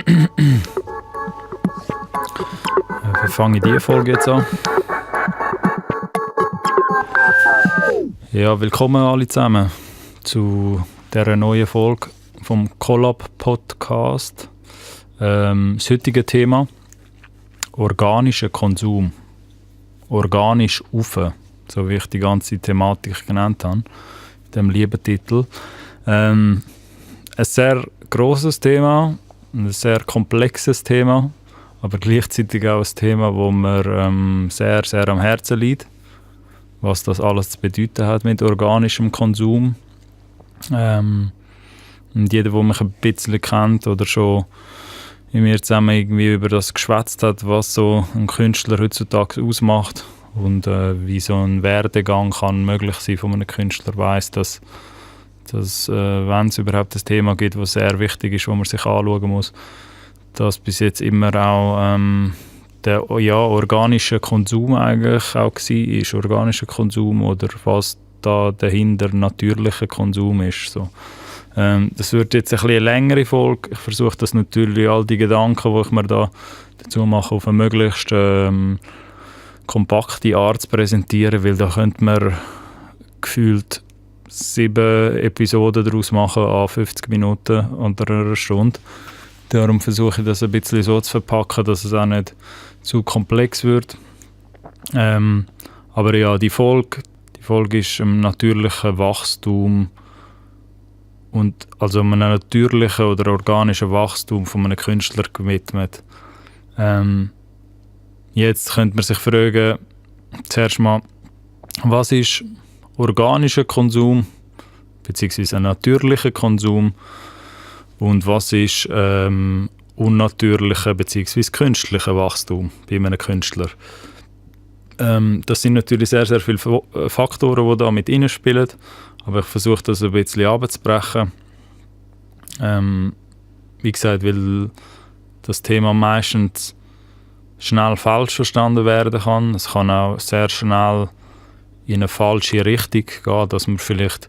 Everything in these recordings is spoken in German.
Wie fange ich diese Folge jetzt an? Ja, willkommen alle zusammen zu dieser neuen Folge vom Collab-Podcast. Das heutige Thema: organischer Konsum. Organisch ufe, so wie ich die ganze Thematik genannt habe, in diesem lieben Titel. Ein sehr grosses Thema, ein sehr komplexes Thema, aber gleichzeitig auch ein Thema, das mir sehr, sehr am Herzen liegt, was das alles zu bedeuten hat mit organischem Konsum. Und jeder, der mich ein bisschen kennt oder schon mit mir zusammen irgendwie über das geschwätzt hat, was so ein Künstler heutzutage ausmacht und wie so ein Werdegang kann möglich sein von einem Künstler, weiss, dass wenn es überhaupt ein Thema gibt, das sehr wichtig ist, wo man sich anschauen muss, dass bis jetzt immer auch der organische Konsum eigentlich auch war, organischer Konsum oder was da dahinter natürlicher Konsum ist. So. Das wird jetzt ein bisschen eine längere Folge. Ich versuche das natürlich, all die Gedanken, die ich mir da dazu mache, auf eine möglichst kompakte Art zu präsentieren, weil da könnte man gefühlt 7 Episoden daraus machen an 50 Minuten oder einer Stunde. Darum versuche ich das ein bisschen so zu verpacken, dass es auch nicht zu komplex wird. Aber ja, die Folge ist einem natürlichen Wachstum und also einem natürlichen oder organischen Wachstum von einem Künstler gewidmet. Jetzt könnte man sich fragen, zuerst mal, was ist organischer Konsum bzw. natürlicher Konsum und was ist unnatürlicher bzw. künstlicher Wachstum bei einem Künstler? Das sind natürlich sehr, sehr viele Faktoren, die da mit reinspielen, aber ich versuche das ein bisschen abzubrechen. Wie gesagt, weil das Thema meistens schnell falsch verstanden werden kann. Es kann auch sehr schnell in eine falsche Richtung gehen, dass man vielleicht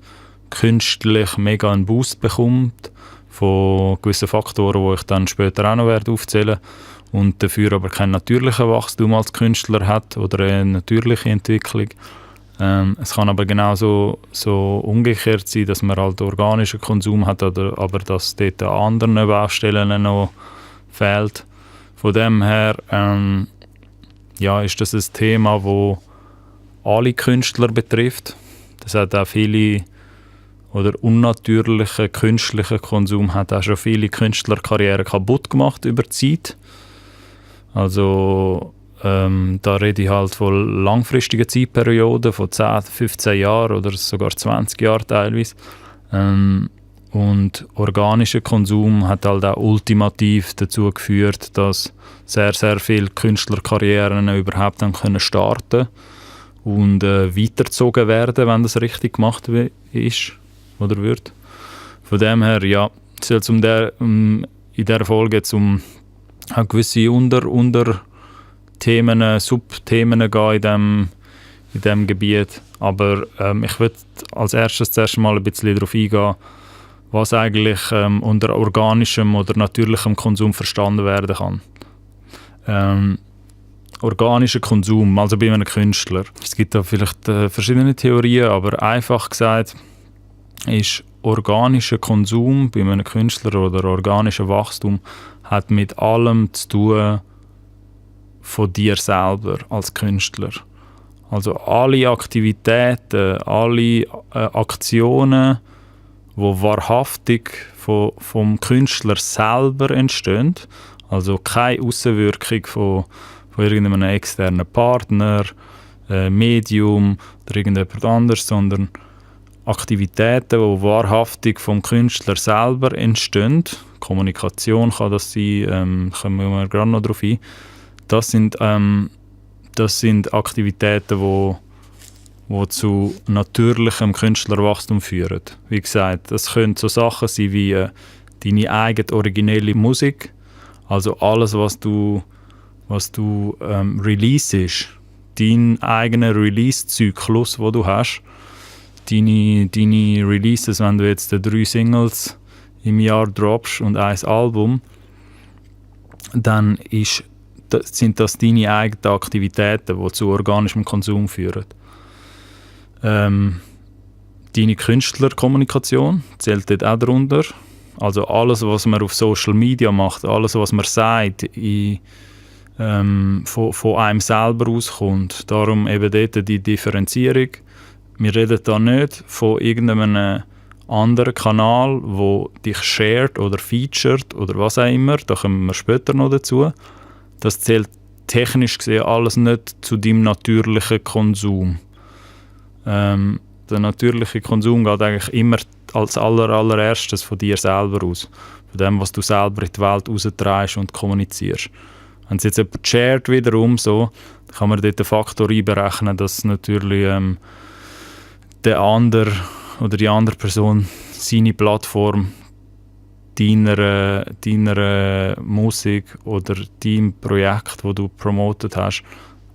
künstlich mega einen Boost bekommt von gewissen Faktoren, die ich dann später auch noch aufzählen werde, und dafür aber kein natürliches Wachstum als Künstler hat oder eine natürliche Entwicklung. Es kann aber genauso so umgekehrt sein, dass man halt organischen Konsum hat, aber dass dort an anderen Baustellen noch fehlt. Von dem her ist das ein Thema, das alle Künstler betrifft. Das hat auch viele oder unnatürliche künstliche Konsum hat auch schon viele Künstlerkarrieren kaputt gemacht über die Zeit. Also da rede ich halt von langfristigen Zeitperioden, von 10, 15 Jahren oder sogar 20 Jahren teilweise. Und organischer Konsum hat halt auch ultimativ dazu geführt, dass sehr, sehr viele Künstlerkarrieren überhaupt dann starten und weitergezogen werden, wenn das richtig gemacht ist oder wird. Von dem her, ja, es soll in dieser Folge jetzt um gewisse Unterthemen, Subthemen gehen in diesem Gebiet. Aber ich würde als erstes zuerst mal ein bisschen darauf eingehen, was eigentlich unter organischem oder natürlichem Konsum verstanden werden kann. Organischer Konsum, also bei einem Künstler. Es gibt da vielleicht verschiedene Theorien, aber einfach gesagt ist organischer Konsum bei einem Künstler oder organischer Wachstum hat mit allem zu tun von dir selber als Künstler. Also alle Aktivitäten, alle Aktionen, die wahrhaftig vom Künstler selber entstehen, also keine Aussenwirkung von irgendeinem externen Partner, Medium oder irgendjemand anderes, sondern Aktivitäten, die wahrhaftig vom Künstler selber entstehen. Kommunikation kann das sein, kommen wir gerade noch darauf ein. Das sind Aktivitäten, die zu natürlichem Künstlerwachstum führen. Wie gesagt, das können so Sachen sein wie deine eigene originelle Musik, also alles, was du releasest, dein eigener Release-Zyklus, den du hast, deine Releases, wenn du jetzt 3 Singles im Jahr droppst und ein Album, dann sind das deine eigenen Aktivitäten, die zu organischem Konsum führen. Deine Künstlerkommunikation zählt dort auch darunter. Also alles, was man auf Social Media macht, alles, was man sagt, von einem selber auskommt. Darum eben dort die Differenzierung. Wir reden da nicht von irgendeinem anderen Kanal, wo dich shared oder featured oder was auch immer. Da kommen wir später noch dazu. Das zählt technisch gesehen alles nicht zu deinem natürlichen Konsum. Der natürliche Konsum geht eigentlich immer als allererstes von dir selber aus. Von dem, was du selber in die Welt raustreibst und kommunizierst. Wenn es jetzt jemand shared wiederum so, kann man dort den Faktor einberechnen, dass natürlich der andere oder die andere Person seine Plattform deiner Musik oder deinem Projekt, das du promotet hast,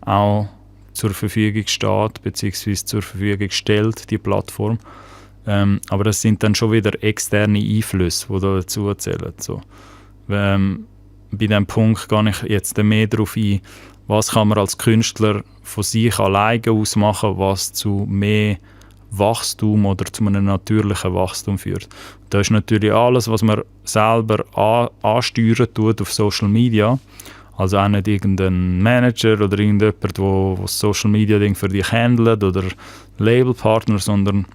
auch zur Verfügung steht, beziehungsweise zur Verfügung stellt, die Plattform. Aber das sind dann schon wieder externe Einflüsse, die da dazu zählen. So. Bei diesem Punkt gehe ich jetzt mehr darauf ein, was kann man als Künstler von sich alleine aus machen, was zu mehr Wachstum oder zu einem natürlichen Wachstum führt. Da ist natürlich alles, was man selber ansteuern tut auf Social Media, also auch nicht irgendein Manager oder irgendjemand, der das Social Media Ding für dich handelt oder Labelpartner, sondern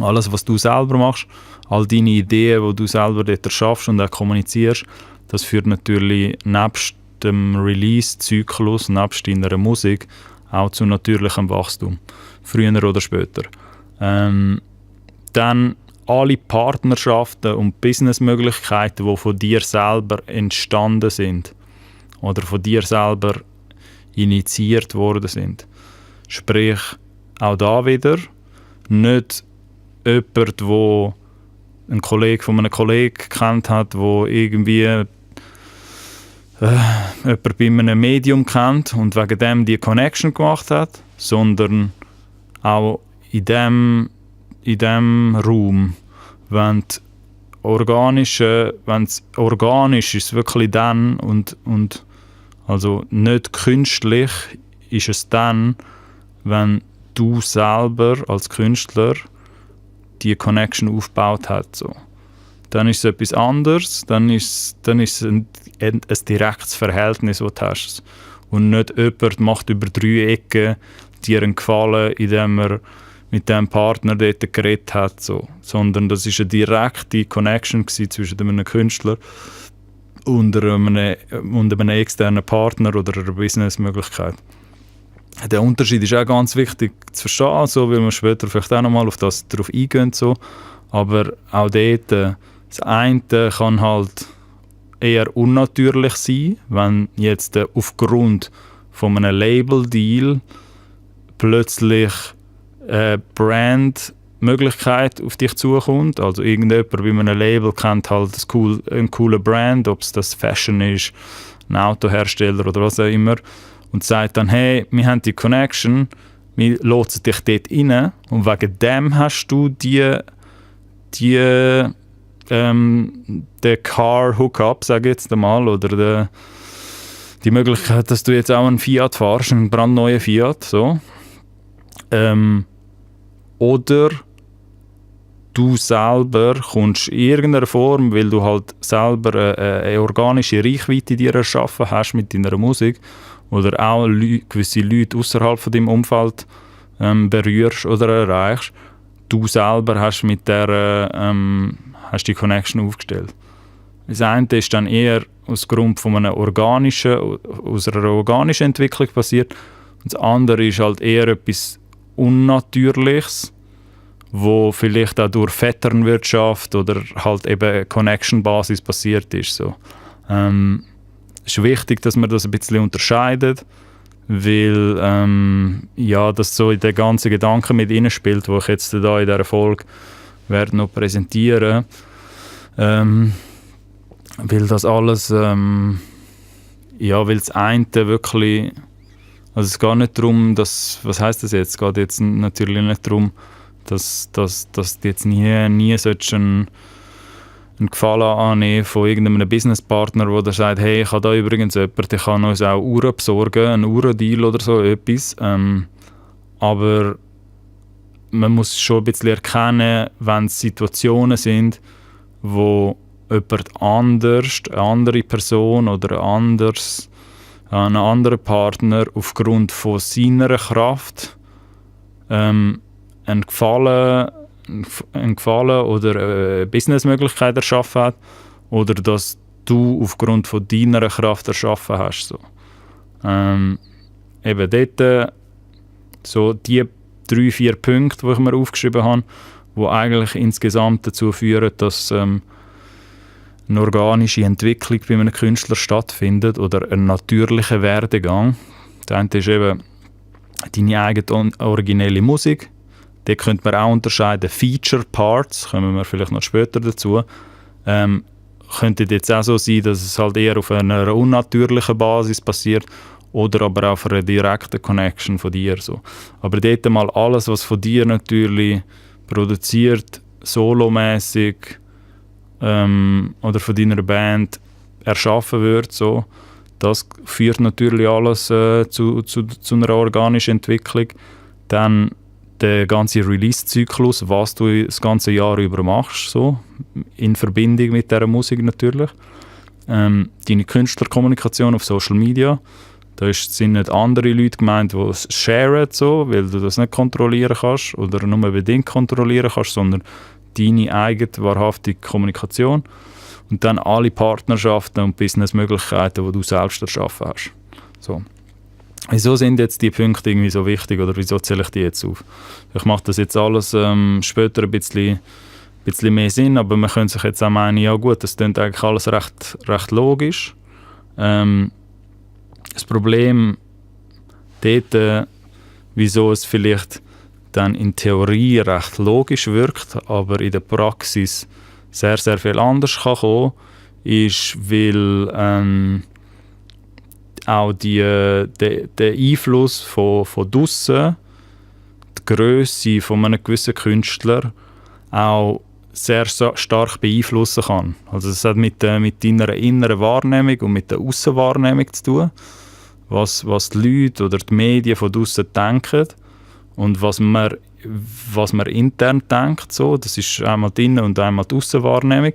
alles, was du selber machst, all deine Ideen, die du selber dort erschaffst und auch kommunizierst, das führt natürlich nebst dem Release-Zyklus, nebst deiner Musik, auch zu natürlichem Wachstum, früher oder später. Dann alle Partnerschaften und Businessmöglichkeiten, die von dir selber entstanden sind oder von dir selber initiiert worden sind. Sprich, auch da wieder, nicht jemand, der einen Kollegen von einem Kollegen kennt hat, der irgendwie jemand bei einem Medium kennt und wegen dem die Connection gemacht hat, sondern auch in dem Raum, wenn es organisch ist, wirklich dann und also nicht künstlich ist es dann, wenn du selber als Künstler die Connection aufgebaut hast. So. Dann ist es etwas anderes, dann ist es ein direktes Verhältnis, das du hast. Und nicht jemand macht über 3 Ecken dir einen Gefallen, indem er mit dem Partner dort geredet hat, so. Sondern das war eine direkte Connection zwischen einem Künstler und einem externen Partner oder einer Businessmöglichkeit. Der Unterschied ist auch ganz wichtig zu verstehen, so, weil wir später vielleicht auch nochmal darauf eingehen. So. Aber auch dort, das eine kann halt eher unnatürlich sein, wenn jetzt aufgrund von einem Label-Deal plötzlich eine Brand-Möglichkeit auf dich zukommt. Also irgendjemand bei einem Label kennt halt einen coolen Brand, ob es das Fashion ist, ein Autohersteller oder was auch immer, und sagt dann, hey, wir haben die Connection, wir lotsen dich dort rein und wegen dem hast du den Car-Hookup, sage ich jetzt einmal, oder die Möglichkeit, dass du jetzt auch einen Fiat fahrst, einen brandneuen Fiat, so. Oder du selber kommst in irgendeiner Form, weil du halt selber eine organische Reichweite dir erschaffen hast mit deiner Musik oder auch gewisse Leute außerhalb von deinem Umfeld berührst oder erreichst, du selber hast mit der hast die Connection aufgestellt. Das eine ist dann eher aus Grund von aus einer organischen Entwicklung passiert und das andere ist halt eher etwas Unnatürliches, wo vielleicht auch durch Vetternwirtschaft oder halt eben Connection-Basis passiert ist. So. Es ist wichtig, dass man das ein bisschen unterscheidet, weil das so in den ganzen Gedanken mit reinspielt, die ich jetzt da in dieser Folge werde noch präsentieren, weil das alles, weil das eine wirklich, also es geht nicht darum, was heisst das jetzt? Es geht jetzt natürlich nicht darum, dass du jetzt nie einen Gefallen annehmen von irgendeinem Businesspartner, der sagt, hey, ich habe da übrigens jemanden, der kann uns auch Uhren besorgen, einen Uhrendeal oder so etwas. Aber man muss schon ein bisschen erkennen, wenn es Situationen sind, wo jemand anders, eine andere Person oder ein anderer Partner aufgrund von seiner Kraft einen Gefallen oder eine Businessmöglichkeit erschaffen hat oder dass du aufgrund von deiner Kraft erschaffen hast. So. Eben dort so die 3-4 Punkte, die ich mir aufgeschrieben habe, die eigentlich insgesamt dazu führen, dass eine organische Entwicklung bei einem Künstler stattfindet oder ein natürlicher Werdegang. Das eine ist eben deine eigene originelle Musik. Da könnte man auch unterscheiden. Feature Parts, kommen wir vielleicht noch später dazu, könnte jetzt auch so sein, dass es halt eher auf einer unnatürlichen Basis passiert oder aber auf einer direkten Connection von dir. So. Aber dort mal alles, was von dir natürlich produziert, solomäßig oder von deiner Band erschaffen wird, so, das führt natürlich alles zu einer organischen Entwicklung. Dann der ganze Release-Zyklus, was du das ganze Jahr über machst, so, in Verbindung mit dieser Musik natürlich. Deine Künstlerkommunikation auf Social Media, da sind nicht andere Leute gemeint, die es sharen, so, weil du das nicht kontrollieren kannst oder nur bedingt kontrollieren kannst, sondern deine eigene, wahrhaftige Kommunikation. Und dann alle Partnerschaften und Businessmöglichkeiten, die du selbst erschaffen hast. So. Wieso sind jetzt die Punkte irgendwie so wichtig oder wieso zähle ich die jetzt auf? Ich mache das jetzt alles später ein bisschen mehr Sinn, aber man könnte sich jetzt auch meinen, ja gut, das klingt eigentlich alles recht logisch. Das Problem dort, wieso es vielleicht dann in Theorie recht logisch wirkt, aber in der Praxis sehr, sehr viel anders kann kommen, ist, weil auch der Einfluss von draussen, die Grösse von einem gewissen Künstler auch sehr stark beeinflussen kann. Also es hat mit deiner inneren Wahrnehmung und mit der Aussenwahrnehmung zu tun, was die Leute oder die Medien von draussen denken und was man intern denkt. So. Das ist einmal die Innen- und einmal die Aussenwahrnehmung.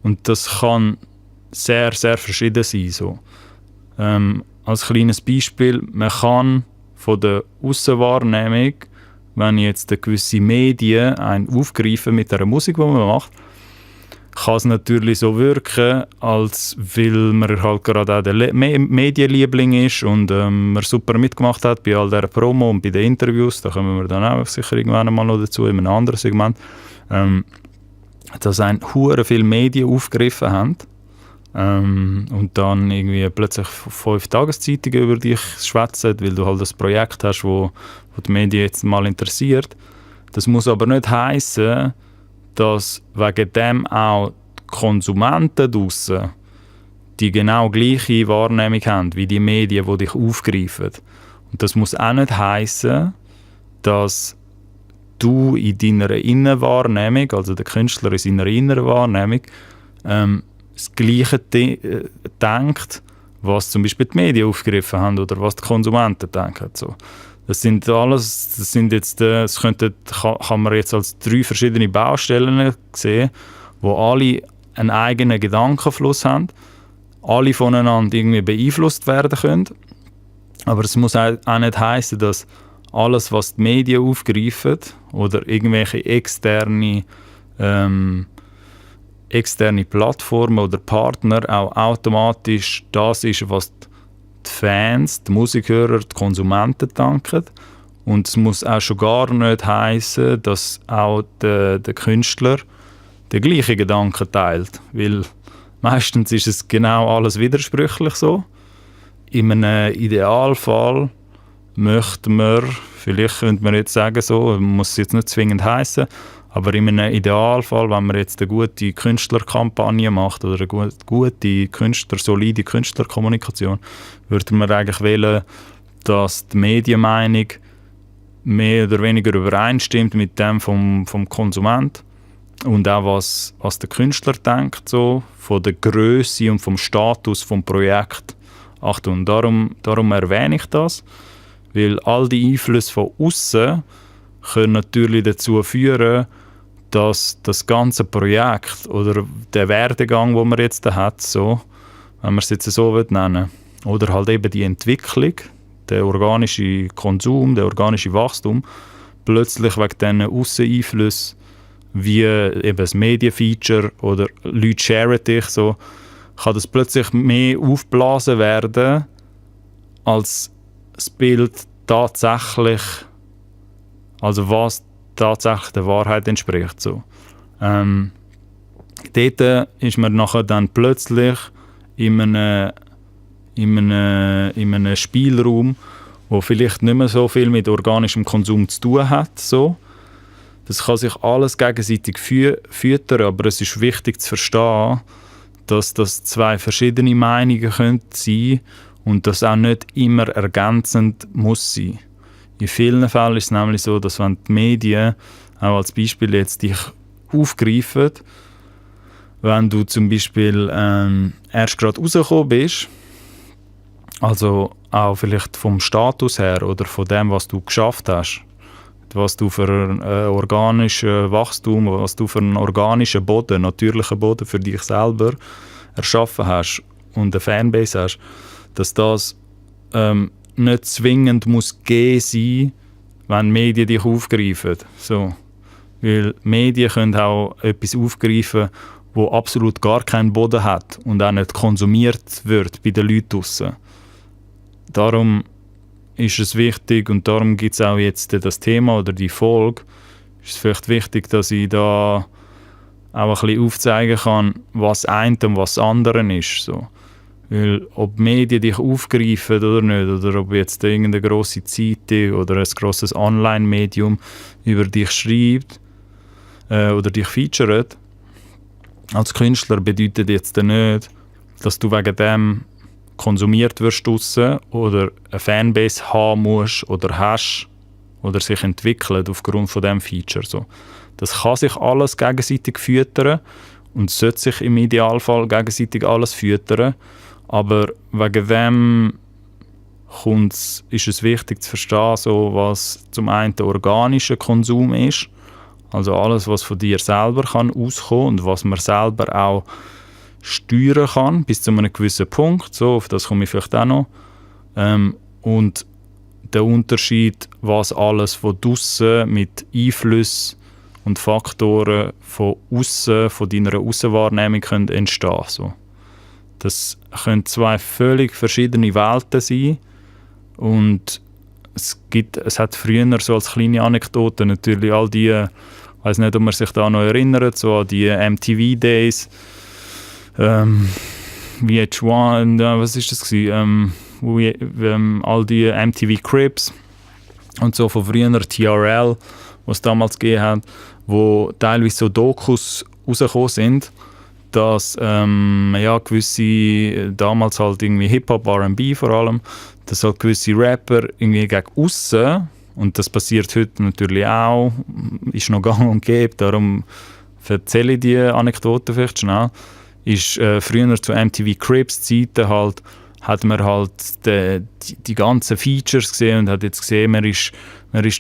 Und das kann sehr, sehr verschieden sein. So. Als kleines Beispiel, man kann von der Aussenwahrnehmung, wenn jetzt gewisse Medien einen aufgreifen mit der Musik, die man macht, kann es natürlich so wirken, als weil man halt gerade auch der Medienliebling ist und man super mitgemacht hat bei all dieser Promo und bei den Interviews, da kommen wir dann auch sicher irgendwann mal noch dazu, in einem anderen Segment, dass einen hure viele Medien aufgegriffen haben und dann irgendwie plötzlich 5 Tageszeitungen über dich schwätzen, weil du halt das Projekt hast, wo die Medien jetzt mal interessiert. Das muss aber nicht heissen, dass wegen dem auch die Konsumenten draussen die genau gleiche Wahrnehmung haben wie die Medien, die dich aufgreifen. Und das muss auch nicht heissen, dass du in deiner Innenwahrnehmung, also der Künstler in seiner inneren Wahrnehmung, das Gleiche denkt, was zum Beispiel die Medien aufgegriffen haben oder was die Konsumenten denken. So. Kann man jetzt als 3 verschiedene Baustellen sehen, wo alle einen eigenen Gedankenfluss haben, alle voneinander irgendwie beeinflusst werden können. Aber es muss auch nicht heissen, dass alles, was die Medien aufgreifen oder irgendwelche externe Plattformen oder Partner auch automatisch das ist, was die Fans, die Musikhörer, die Konsumenten denken. Und es muss auch schon gar nicht heissen, dass auch der Künstler den gleichen Gedanken teilt. Weil meistens ist es genau alles widersprüchlich so. In einem Idealfall möchte man, vielleicht könnte man jetzt sagen so, muss es jetzt nicht zwingend heissen, aber in einem Idealfall, wenn man jetzt eine gute Künstlerkampagne macht oder eine gute solide Künstlerkommunikation, würde man eigentlich wählen, dass die Medienmeinung mehr oder weniger übereinstimmt mit dem vom Konsument. und auch was der Künstler denkt, so, von der Größe und vom Status vom Projekt. Achtung, darum erwähne ich das, weil all die Einflüsse von außen können natürlich dazu führen, dass das ganze Projekt oder der Werdegang, den man jetzt da hat, so, wenn man es jetzt so nennen will, oder halt eben die Entwicklung, der organische Konsum, der organische Wachstum, plötzlich wegen diesen Ausseneinflüssen, wie eben das Medienfeature oder Leute sharen dich, so, kann das plötzlich mehr aufgeblasen werden, als das Bild tatsächlich, also was tatsächlich der Wahrheit entspricht. So. Dort ist man nachher dann plötzlich in einem Spielraum, wo vielleicht nicht mehr so viel mit organischem Konsum zu tun hat. So. Das kann sich alles gegenseitig füttern, aber es ist wichtig zu verstehen, dass das zwei verschiedene Meinungen sein können und das auch nicht immer ergänzend muss sein. In vielen Fällen ist es nämlich so, dass wenn die Medien, auch als Beispiel jetzt, dich aufgreifen, wenn du zum Beispiel erst gerade rausgekommen bist, also auch vielleicht vom Status her oder von dem, was du geschafft hast, was du für ein organisches Wachstum, was du für einen organischen Boden, natürlichen Boden für dich selber erschaffen hast und eine Fanbase hast, dass das nicht zwingend muss gegeben sein, wenn Medien dich aufgreifen. So. Weil Medien können auch etwas aufgreifen, wo absolut gar keinen Boden hat und auch nicht konsumiert wird bei den Leuten draussen. Darum ist es wichtig und darum gibt es auch jetzt das Thema oder die Folge. Ist es vielleicht wichtig, dass ich da auch ein bisschen aufzeigen kann, was ein und was das andere ist. So. Weil ob Medien dich aufgreifen oder nicht, oder ob jetzt irgendeine grosse Zeitung oder ein grosses Online-Medium über dich schreibt oder dich featuret, als Künstler bedeutet jetzt nicht, dass du wegen dem konsumiert wirst draussen oder eine Fanbase haben musst oder hast oder sich entwickelt aufgrund von diesem Feature. So. Das kann sich alles gegenseitig füttern und sollte sich im Idealfall gegenseitig alles füttern. Aber wegen dem ist es wichtig zu verstehen, so, was zum einen der organische Konsum ist, also alles, was von dir selber kann auskommen und was man selber auch steuern kann, bis zu einem gewissen Punkt, so, auf das komme ich vielleicht auch noch. Und der Unterschied, was alles von draussen mit Einflüssen und Faktoren von aussen, von deiner Aussenwahrnehmung entstehen können. So. Das können zwei völlig verschiedene Welten sein und es hat früher so als kleine Anekdote natürlich all die, ich weiß nicht, ob man sich da noch erinnert, so an die MTV-Days, VH1, was ist das gewesen? All die MTV Cribs und so von früher, TRL, was es damals gegeben hat, wo teilweise so Dokus rausgekommen sind, dass gewisse, damals halt irgendwie Hip-Hop, R&B vor allem, dass halt gewisse Rapper irgendwie gegen aussen, und das passiert heute natürlich auch, ist noch gang und gäbe, darum erzähle ich die Anekdote vielleicht schnell, ist früher zu MTV Cribs Zeiten halt, hat man halt die ganzen Features gesehen und hat jetzt gesehen, man ist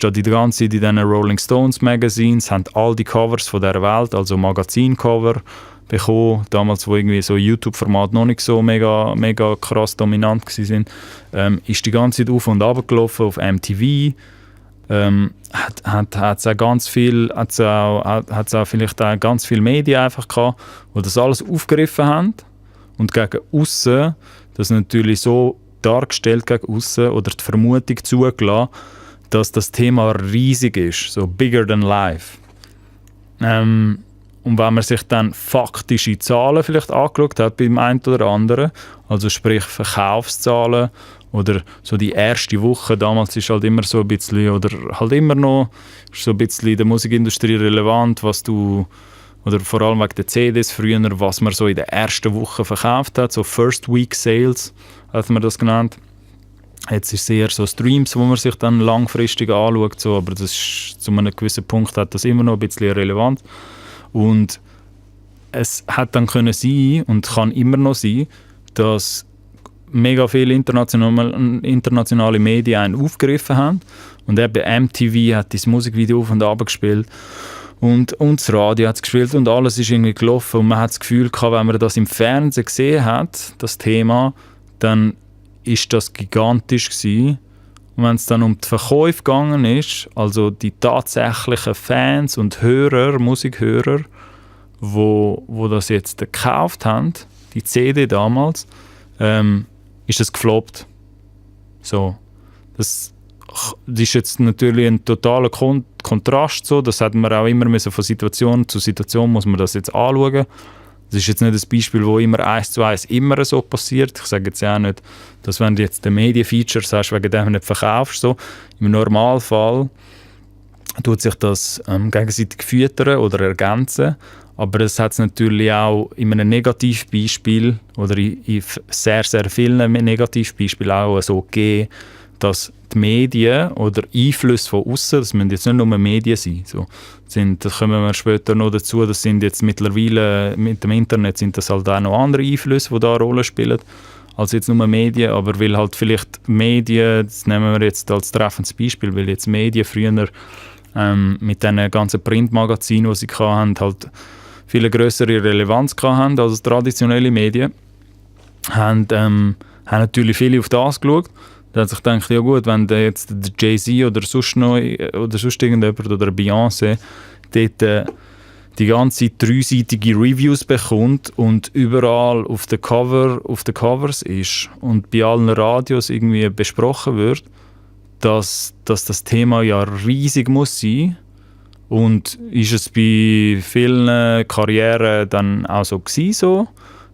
da die ganze Zeit in diesen Rolling Stones Magazines, haben all die Covers von dieser Welt, also Magazincover bekommen, damals wo irgendwie so YouTube-Format noch nicht so mega krass dominant waren, ist die ganze Zeit auf und ab gelaufen auf MTV, hat es auch ganz viel, hat's auch vielleicht auch ganz viele Medien einfach gehabt, die das alles aufgegriffen haben und gegen aussen das natürlich so dargestellt gegen aussen oder die Vermutung zugelassen, dass das Thema riesig ist, so bigger than life. Und wenn man sich dann faktische Zahlen vielleicht angeschaut hat beim einen oder anderen, also sprich Verkaufszahlen oder so die erste Woche, damals ist halt immer so ein bisschen, oder halt immer noch, ist so ein bisschen in der Musikindustrie relevant, was du, oder vor allem wegen der CDs früher, was man so in der ersten Woche verkauft hat, so First Week Sales hat man das genannt. Jetzt ist es eher so Streams, wo man sich dann langfristig anschaut, so, aber das ist, zu einem gewissen Punkt hat das immer noch ein bisschen Relevanz. Und es hat dann können sein und kann immer noch sein, dass mega viele internationale Medien einen aufgegriffen haben und eben MTV hat das Musikvideo auf und ab gespielt und das Radio hat es gespielt und alles ist irgendwie gelaufen und man hat das Gefühl gehabt, wenn man das im Fernsehen gesehen hat, das Thema, dann ist das gigantisch gewesen. Und wenn es dann um die Verkäufe gegangen ist, also die tatsächlichen Fans und Hörer, Musikhörer, wo das jetzt gekauft haben, die CD damals, ist es gefloppt. So. Das ist jetzt natürlich ein totaler Kontrast. So. Das hat man auch immer müssen, von Situation zu Situation muss man das jetzt anschauen. Das ist jetzt nicht ein Beispiel, wo immer 1:1 immer so passiert. Ich sage jetzt auch nicht, dass wenn du jetzt den Medienfeature hast, wegen dem nicht verkaufst. So. Im Normalfall tut sich das gegenseitig füttern oder ergänzen. Aber es hat es natürlich auch in einem Negativbeispiel oder in sehr, sehr vielen Negativbeispielen auch so gegeben, dass die Medien oder Einflüsse von außen, das müssen jetzt nicht nur Medien sein, so, da kommen wir später noch dazu, das sind jetzt mittlerweile mit dem Internet sind das halt auch noch andere Einflüsse, die da eine Rolle spielen, als jetzt nur Medien, aber weil halt vielleicht Medien, das nehmen wir jetzt als treffendes Beispiel, weil jetzt Medien früher mit diesen ganzen Printmagazinen, die sie hatten, halt viel grössere Relevanz hatten als traditionelle Medien, haben natürlich viele auf das geschaut. Da hat sich gedacht, ja gut, wenn jetzt der Jay-Z oder sonst irgendjemand oder Beyoncé dort die ganze dreiseitige Reviews bekommt und überall auf den Covers ist und bei allen Radios irgendwie besprochen wird, dass das Thema ja riesig muss sein. Und ist es bei vielen Karrieren dann auch so gewesen, so?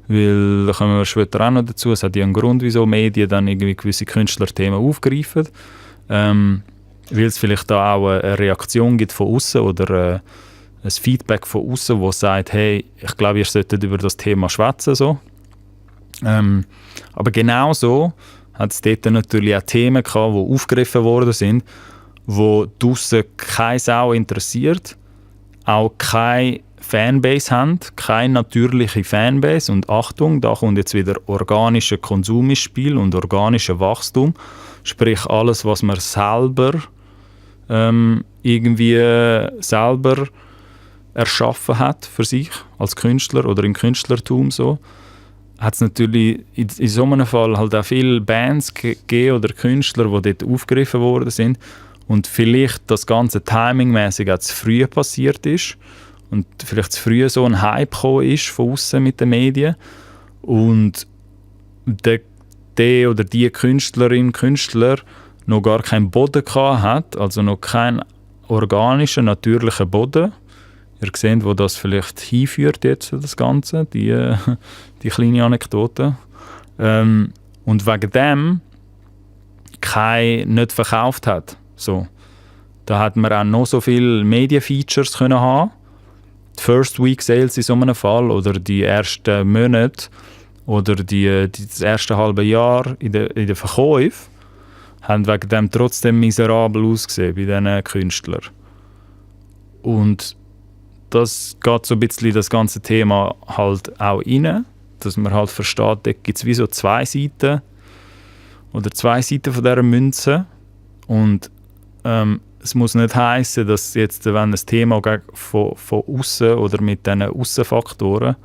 Weil, da kommen wir später auch noch dazu, es hat ja einen Grund, wieso Medien dann irgendwie gewisse Künstlerthemen aufgreifen. Weil es vielleicht da auch eine Reaktion gibt von außen oder ein Feedback von außen, das sagt, hey, ich glaube, ihr solltet über das Thema schwätzen. So. Aber genauso hat es dort natürlich auch Themen gehabt, die aufgegriffen worden sind, wo draussen keine Sau interessiert, auch keine Fanbase haben, keine natürliche Fanbase. Und Achtung, da kommt jetzt wieder organischer Konsum ins Spiel und organischer Wachstum. Sprich, alles, was man selber selber erschaffen hat für sich, als Künstler oder im Künstlertum so, hat es natürlich in so einem Fall halt auch viele Bands gegeben oder Künstler, die dort aufgegriffen worden sind. Und vielleicht das ganze timingmäßig auch zu früh passiert ist und vielleicht zu früh so ein Hype gekommen ist von außen mit den Medien und der oder die Künstlerin, Künstler noch gar keinen Boden gehabt hat, also noch keinen organischen, natürlichen Boden. Ihr seht, wo das vielleicht hinführt jetzt, das Ganze, die kleine Anekdote. Und wegen dem nicht verkauft hat. So. Da hat man auch noch so viele Medienfeatures können haben. Die First Week Sales in so einem Fall oder die ersten Monate oder das erste halbe Jahr in den Verkäufen haben wegen dem trotzdem miserabel ausgesehen bei diesen Künstlern. Und das geht so ein bisschen das ganze Thema halt auch rein, dass man halt versteht, da gibt es wie so zwei Seiten oder zwei Seiten von dieser Münze. Und es muss nicht heissen, dass jetzt, wenn ein Thema von außen oder mit diesen Aussenfaktoren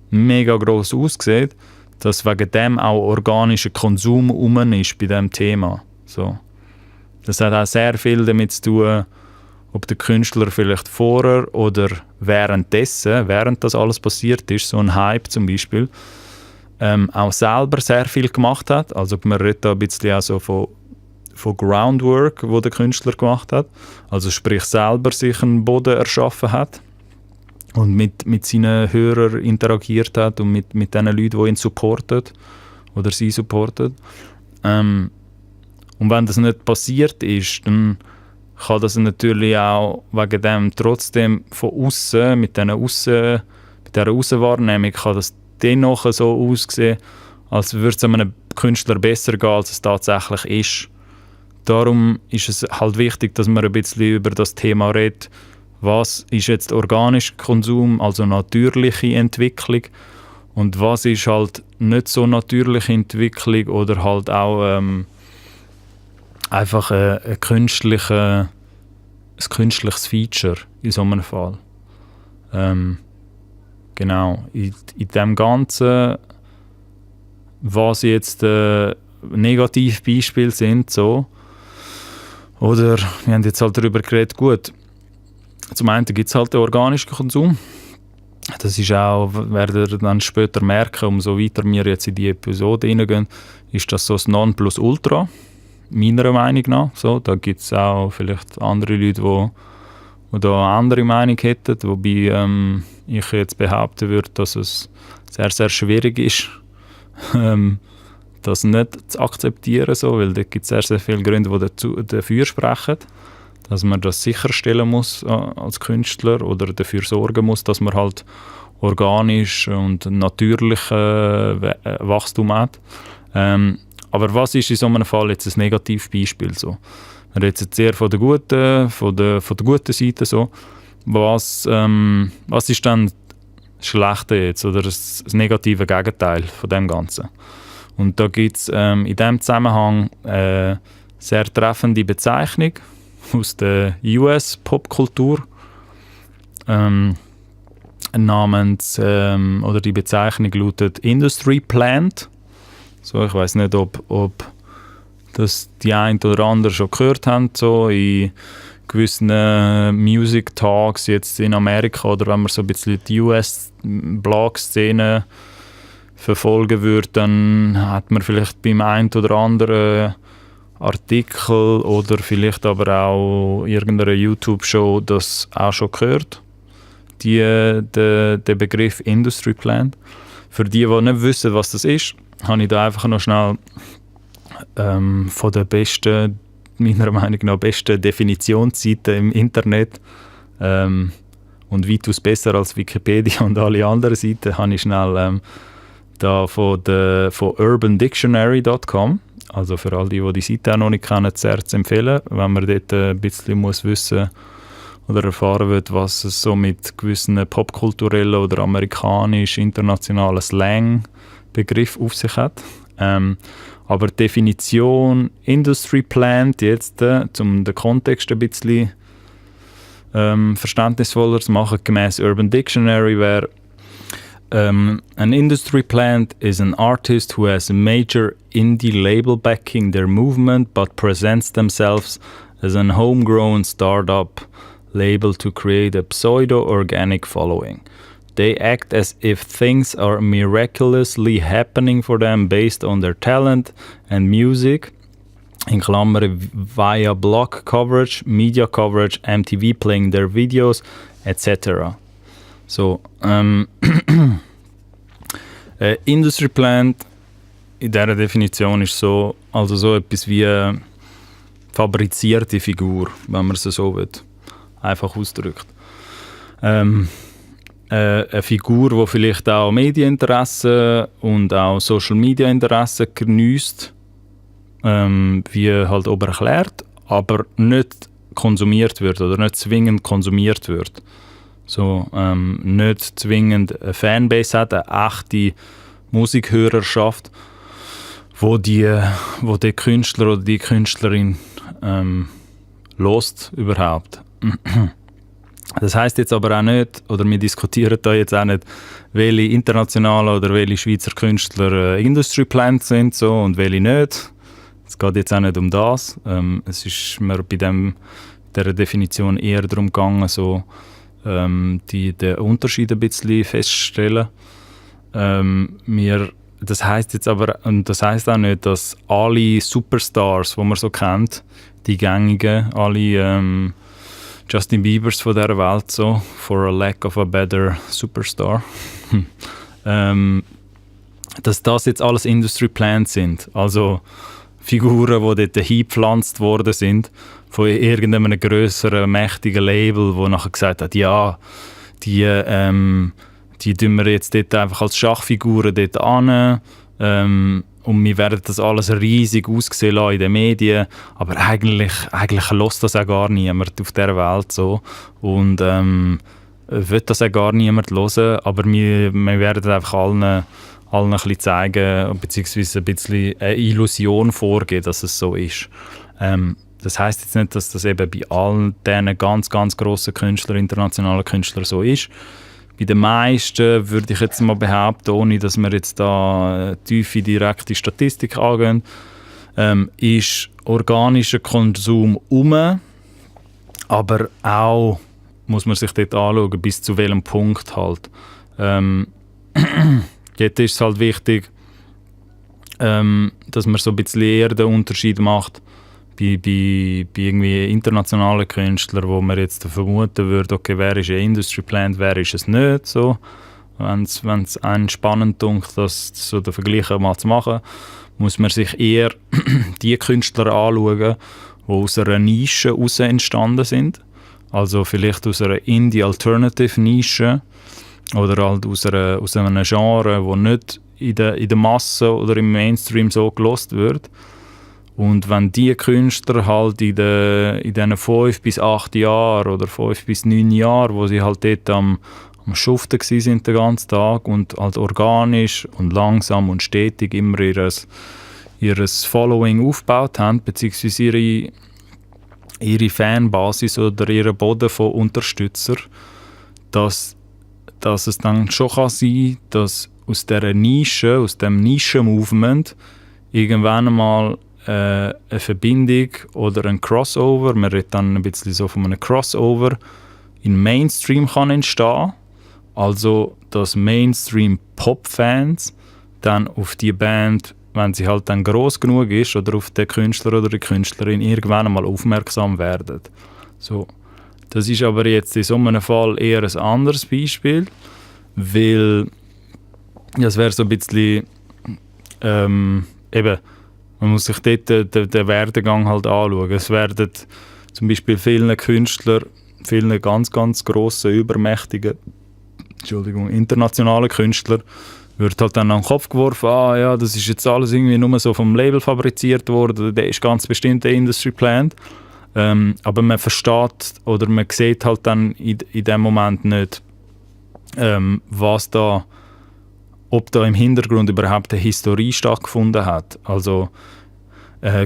mega gross aussieht, dass wegen dem auch organischer Konsum ist bei diesem Thema. So. Das hat auch sehr viel damit zu tun, ob der Künstler vielleicht vorher oder während das alles passiert ist, so ein Hype zum Beispiel, auch selber sehr viel gemacht hat. Also man redet da ein bisschen auch so von Groundwork, wo der Künstler gemacht hat. Also sprich selber sich einen Boden erschaffen hat und mit seinen Hörern interagiert hat und mit den Leuten, die ihn supporten oder sie supporten. Und wenn das nicht passiert ist, dann kann das natürlich auch wegen dem trotzdem von außen mit dieser Aussenwahrnehmung kann das dennoch so aussehen, als würde es einem Künstler besser gehen, als es tatsächlich ist. Darum ist es halt wichtig, dass man ein bisschen über das Thema redet, was ist jetzt organischer Konsum, also natürliche Entwicklung, und was ist halt nicht so natürliche Entwicklung oder halt auch einfach ein künstliches Feature in so einem Fall. Genau, in dem Ganzen, was jetzt Negativbeispiele sind, so, oder wir haben jetzt halt darüber geredet, gut, zum einen gibt es halt den organischen Konsum. Das ist auch, werdet ihr dann später merken, umso weiter wir jetzt in die Episode hineingehen, ist das so das Nonplusultra, meiner Meinung nach. So, da gibt es auch vielleicht andere Leute, die da eine andere Meinung hätten, wobei ich jetzt behaupten würde, dass es sehr, sehr schwierig ist, das nicht zu akzeptieren, so, weil da gibt es sehr, sehr viele Gründe, die dafür sprechen, dass man das sicherstellen muss als Künstler oder dafür sorgen muss, dass man halt organisch und natürlich Wachstum hat. Aber was ist in so einem Fall jetzt ein Negativbeispiel? So? Wir reden jetzt sehr von der guten Seite. So. Was ist dann das Schlechte jetzt oder das negative Gegenteil von dem Ganzen? Und da gibt es in diesem Zusammenhang sehr treffende Bezeichnung aus der US-Popkultur namens, oder die Bezeichnung lautet Industry Plant. So, ich weiß nicht, ob das die einen oder anderen schon gehört haben, so in gewissen Music Talks jetzt in Amerika, oder wenn man so ein bisschen die US-Blog-Szene verfolgen würde, dann hat man vielleicht beim einen oder anderen Artikel oder vielleicht aber auch irgendeiner YouTube-Show das auch schon gehört, der Begriff Industry Plant. Für die nicht wissen, was das ist, habe ich da einfach noch schnell von der besten, meiner Meinung nach besten Definitionsseiten im Internet und weitaus besser als Wikipedia und alle anderen Seiten, habe ich schnell da von urbandictionary.com. Also für all die Seite auch noch nicht kennen, sehr zu empfehlen, wenn man dort ein bisschen muss wissen oder erfahren will, was es so mit gewissen popkulturellen oder amerikanisch-internationalen Slang-Begriff auf sich hat. Aber die Definition Industry Plant jetzt, um den Kontext ein bisschen verständnisvoller zu machen, gemäß Urban Dictionary wäre an industry plant is an artist who has a major indie label backing their movement but presents themselves as an homegrown startup label to create a pseudo-organic following. They act as if things are miraculously happening for them based on their talent and music, in Klammern via blog coverage, media coverage, MTV playing their videos, etc. So, Industry Plant in dieser Definition ist so, also so etwas wie eine fabrizierte Figur, wenn man es so will, einfach ausdrückt. Eine Figur, die vielleicht auch Medieninteresse und auch Social Media Interesse geniesst, wie halt oben erklärt, aber nicht konsumiert wird oder nicht zwingend konsumiert wird. So, nicht zwingend eine Fanbase hat, eine echte Musikhörerschaft, wo der Künstler oder die Künstlerin lost überhaupt. Das heisst jetzt aber auch nicht, oder wir diskutieren da jetzt auch nicht, welche internationalen oder welche Schweizer Künstler Industry Plant sind so, und welche nicht. Es geht jetzt auch nicht um das. Es ist mir bei dieser Definition eher darum gegangen, so, den Unterschied ein bisschen festzustellen. Das heisst jetzt aber, und das heisst auch nicht, dass alle Superstars, die man so kennt, die gängigen, alle Justin Biebers von dieser Welt, so, for a lack of a better superstar, dass das jetzt alles Industry Plants sind. Also Figuren, die dort eingepflanzt worden sind von irgendeinem grösseren, mächtigen Label, wo nachher gesagt hat, ja, die tun wir jetzt dort einfach als Schachfiguren dort an und wir werden das alles riesig aussehen lassen in den Medien, aber eigentlich hört das auch gar niemand auf dieser Welt so und will das auch gar niemand hören, aber wir werden einfach allen ein bisschen zeigen, beziehungsweise ein bisschen eine Illusion vorgeben, dass es so ist. Das heisst jetzt nicht, dass das eben bei all diesen ganz, ganz grossen Künstlern, internationalen Künstlern so ist. Bei den meisten würde ich jetzt mal behaupten, ohne dass wir jetzt da tiefe, direkte Statistik angehen, ist organischer Konsum aber auch muss man sich dort anschauen, bis zu welchem Punkt halt. Jetzt ist es halt wichtig, dass man so ein bisschen eher den Unterschied macht bei irgendwie internationalen Künstlern, wo man jetzt vermuten würde, okay, wer ist ein Industry Plant, wer ist es nicht. So. Wenn es einen spannend dunkt, das so den Vergleich mal zu machen, muss man sich eher die Künstler anschauen, die aus einer Nische heraus entstanden sind. Also vielleicht aus einer Indie-Alternative-Nische oder halt aus einem Genre, das nicht in der Masse oder im Mainstream so gelost wird. Und wenn die Künstler halt in diesen 5 bis 8 Jahren oder 5 bis 9 Jahren, wo sie halt dort am Schuften waren den ganzen Tag und halt organisch und langsam und stetig immer ihres Following aufgebaut haben, beziehungsweise ihre Fanbasis oder ihren Boden von Unterstützer, dass es dann schon kann sein, dass aus dieser Nische, aus dem Nischen-Movement irgendwann einmal eine Verbindung oder ein Crossover, man redet dann ein bisschen so von einem Crossover, in Mainstream kann entstehen. Also, dass Mainstream-Pop-Fans dann auf die Band, wenn sie halt dann gross genug ist, oder auf den Künstler oder die Künstlerin irgendwann einmal aufmerksam werden. So. Das ist aber jetzt in so einem Fall eher ein anderes Beispiel, weil das wäre so ein bisschen eben, man muss sich dort den Werdegang halt anschauen. Es werden zum Beispiel viele Künstler, viele ganz, ganz grosse, übermächtige, internationale Künstler, wird halt dann an den Kopf geworfen, ja, das ist jetzt alles irgendwie nur so vom Label fabriziert worden, der ist ganz bestimmt der Industry Plant. Aber man versteht oder man sieht halt dann in dem Moment nicht, ob da im Hintergrund überhaupt eine Historie stattgefunden hat. Also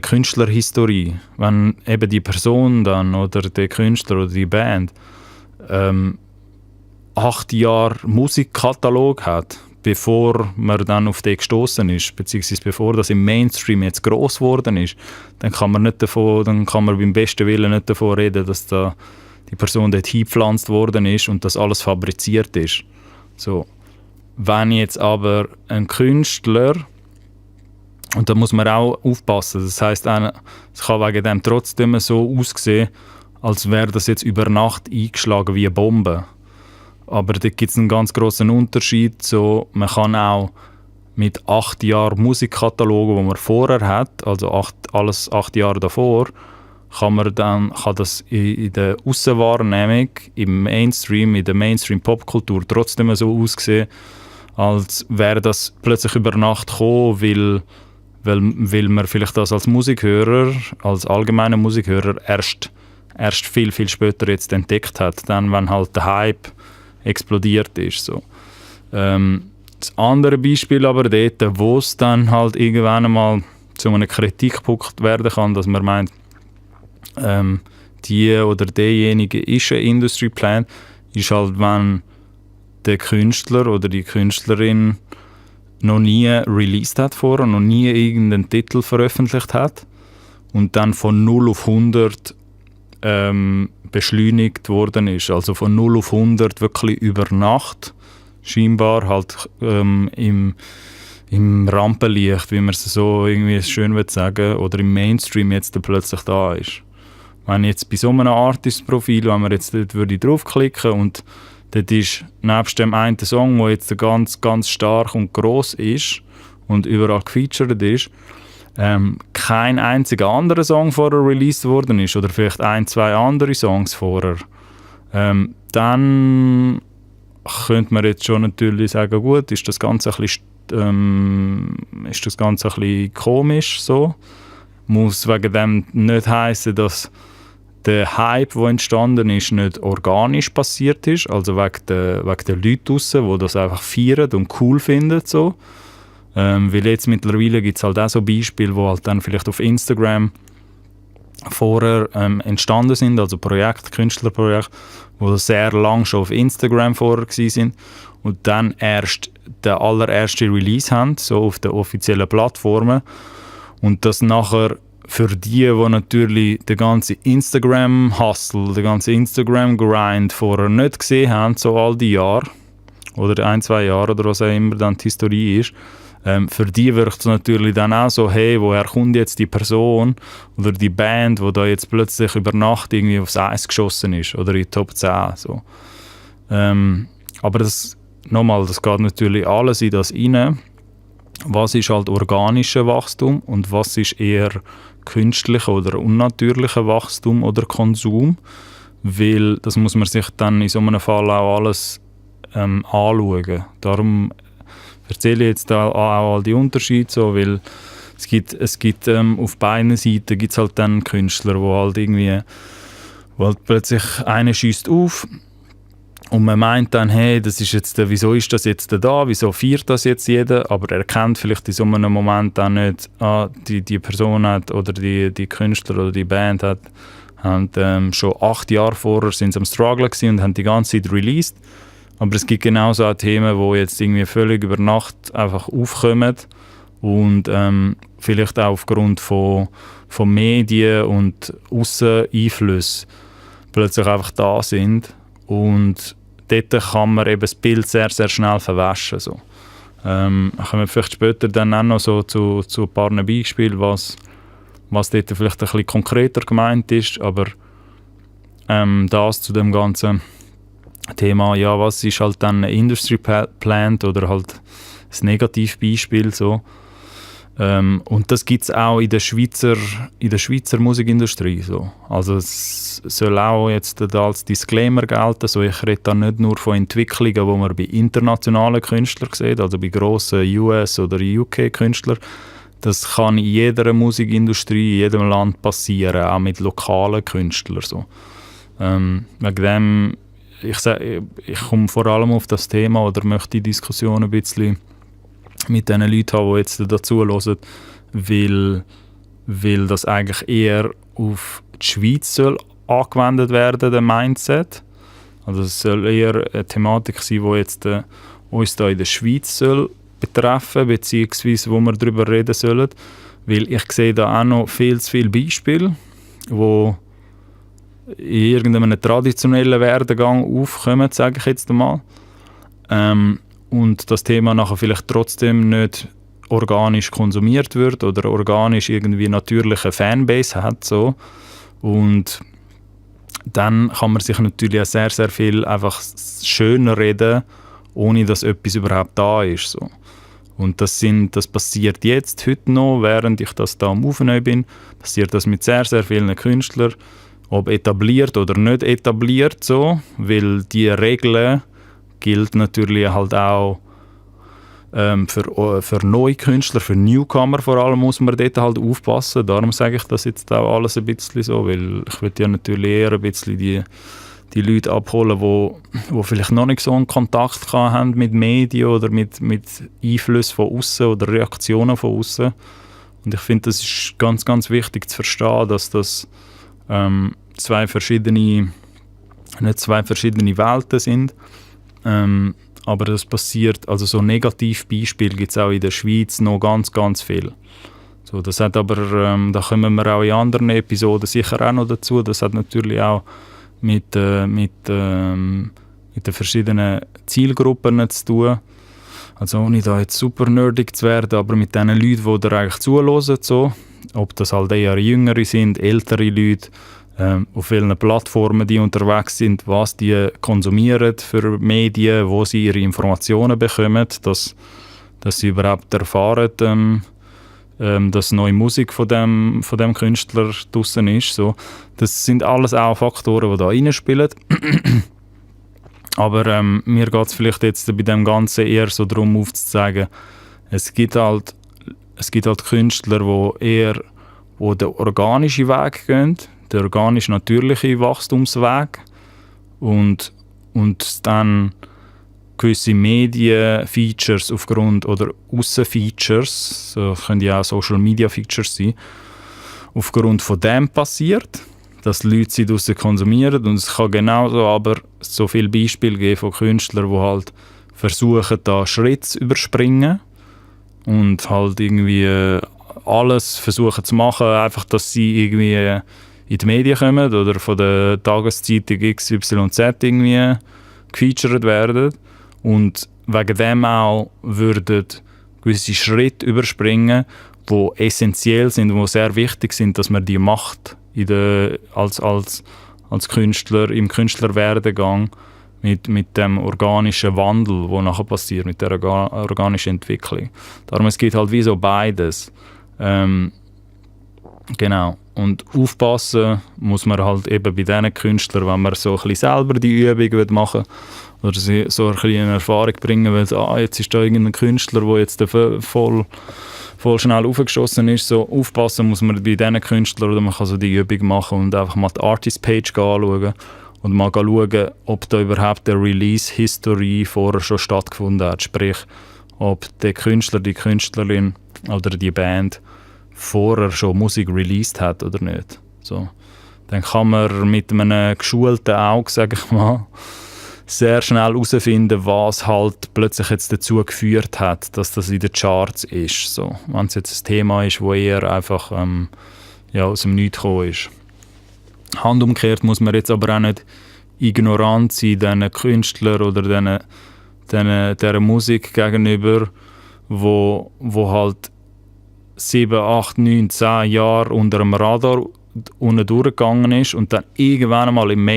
Künstlerhistorie. Wenn eben die Person dann oder der Künstler oder die Band 8 Jahre Musikkatalog hat, bevor man dann auf den gestoßen ist, beziehungsweise bevor das im Mainstream jetzt gross geworden ist, dann kann man beim besten Willen nicht davon reden, dass da die Person dort hingepflanzt worden ist und das alles fabriziert ist. So. Wenn jetzt aber ein Künstler, und da muss man auch aufpassen, das heisst, es kann wegen dem trotzdem so aussehen, als wäre das jetzt über Nacht eingeschlagen wie eine Bombe. Aber da gibt es einen ganz grossen Unterschied. So, man kann auch mit 8 Jahren Musikkatalogen, die man vorher hat, also 8 Jahre davor, kann das in der Aussenwahrnehmung, im Mainstream, in der Mainstream-Popkultur trotzdem so aussehen, als wäre das plötzlich über Nacht gekommen, weil man vielleicht das als Musikhörer, als allgemeiner Musikhörer erst viel, viel später jetzt entdeckt hat, dann wenn halt der Hype explodiert ist. So. Das andere Beispiel aber dort, wo es dann halt irgendwann einmal zu einem Kritikpunkt werden kann, dass man meint, die oder derjenige ist ein Industry Plant, ist halt, wenn der Künstler oder die Künstlerin noch nie released hat vorher, noch nie irgendeinen Titel veröffentlicht hat und dann von 0 auf 100 beschleunigt worden ist. Also von 0 auf 100 wirklich über Nacht, scheinbar halt im Rampenlicht, wie man es so irgendwie schön sagen, oder im Mainstream jetzt plötzlich da ist. Wenn jetzt bei so einem Artist-Profil, wenn man jetzt dort würde draufklicken und dort ist nebst dem einen Song, der jetzt ganz, ganz stark und gross ist und überall gefeatured ist, kein einziger anderer Song vorher released worden ist oder vielleicht 1, 2 andere Songs vorher, dann könnte man jetzt schon natürlich sagen, gut, ist das Ganze ein bisschen ist das Ganze ein bisschen komisch so. Muss wegen dem nicht heissen, dass der Hype, der entstanden ist, nicht organisch passiert ist, also wegen der Leute draussen, die das einfach feiern und cool finden. So. Weil jetzt mittlerweile gibt es halt auch so Beispiele, die halt dann vielleicht auf Instagram vorher entstanden sind, also Künstlerprojekte, die sehr lange schon auf Instagram vorher waren und dann erst den allerersten Release haben, so auf den offiziellen Plattformen. Und das nachher für die natürlich den ganzen Instagram-Hustle, den ganzen Instagram-Grind vorher nicht gesehen haben, so all die Jahre, oder 1-2 Jahre oder was auch immer dann die Historie ist, für die wirkt es natürlich dann auch so, hey, woher kommt jetzt die Person oder die Band, die da jetzt plötzlich über Nacht irgendwie aufs Eis geschossen ist oder in die Top 10. So. Aber das geht natürlich alles in das rein. Was ist halt organisches Wachstum und was ist eher künstlicher oder unnatürlicher Wachstum oder Konsum? Weil das muss man sich dann in so einem Fall auch alles anschauen. Darum erzähle ich jetzt auch all die Unterschiede, so, weil es gibt auf beiden Seiten gibt's halt dann Künstler, wo halt plötzlich einer schießt auf und man meint dann, hey, das ist jetzt, wieso ist das jetzt da, wieso feiert das jetzt jeder, aber er kennt vielleicht in so einem Moment auch nicht, die Person hat oder die Künstler oder die Band haben schon 8 Jahre vorher sind sie am Struggle gewesen und haben die ganze Zeit released. Aber es gibt genauso auch Themen, die jetzt irgendwie völlig über Nacht einfach aufkommen und vielleicht auch aufgrund von Medien und Ausseneinflüssen plötzlich einfach da sind. Und dort kann man eben das Bild sehr, sehr schnell verwaschen. So. Kommen wir vielleicht später dann auch noch so zu ein paar Beispielen, was dort vielleicht ein bisschen konkreter gemeint ist. Aber das zu dem ganzen Thema, ja, was ist halt dann ein Industry Plant oder halt ein Negativbeispiel so. Und das gibt es auch in der Schweizer Musikindustrie so. Also es soll auch jetzt als Disclaimer gelten, so ich rede da nicht nur von Entwicklungen, die man bei internationalen Künstlern sieht, also bei grossen US- oder UK-Künstlern. Das kann in jeder Musikindustrie, in jedem Land passieren, auch mit lokalen Künstlern so. Wegen dem ich komme vor allem auf das Thema oder möchte die Diskussion ein bisschen mit den Leuten haben, die jetzt dazu hören, weil das eigentlich eher auf die Schweiz soll angewendet werden, der Mindset. Also es soll eher eine Thematik sein, die jetzt uns da in der Schweiz soll betreffen, beziehungsweise wo wir darüber reden sollen. Weil ich sehe da auch noch viel zu viele Beispiele, wo in irgendeinem traditionellen Werdegang aufkommen, sage ich jetzt einmal. Und das Thema nachher vielleicht trotzdem nicht organisch konsumiert wird oder organisch irgendwie natürliche Fanbase hat. So. Und dann kann man sich natürlich auch sehr, sehr viel einfach schöner reden, ohne dass etwas überhaupt da ist. So. Und das passiert jetzt, heute noch, während ich das da am Aufnehmen bin, passiert das mit sehr, sehr vielen Künstlern, ob etabliert oder nicht etabliert, so, weil die Regeln gilt natürlich halt auch für neue Künstler, für Newcomer vor allem muss man dort halt aufpassen. Darum sage ich das jetzt auch alles ein bisschen so, weil ich will ja natürlich eher ein bisschen die Leute abholen, die vielleicht noch nicht so einen Kontakt haben mit Medien oder mit Einflüssen von außen oder Reaktionen von außen. Und ich finde, das ist ganz, ganz wichtig zu verstehen, dass das nicht zwei verschiedene Welten sind. Aber das passiert, also so Negativbeispiele gibt es auch in der Schweiz noch ganz, ganz viel. So, das hat aber, da kommen wir auch in anderen Episoden sicher auch noch dazu, das hat natürlich auch mit den verschiedenen Zielgruppen zu tun. Also ohne da jetzt super nerdig zu werden, aber mit den Leuten, die da eigentlich zuhören, so, ob das halt eher Jüngere sind, ältere Leute, auf welchen Plattformen die unterwegs sind, was die konsumieren für Medien, wo sie ihre Informationen bekommen, dass sie überhaupt erfahren, dass neue Musik von dem Künstler draussen ist. So. Das sind alles auch Faktoren, die da reinspielen. Aber mir geht es vielleicht jetzt bei dem Ganzen eher so darum aufzuzeigen, Es gibt halt Künstler, wo den organischen Weg gehen, den organisch-natürlichen Wachstumsweg und dann gewisse Medien-Features aufgrund oder Aussen-Features, so können ja auch Social-Media-Features sein, aufgrund von dem passiert, dass die Leute sie draussen konsumieren. Und es kann genauso aber so viele Beispiele geben von Künstlern, die halt versuchen, da Schritt zu überspringen und halt irgendwie alles versuchen zu machen, einfach, dass sie irgendwie in die Medien kommen oder von der Tageszeitung XYZ irgendwie gefeatured werden und wegen dem auch würden gewisse Schritte überspringen, die essentiell sind und die sehr wichtig sind, dass man die macht als Künstler im Künstlerwerdegang mit dem organischen Wandel, der nachher passiert, mit der organischen Entwicklung. Darum, es gibt halt wie so beides. Genau. Und aufpassen muss man halt eben bei diesen Künstlern, wenn man so ein bisschen selber die Übung machen will, oder sie so ein bisschen in Erfahrung bringen will, jetzt ist da irgendein Künstler, der jetzt voll schnell aufgeschossen ist, so aufpassen muss man bei diesen Künstlern, oder man kann so die Übung machen und einfach mal die Artist-Page anschauen und mal schauen, ob da überhaupt eine Release-History vorher schon stattgefunden hat, sprich, ob der Künstler, die Künstlerin oder die Band vorher schon Musik released hat oder nicht. So. Dann kann man mit einem geschulten Auge, sage ich mal, sehr schnell herausfinden, was halt plötzlich jetzt dazu geführt hat, dass das in den Charts ist. So. Wenn es jetzt ein Thema ist, das eher einfach aus dem Nichts gekommen ist. Handumgekehrt muss man jetzt aber auch nicht ignorant sein, diesen Künstlern oder dieser Musik gegenüber, wo halt 7, 8, 9, 10 Jahre unter dem Radar unten durchgegangen ist und dann irgendwann einmal in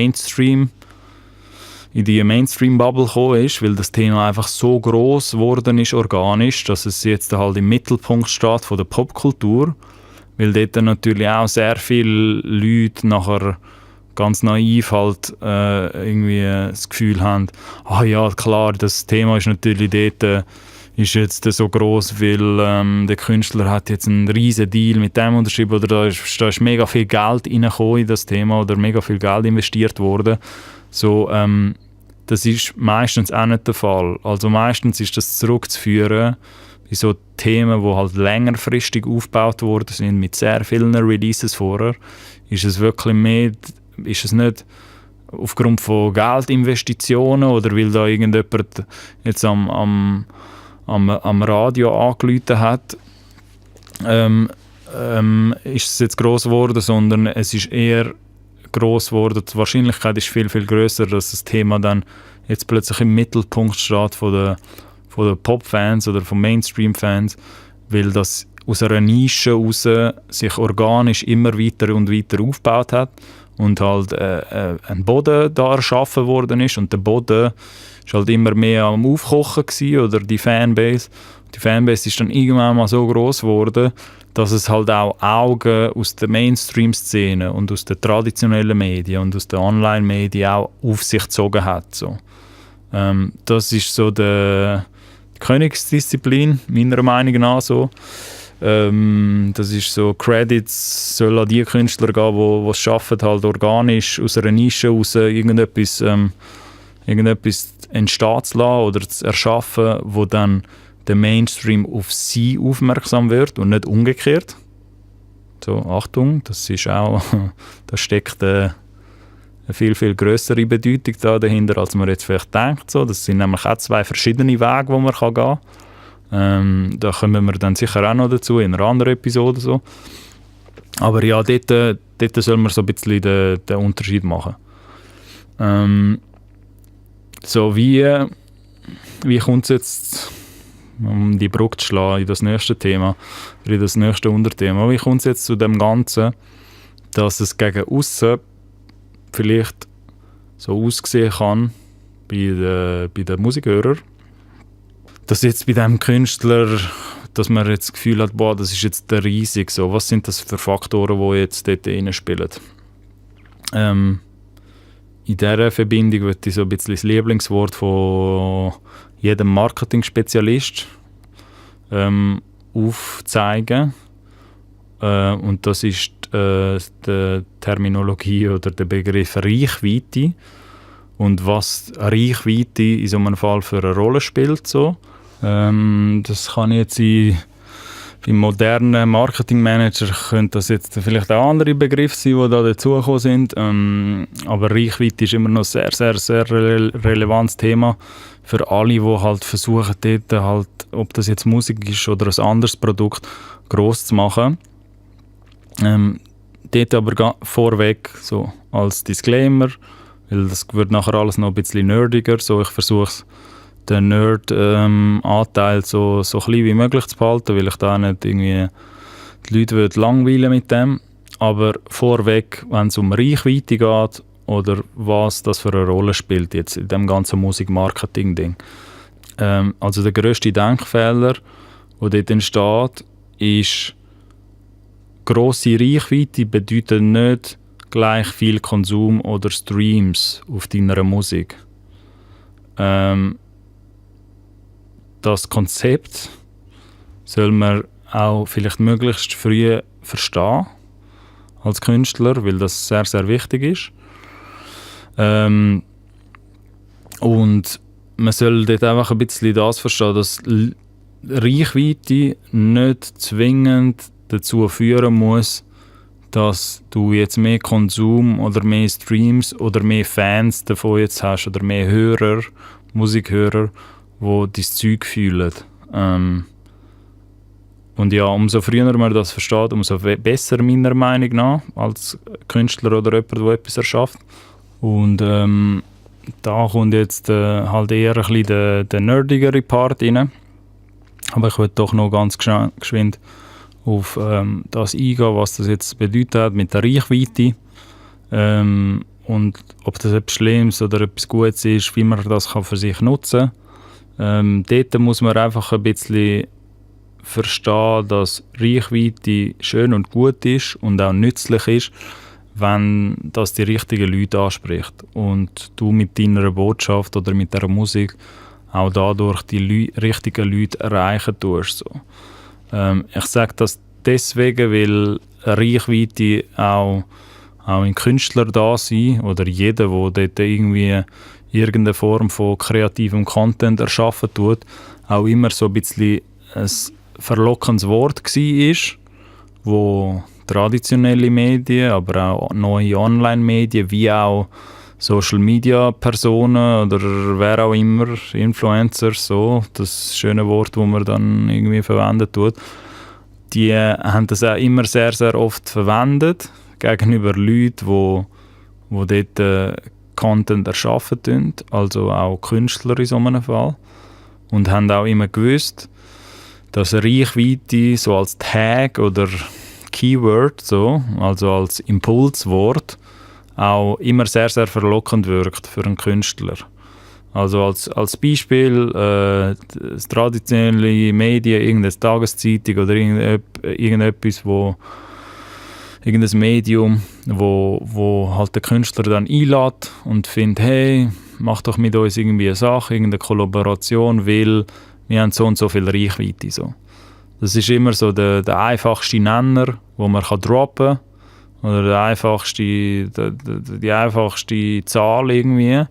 die Mainstream-Bubble gekommen ist, weil das Thema einfach so gross geworden ist, organisch, dass es jetzt halt im Mittelpunkt steht von der Popkultur, weil dort dann natürlich auch sehr viele Leute nachher ganz naiv halt irgendwie das Gefühl haben, ja klar, das Thema ist natürlich dort ist jetzt so gross, weil der Künstler hat jetzt einen riesen Deal mit dem unterschrieben oder da ist mega viel Geld reingekommen in das Thema oder mega viel Geld investiert worden. So, das ist meistens auch nicht der Fall. Also meistens ist das zurückzuführen bei so Themen, die halt längerfristig aufgebaut worden sind, mit sehr vielen Releases vorher, ist es wirklich mehr, ist es nicht aufgrund von Geldinvestitionen oder weil da irgendjemand jetzt am Radio angerufen hat, ist es jetzt gross geworden, sondern es ist eher gross geworden. Die Wahrscheinlichkeit ist viel, viel grösser, dass das Thema dann jetzt plötzlich im Mittelpunkt steht von den Pop-Fans oder von Mainstream-Fans, weil das aus einer Nische raus sich organisch immer weiter und weiter aufgebaut hat und halt ein Boden da erschaffen worden ist und der Boden ist halt immer mehr am Aufkochen gewesen, oder die Fanbase. Die Fanbase ist dann irgendwann mal so gross geworden, dass es halt auch Augen aus der Mainstream-Szene und aus den traditionellen Medien und aus den Online-Medien auch auf sich gezogen hat. So. Das ist so die Königsdisziplin, meiner Meinung nach so. Das ist so, Credits soll an die Künstler gehen, die es schaffen, halt organisch aus einer Nische raus irgendetwas entstehen zu lassen oder zu erschaffen, wo dann der Mainstream auf sie aufmerksam wird und nicht umgekehrt. So, Achtung, das ist auch, da steckt eine viel, viel grössere Bedeutung dahinter, als man jetzt vielleicht denkt. So, das sind nämlich auch zwei verschiedene Wege, die man gehen kann. Da kommen wir dann sicher auch noch dazu, in einer anderen Episode. So. Aber ja, dort soll man so ein bisschen den Unterschied machen. So, wie kommt es jetzt, um die Brücke zu schlagen in das nächste Thema, oder in das nächste Unterthema, wie kommt es jetzt zu dem Ganzen, dass es gegen aussen vielleicht so aussehen kann bei den Musikhörern, dass jetzt bei diesem Künstler, dass man jetzt das Gefühl hat, boah, das ist jetzt der riesig, so, was sind das für Faktoren, die jetzt dort reinspielen? In dieser Verbindung würde ich so ein bisschen das Lieblingswort von jedem Marketing-Spezialist aufzeigen. Und das ist die Terminologie oder der Begriff Reichweite. Und was Reichweite in so einem Fall für eine Rolle spielt. So. Das kann jetzt beim modernen Marketingmanager könnte das jetzt vielleicht auch andere Begriffe sein, die da dazugekommen sind. Aber Reichweite ist immer noch ein sehr, sehr, sehr relevantes Thema für alle, die halt versuchen, dort halt, ob das jetzt Musik ist oder ein anderes Produkt, gross zu machen. Dort aber vorweg so als Disclaimer, weil das wird nachher alles noch ein bisschen nerdiger. So, ich versuche den Nerd-Anteil so klein wie möglich zu behalten, weil ich da nicht irgendwie die Leute langweilen mit dem. Aber vorweg, wenn es um Reichweite geht oder was das für eine Rolle spielt jetzt in dem ganzen Musikmarketing-Ding. Also der grösste Denkfehler, der dort entsteht, ist, grosse Reichweite bedeutet nicht gleich viel Konsum oder Streams auf deiner Musik. Das Konzept soll man auch vielleicht möglichst früh verstehen als Künstler, weil das sehr, sehr wichtig ist. Und man soll dort einfach ein bisschen das verstehen, dass Reichweite nicht zwingend dazu führen muss, dass du jetzt mehr Konsum oder mehr Streams oder mehr Fans davon jetzt hast oder mehr Hörer, Musikhörer, die dein Zeug fühlen. Und ja, umso früher man das versteht, umso besser meiner Meinung nach als Künstler oder jemand, der etwas erschafft. Und da kommt jetzt halt eher ein bisschen der nerdigere Part rein. Aber ich will doch noch ganz geschwind auf das eingehen, was das jetzt bedeutet hat mit der Reichweite. Und ob das etwas Schlimmes oder etwas Gutes ist, wie man das kann für sich nutzen kann. Dort muss man einfach ein bisschen verstehen, dass Reichweite schön und gut ist und auch nützlich ist, wenn das die richtigen Leute anspricht und du mit deiner Botschaft oder mit der Musik auch dadurch die richtigen Leute erreichen tust. So. Ich sage das deswegen, weil Reichweite auch ein Künstler da sein oder jeder, der dort irgendwie irgendeine Form von kreativem Content erschaffen tut, auch immer so ein bisschen ein verlockendes Wort war, wo traditionelle Medien, aber auch neue Online-Medien, wie auch Social-Media-Personen oder wer auch immer, Influencer, so, das schöne Wort, das man dann irgendwie verwendet tut, die haben das auch immer sehr, sehr oft verwendet gegenüber Leuten, die dort Content erschaffen tun, also auch Künstler in so einem Fall. Und haben auch immer gewusst, dass Reichweite so als Tag oder Keyword, so, also als Impulswort, auch immer sehr, sehr verlockend wirkt für einen Künstler. Also als Beispiel, das traditionelle Medien, irgendeine Tageszeitung oder irgendetwas, irgendein Medium, wo halt der Künstler dann einlädt und findet, hey, mach doch mit uns irgendwie eine Sache, irgendeine Kollaboration, weil wir haben so und so viel Reichweite. So. Das ist immer so der einfachste Nenner, wo man droppen kann. Oder die einfachste Zahl irgendwie.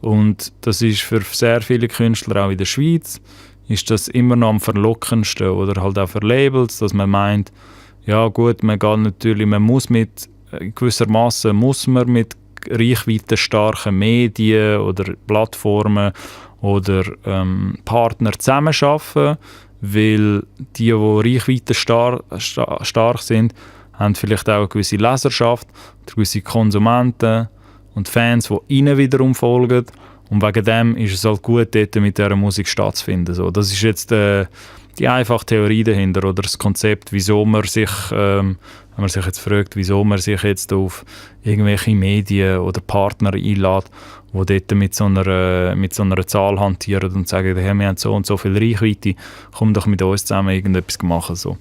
Und das ist für sehr viele Künstler auch in der Schweiz ist das immer noch am verlockendsten. Oder halt auch für Labels, dass man meint, ja gut, man muss mit gewissermaßen mit reichweitenstarken Medien oder Plattformen oder Partnern zusammenarbeiten, weil die reichweitenstark sind, haben vielleicht auch eine gewisse Leserschaft, gewisse Konsumenten und Fans, die ihnen wiederum folgen. Und wegen dem ist es halt gut, dort mit dieser Musik stattzufinden. So, das ist jetzt die einfache Theorie dahinter oder das Konzept, wieso man sich, wenn man sich jetzt fragt, wieso man sich jetzt auf irgendwelche Medien oder Partner einlädt, die dort mit so einer Zahl hantieren und sagen, hey, wir haben so und so viel Reichweite, komm doch mit uns zusammen irgendetwas machen. So.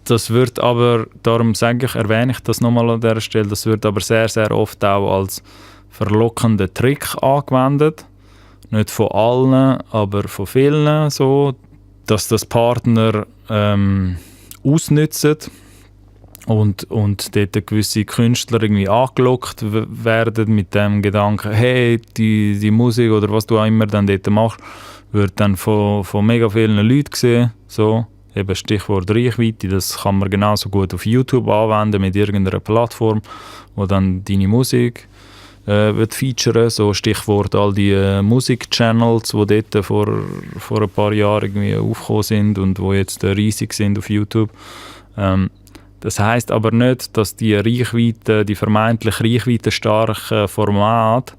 Das wird aber, darum erwähne ich das nochmal an dieser Stelle, das wird aber sehr, sehr oft auch als verlockender Trick angewendet. Nicht von allen, aber von vielen so. dass das Partner ausnutzen und dort gewisse Künstler irgendwie angelockt werden mit dem Gedanken, hey, die Musik oder was du auch immer dann dort machst, wird dann von mega vielen Leuten gesehen. So, eben Stichwort Reichweite, das kann man genauso gut auf YouTube anwenden mit irgendeiner Plattform, wo dann deine Musik wird featuren. So Stichwort all die Musik-Channels, die dort vor ein paar Jahren irgendwie aufgekommen sind und wo jetzt riesig sind auf YouTube. Das heisst aber nicht, dass die Reichweite, die vermeintlich reichweitenstarken Formate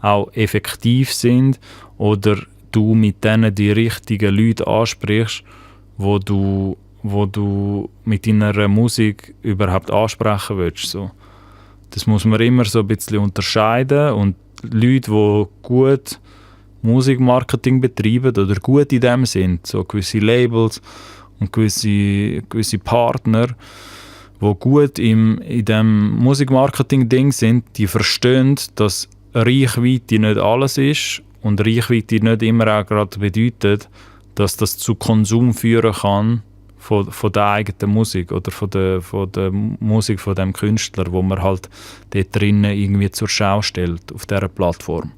auch effektiv sind oder du mit denen die richtigen Leute ansprichst, wo du mit deiner Musik überhaupt ansprechen willst. So. Das muss man immer so ein bisschen unterscheiden und Leute, die gut Musikmarketing betreiben oder gut in dem sind, so gewisse Labels und gewisse Partner, die gut in dem Musikmarketing-Ding sind, die verstehen, dass Reichweite nicht alles ist und Reichweite nicht immer auch gerade bedeutet, dass das zu Konsum führen kann von der eigenen Musik oder von der Musik von dem Künstler, wo man halt dort drinnen irgendwie zur Schau stellt auf dieser Plattform.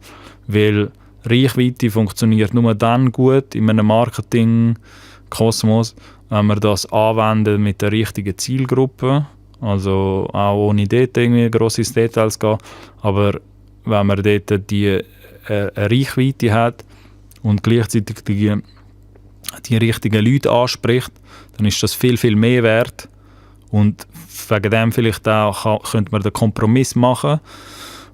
Weil Reichweite funktioniert nur dann gut in einem Marketing-Kosmos, wenn wir das anwenden mit der richtigen Zielgruppe, also auch ohne dort irgendwie grosses Details gehen, aber wenn man dort eine Reichweite hat und gleichzeitig die richtigen Leute anspricht, dann ist das viel, viel mehr wert und wegen dem vielleicht auch könnte man den Kompromiss machen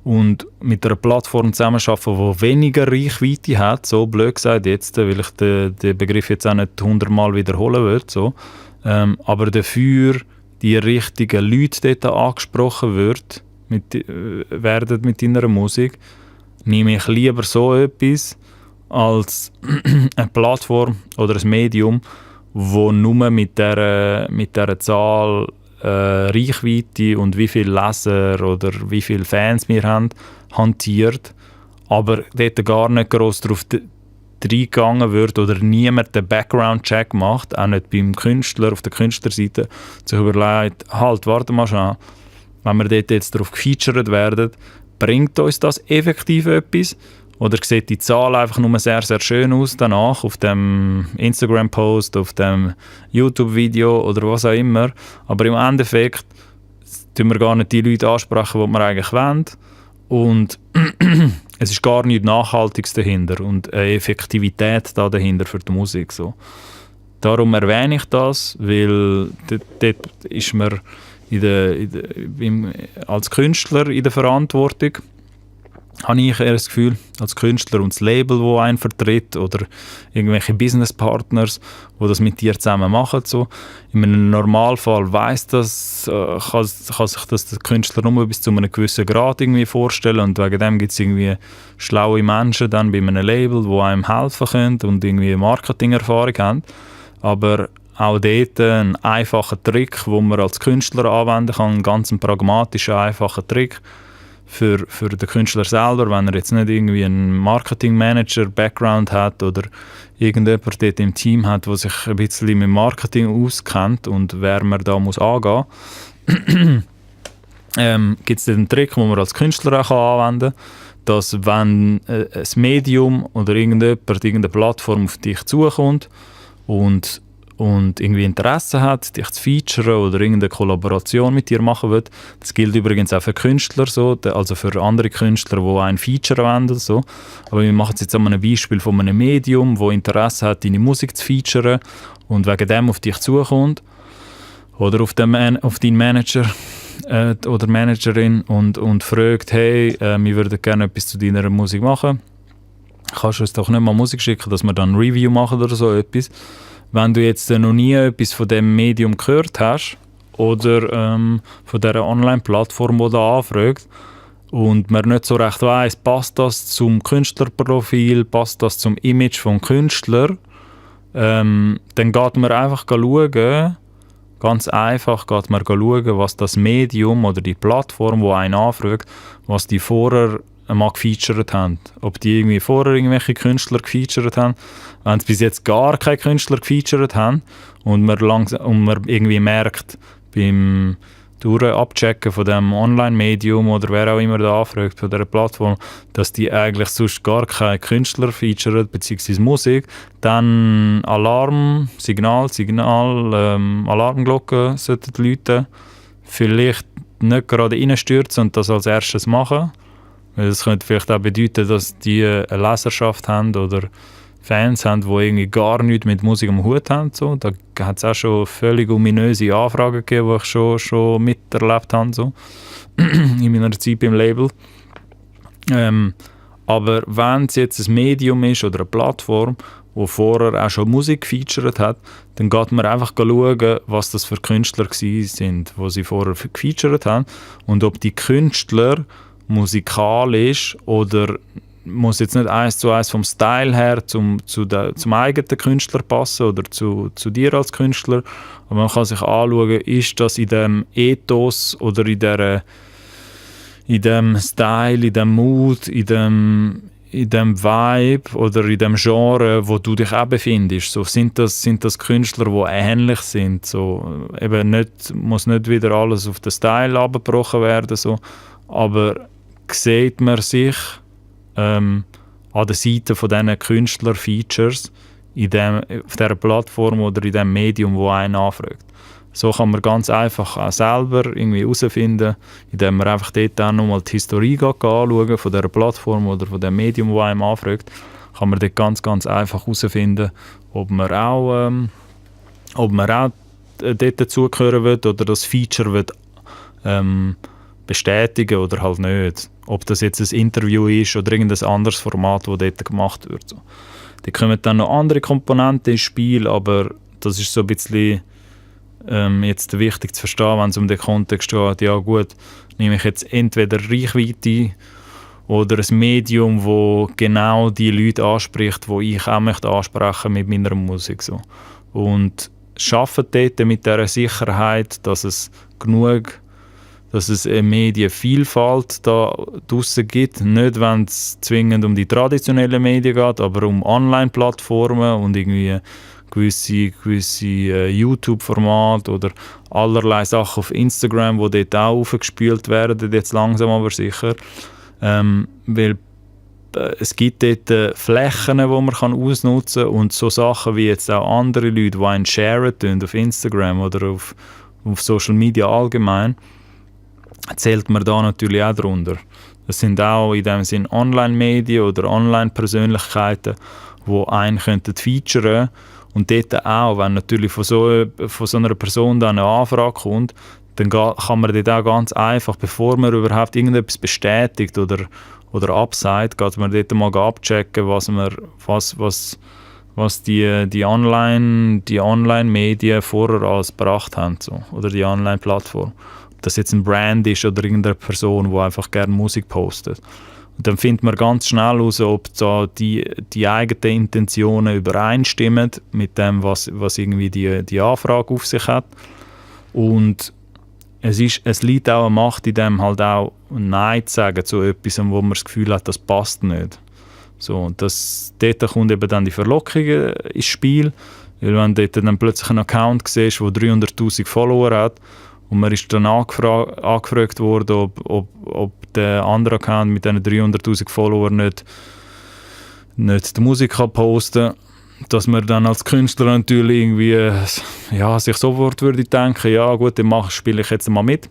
und mit einer Plattform zusammenarbeiten, die weniger Reichweite hat, so blöd gesagt jetzt, weil ich den Begriff jetzt auch nicht 100-mal wiederholen würde, so. Aber dafür die richtigen Leute dort angesprochen werden mit deiner Musik, nehme ich lieber so etwas als eine Plattform oder ein Medium, wo nur mit dieser Zahl Reichweite und wie viele Leser oder wie viele Fans wir haben, hantiert, aber dort gar nicht gross darauf reingegangen wird oder niemand den Background-Check macht, auch nicht beim Künstler, auf der Künstlerseite, sich überlegt, halt, warte mal schon, wenn wir dort jetzt darauf gefeatured werden, bringt uns das effektiv etwas? Oder sieht die Zahl einfach nur sehr, sehr schön aus danach, auf dem Instagram-Post, auf dem YouTube-Video oder was auch immer. Aber im Endeffekt tun wir gar nicht die Leute ansprechen, die wir eigentlich wollen. Und es ist gar nichts Nachhaltiges dahinter und eine Effektivität da dahinter für die Musik. So. Darum erwähne ich das, weil dort ist man als Künstler in der Verantwortung. Habe ich eher das Gefühl, als Künstler und das Label, das einen vertritt oder irgendwelche Businesspartners, die das mit dir zusammen machen. So. In einem Normalfall weiss das, kann sich das der Künstler nur bis zu einem gewissen Grad irgendwie vorstellen und wegen dem gibt es irgendwie schlaue Menschen dann bei einem Label, die einem helfen können und irgendwie Marketingerfahrung haben. Aber auch dort ein einfacher Trick, den man als Künstler anwenden kann, ein ganz pragmatischer, einfacher Trick, für den Künstler selber, wenn er jetzt nicht irgendwie einen Marketing-Manager-Background hat oder irgendjemand dort im Team hat, der sich ein bisschen mit Marketing auskennt und wer man da muss angehen muss, gibt es einen Trick, den man als Künstler auch anwenden kann, dass wenn ein Medium oder irgendeine Plattform auf dich zukommt und irgendwie Interesse hat, dich zu featuren oder irgendeine Kollaboration mit dir machen will. Das gilt übrigens auch für Künstler, so, also für andere Künstler, die einen featuren wollen. Oder so. Aber wir machen es jetzt an einem Beispiel von einem Medium, das Interesse hat, deine Musik zu featuren und wegen dem auf dich zukommt oder auf deinen Manager oder Managerin und fragt, hey, wir würden gerne etwas zu deiner Musik machen. Kannst du uns doch nicht mal Musik schicken, dass wir dann ein Review machen oder so etwas. Wenn du jetzt noch nie etwas von dem Medium gehört hast oder von dieser Online-Plattform, die da anfragt und man nicht so recht weiss, passt das zum Künstlerprofil, passt das zum Image vom Künstler, dann geht man einfach schauen, ganz einfach geht man schauen, was das Medium oder die Plattform, die einen anfragt, was die vorher mal gefeatured haben. Ob die irgendwie vorher irgendwelche Künstler gefeatured haben. Wenn sie bis jetzt gar keine Künstler gefeatured haben und man irgendwie merkt, beim Abchecken von dem Online-Medium oder wer auch immer da anfragt von dieser Plattform, dass die eigentlich sonst gar keine Künstler featuren, beziehungsweise Musik, dann Alarmglocken sollten die Leute vielleicht nicht gerade reinstürzen und das als erstes machen. Weil das könnte vielleicht auch bedeuten, dass die eine Leserschaft haben oder Fans haben, die irgendwie gar nichts mit Musik am Hut haben. So. Da hat es auch schon völlig ominöse Anfragen gegeben, die ich schon miterlebt habe, so. In meiner Zeit beim Label. Aber wenn es jetzt ein Medium ist oder eine Plattform, die vorher auch schon Musik gefeatured hat, dann geht man einfach schauen, was das für Künstler sind, die sie vorher gefeatured haben. Und ob die Künstler musikalisch oder muss jetzt nicht 1:1 vom Style her zum eigenen Künstler passen oder zu dir als Künstler, aber man kann sich anschauen, ist das in dem Ethos oder in dem Style, in dem Mood, in dem Vibe oder in dem Genre, wo du dich auch befindest. So, sind das Künstler, die ähnlich sind. So, eben muss nicht wieder alles auf den Style abgebrochen werden, so, aber sieht man sich an der Seite von diesen Künstler-Features auf dieser Plattform oder in dem Medium, wo einen anfragt. So kann man ganz einfach auch selber irgendwie herausfinden, indem man einfach dort auch nochmal die Historie anschauen von dieser Plattform oder von dem Medium, wo einem anfragt, kann man dort ganz, ganz einfach herausfinden, ob man auch dort dazugehören will oder das Feature will, bestätigen oder halt nicht. Ob das jetzt ein Interview ist oder irgendein anderes Format, das dort gemacht wird. So. Da kommen dann noch andere Komponenten ins Spiel, aber das ist so ein bisschen jetzt wichtig zu verstehen, wenn es um den Kontext geht. Ja gut, nehme ich jetzt entweder Reichweite oder ein Medium, wo genau die Leute anspricht, die ich auch möchte ansprechen mit meiner Musik. So. Und arbeitet dort mit dieser Sicherheit, dass es eine Medienvielfalt da draussen gibt. Nicht, wenn es zwingend um die traditionellen Medien geht, aber um Online-Plattformen und irgendwie gewisse YouTube-Formate oder allerlei Sachen auf Instagram, die dort auch aufgespielt werden, jetzt langsam aber sicher. Weil es gibt dort Flächen, die man ausnutzen kann und so Sachen wie jetzt auch andere Leute, die einen sharen auf Instagram oder auf Social Media allgemein, zählt man da natürlich auch drunter. Das sind auch in dem Sinn Online-Medien oder Online-Persönlichkeiten, die einen featuren könnten. Und dort auch, wenn natürlich von so einer Person dann eine Anfrage kommt, dann kann man dort auch ganz einfach, bevor man überhaupt irgendetwas bestätigt oder absagt, geht man dort mal abchecken, was die Online-Medien vorher alles gebracht haben, so, oder die Online-Plattform. Ob das jetzt ein Brand ist oder irgendeine Person, die einfach gerne Musik postet. Und dann findet man ganz schnell heraus, ob da die eigenen Intentionen übereinstimmen mit dem, was irgendwie die Anfrage auf sich hat. Und es liegt auch eine Macht in dem, halt auch Nein zu sagen zu etwas, wo man das Gefühl hat, das passt nicht. So, und dort kommt eben dann die Verlockung ins Spiel. Weil wenn du dort dann plötzlich einen Account siehst, der 300'000 Follower hat, und man ist dann angefragt worden, ob der andere Account mit diesen 300'000 Followern nicht die Musik kann posten kann, dass man dann als Künstler natürlich irgendwie sich sofort würde denken, ja gut, dann spiele ich jetzt mal mit.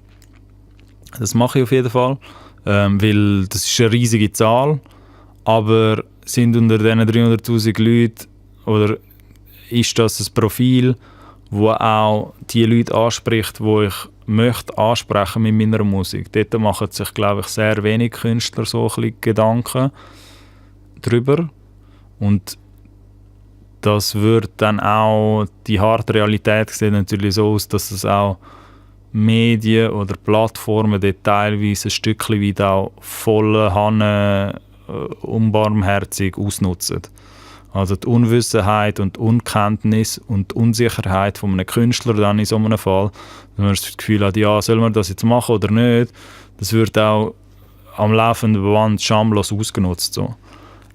Das mache ich auf jeden Fall, weil das ist eine riesige Zahl, aber sind unter diesen 300'000 Leuten oder ist das ein Profil, wo auch die Leute anspricht, die ich möchte ansprechen mit meiner Musik. Dort machen sich, glaube ich, sehr wenig Künstler so ein bisschen Gedanken drüber. Und das wird dann auch, die harte Realität sieht natürlich so aus, dass es auch Medien oder Plattformen dort teilweise ein Stückchen weit auch volle Hanne unbarmherzig ausnutzen. Also die Unwissenheit und Unkenntnis und die Unsicherheit von einem Künstler dann in so einem Fall, wenn man das Gefühl hat, ja, soll man das jetzt machen oder nicht, das wird auch am laufenden Band schamlos ausgenutzt. So.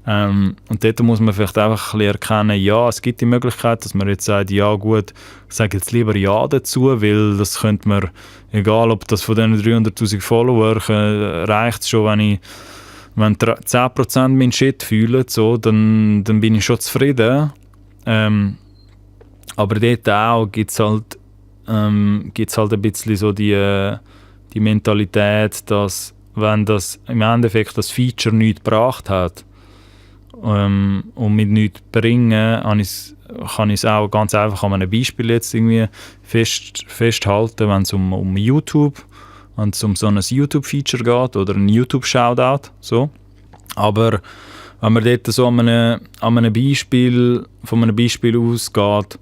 Und dort muss man vielleicht einfach ein bisschen erkennen, ja, es gibt die Möglichkeit, dass man jetzt sagt, ja gut, ich sage jetzt lieber ja dazu, weil das könnte man, egal ob das von diesen 300'000 Follower reicht schon, wenn 10% meinen Shit fühlen, so, dann bin ich schon zufrieden. Aber dort auch gibt es halt ein bisschen so die Mentalität, dass wenn das im Endeffekt das Feature nichts gebracht hat, und mit nichts bringen, kann ich es auch ganz einfach an einem Beispiel jetzt irgendwie festhalten, wenn es um YouTube, wenn es um so ein YouTube-Feature geht oder ein YouTube-Shoutout. So. Aber wenn man dort so von einem Beispiel ausgeht,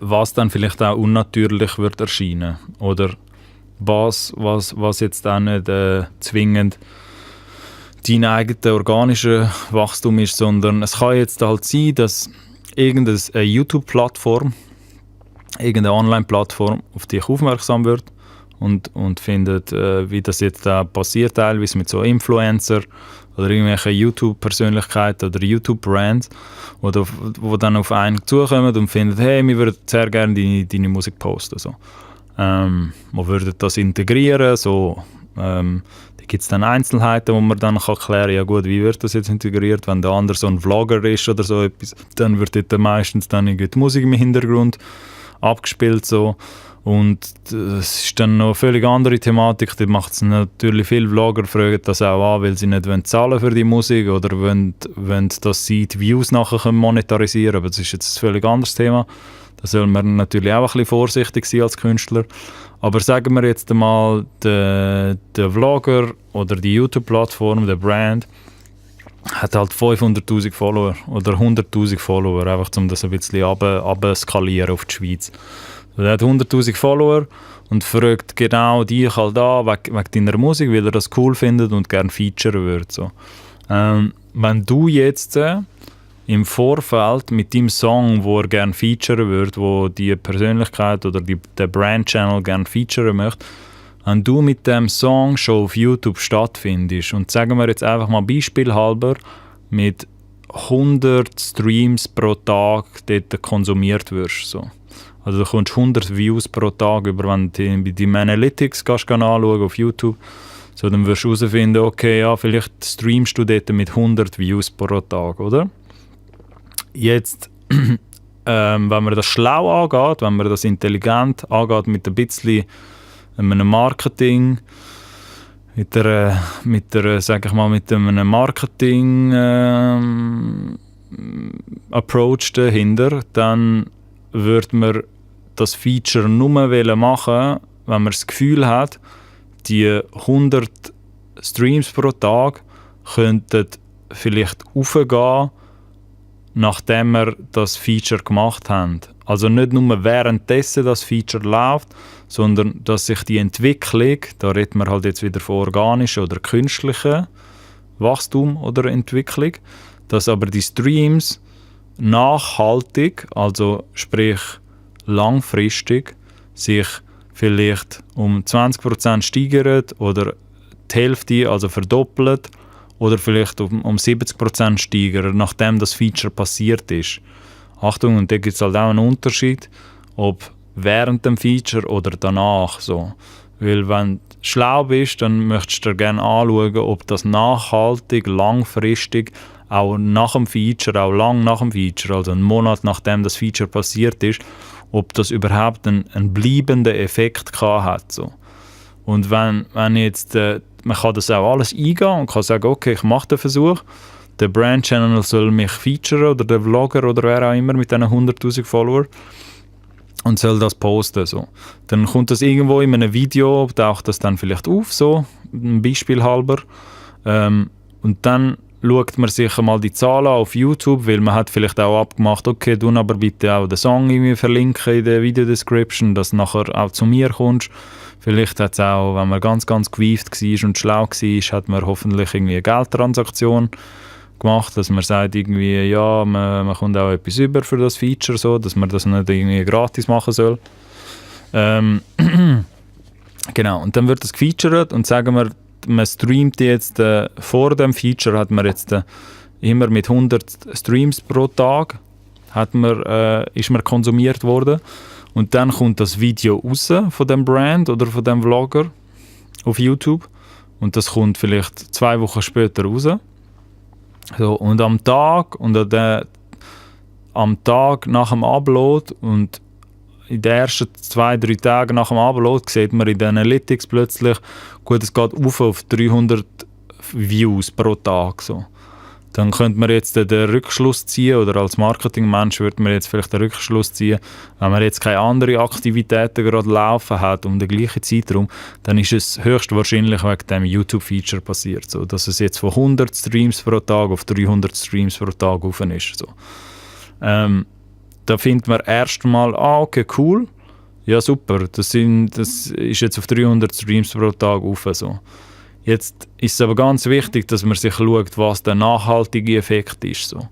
was dann vielleicht auch unnatürlich wird erscheinen oder was jetzt auch nicht zwingend dein eigenes organisches Wachstum ist, sondern es kann jetzt halt sein, dass irgendeine YouTube-Plattform, irgendeine Online-Plattform auf dich aufmerksam wird und findet, wie das jetzt passiert, teilweise mit so Influencer oder irgendwelchen YouTube-Persönlichkeiten oder YouTube-Brands, die dann auf einen zukommen und finden, hey, wir würden sehr gerne deine Musik posten. So. Wir würden das integrieren, so, gibt es dann Einzelheiten, wo man dann kann klären kann, ja gut, wie wird das jetzt integriert, wenn der andere so ein Vlogger ist oder so etwas, dann wird dort meistens dann die Musik im Hintergrund abgespielt so. Und das ist dann noch eine völlig andere Thematik, da macht es natürlich viele Vlogger, fragen das auch an, weil sie nicht zahlen für die Musik oder wollen, dass sie die Views nachher monetarisieren können, aber das ist jetzt ein völlig anderes Thema. Da soll man natürlich auch ein bisschen vorsichtig sein als Künstler. Aber sagen wir jetzt einmal, der Vlogger oder die YouTube-Plattform, der Brand, hat halt 500'000 Follower oder 100'000 Follower, einfach um das ein bisschen runter-skalieren auf die Schweiz. Er hat 100'000 Follower und fragt genau dich halt an, wegen deiner Musik, weil er das cool findet und gerne featuren würde. So. Wenn du jetzt im Vorfeld mit deinem Song, wo er gerne featuren würde, wo die Persönlichkeit oder der Brand-Channel gerne featuren möchte, wenn du mit dem Song schon auf YouTube stattfindest und sagen wir jetzt einfach mal beispielhalber mit 100 Streams pro Tag dort konsumiert wirst. So. Also du kommst 100 Views pro Tag über, wenn du bei deinem Analytics anschauen auf YouTube. So, dann wirst du herausfinden, okay, ja, vielleicht streamst du dort mit 100 Views pro Tag, oder? Jetzt, wenn man das schlau angeht, wenn man das intelligent angeht, mit ein bisschen einem Marketing, mit einem Marketing Approach dahinter, dann würde man das Feature nur machen, wenn man das Gefühl hat, die 100 Streams pro Tag könnten vielleicht aufgehen, nachdem wir das Feature gemacht haben. Also nicht nur währenddessen das Feature läuft, sondern dass sich die Entwicklung, da reden wir halt jetzt wieder von organischen oder künstlichen Wachstum oder Entwicklung, dass aber die Streams nachhaltig, also sprich langfristig, sich vielleicht um 20% steigern oder die Hälfte, also verdoppelt, oder vielleicht um 70% steigern, nachdem das Feature passiert ist. Achtung, und da gibt es halt auch einen Unterschied, ob während dem Feature oder danach. So. Weil wenn du schlau bist, dann möchtest du dir gerne anschauen, ob das nachhaltig, langfristig, auch nach dem Feature, auch lang nach dem Feature, also einen Monat nachdem das Feature passiert ist, ob das überhaupt einen bleibenden Effekt gehabt hat. So. Und wenn jetzt, man kann das auch alles eingehen und kann sagen, okay, ich mache den Versuch, der Brand-Channel soll mich featuren oder der Vlogger oder wer auch immer mit diesen 100'000 Follower und soll das posten. So. Dann kommt das irgendwo in einem Video, taucht das dann vielleicht auf, so, ein Beispiel halber. Und dann schaut man sich einmal die Zahlen auf YouTube, weil man hat vielleicht auch abgemacht, okay, du aber bitte auch den Song irgendwie verlinken in der Video-Description, dass du nachher auch zu mir kommst. Vielleicht hat es auch, wenn man ganz, ganz gewieft war und schlau war, hat man hoffentlich irgendwie eine Geldtransaktion gemacht, dass man sagt irgendwie, ja, man kommt auch etwas über für das Feature, so, dass man das nicht irgendwie gratis machen soll. Genau, und dann wird das gefeatured und sagen wir, man streamt jetzt, vor dem Feature hat man jetzt immer mit 100 Streams pro Tag ist man konsumiert worden. Und dann kommt das Video raus von dem Brand oder von dem Vlogger auf YouTube. Und das kommt vielleicht 2 Wochen später raus. So, und am Tag nach dem Upload und in den ersten 2-3 Tagen nach dem Upload sieht man in den Analytics plötzlich, gut, es geht auf 300 Views pro Tag. So. Dann könnte man jetzt den Rückschluss ziehen, oder als Marketingmensch würde man jetzt vielleicht den Rückschluss ziehen, wenn man jetzt keine anderen Aktivitäten gerade laufen hat um den gleichen Zeitraum, dann ist es höchstwahrscheinlich wegen dem YouTube-Feature passiert, so, dass es jetzt von 100 Streams pro Tag auf 300 Streams pro Tag rauf ist. So. Da findet man erstmal, okay, cool, ja super, das ist jetzt auf 300 Streams pro Tag rauf. So. Jetzt ist es aber ganz wichtig, dass man sich schaut, was der nachhaltige Effekt ist. So.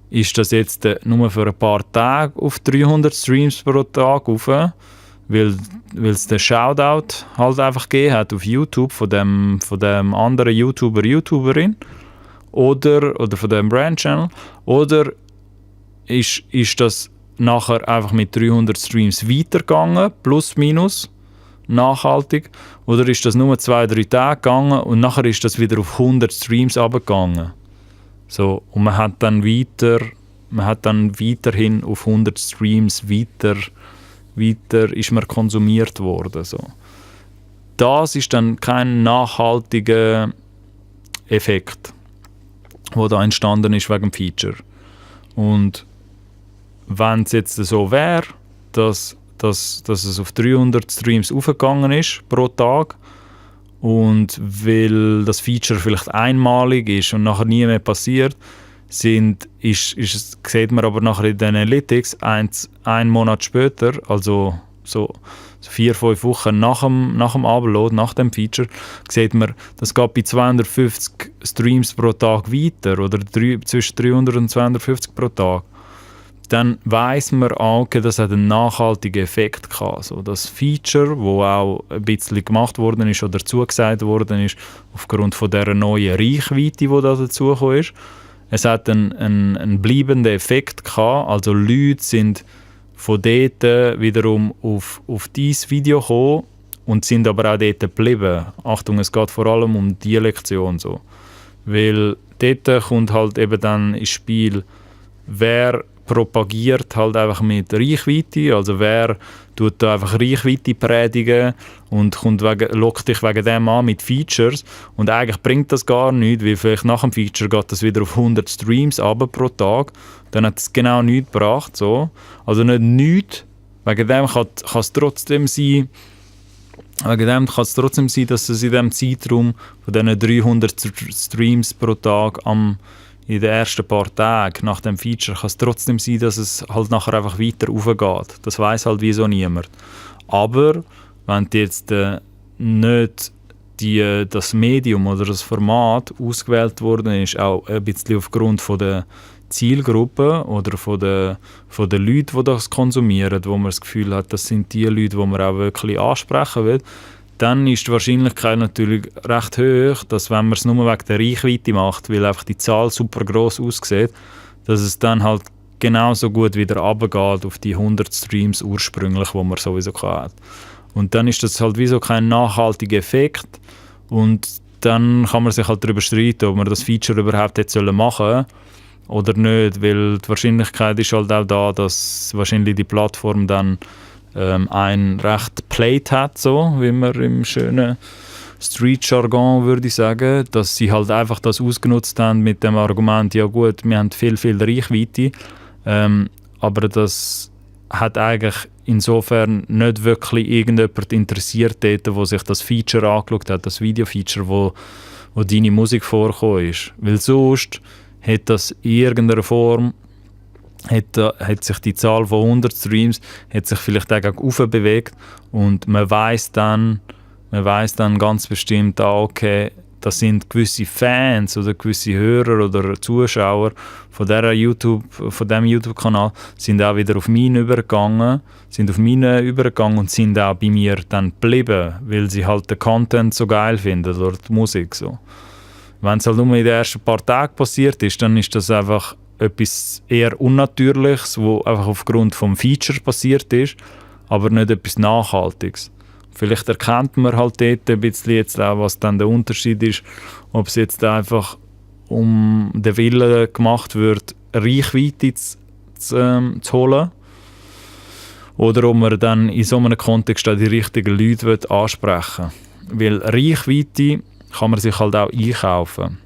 Ist das jetzt nur für ein paar Tage auf 300 Streams pro Tag rauf, weil es den Shoutout halt einfach gegeben hat auf YouTube von dem anderen YouTuberin oder von dem Brand-Channel, oder ist das nachher einfach mit 300 Streams weitergegangen, plus minus, nachhaltig, oder ist das nur 2-3 Tage gegangen und nachher ist das wieder auf 100 Streams runtergegangen. So, und man hat dann weiterhin auf 100 Streams weiter ist man konsumiert worden. So. Das ist dann kein nachhaltiger Effekt, der da entstanden ist wegen dem Feature. Und wenn es jetzt so wäre, dass es auf 300 Streams aufgegangen ist pro Tag, und weil das Feature vielleicht einmalig ist und nachher nie mehr passiert, sieht man aber nachher in den Analytics einen Monat später, also so 4-5 Wochen nach dem Upload, nach dem Feature, sieht man, das geht bei 250 Streams pro Tag weiter oder zwischen 300 und 250 pro Tag. Dann weiss man auch, okay, das hat einen nachhaltigen Effekt gehabt. Also das Feature, wo auch ein bisschen gemacht worden ist oder zugesagt worden ist, aufgrund von dieser neuen Reichweite, die da dazugekommen ist, es hat einen bleibenden Effekt gehabt. Also Leute sind von dort wiederum auf dieses Video gekommen und sind aber auch dort geblieben. Achtung, es geht vor allem um die Lektion. So. Weil dort kommt halt eben dann ins Spiel, wer propagiert halt einfach mit Reichweite, also wer tut da einfach Reichweite predigen und lockt dich wegen dem an mit Features, und eigentlich bringt das gar nichts, weil vielleicht nach dem Feature geht das wieder auf 100 Streams runter pro Tag, dann hat es genau nichts gebracht, so. Also nicht nichts, wegen dem kann es trotzdem sein, dass es in diesem Zeitraum von diesen 300 Streams pro Tag in den ersten paar Tagen nach dem Feature kann es trotzdem sein, dass es halt nachher einfach weiter raufgeht. Das weiss halt wieso niemand. Aber wenn jetzt nicht das Medium oder das Format ausgewählt worden ist, auch ein bisschen aufgrund von der Zielgruppe oder von den Leuten, die das konsumieren, wo man das Gefühl hat, das sind die Leute, die man auch wirklich ansprechen will, dann ist die Wahrscheinlichkeit natürlich recht hoch, dass wenn man es nur wegen der Reichweite macht, weil einfach die Zahl super gross aussieht, dass es dann halt genauso gut wieder runtergeht auf die 100 Streams ursprünglich, die man sowieso hat. Und dann ist das halt wie so kein nachhaltiger Effekt, und dann kann man sich halt darüber streiten, ob man das Feature überhaupt hätte machen sollen oder nicht, weil die Wahrscheinlichkeit ist halt auch da, dass wahrscheinlich die Plattform dann ein recht played hat, so wie man im schönen Street-Jargon würde ich sagen, dass sie halt einfach das ausgenutzt haben mit dem Argument, ja gut, wir haben viel Reichweite, aber das hat eigentlich insofern nicht wirklich irgendjemand interessiert dort, wo sich das Feature angeschaut hat, das Video-Feature, wo deine Musik vorgekommen ist. Weil sonst hat das in irgendeiner Form hat sich die Zahl von 100 Streams hat sich vielleicht auch gegen bewegt, und man weiss dann ganz bestimmt, okay, das sind gewisse Fans oder gewisse Hörer oder Zuschauer von diesem YouTube-Kanal sind auch wieder auf mich übergegangen, und sind auch bei mir dann geblieben, weil sie halt den Content so geil finden oder die Musik so. Wenn es halt nur in den ersten paar Tagen passiert ist, dann ist das einfach etwas eher Unnatürliches, was einfach aufgrund vom Feature passiert ist, aber nicht etwas Nachhaltiges. Vielleicht erkennt man halt dort ein bisschen jetzt auch, was dann der Unterschied ist, ob es jetzt einfach um den Willen gemacht wird, Reichweite zu holen, oder ob man dann in so einem Kontext auch die richtigen Leute ansprechen will. Weil Reichweite kann man sich halt auch einkaufen.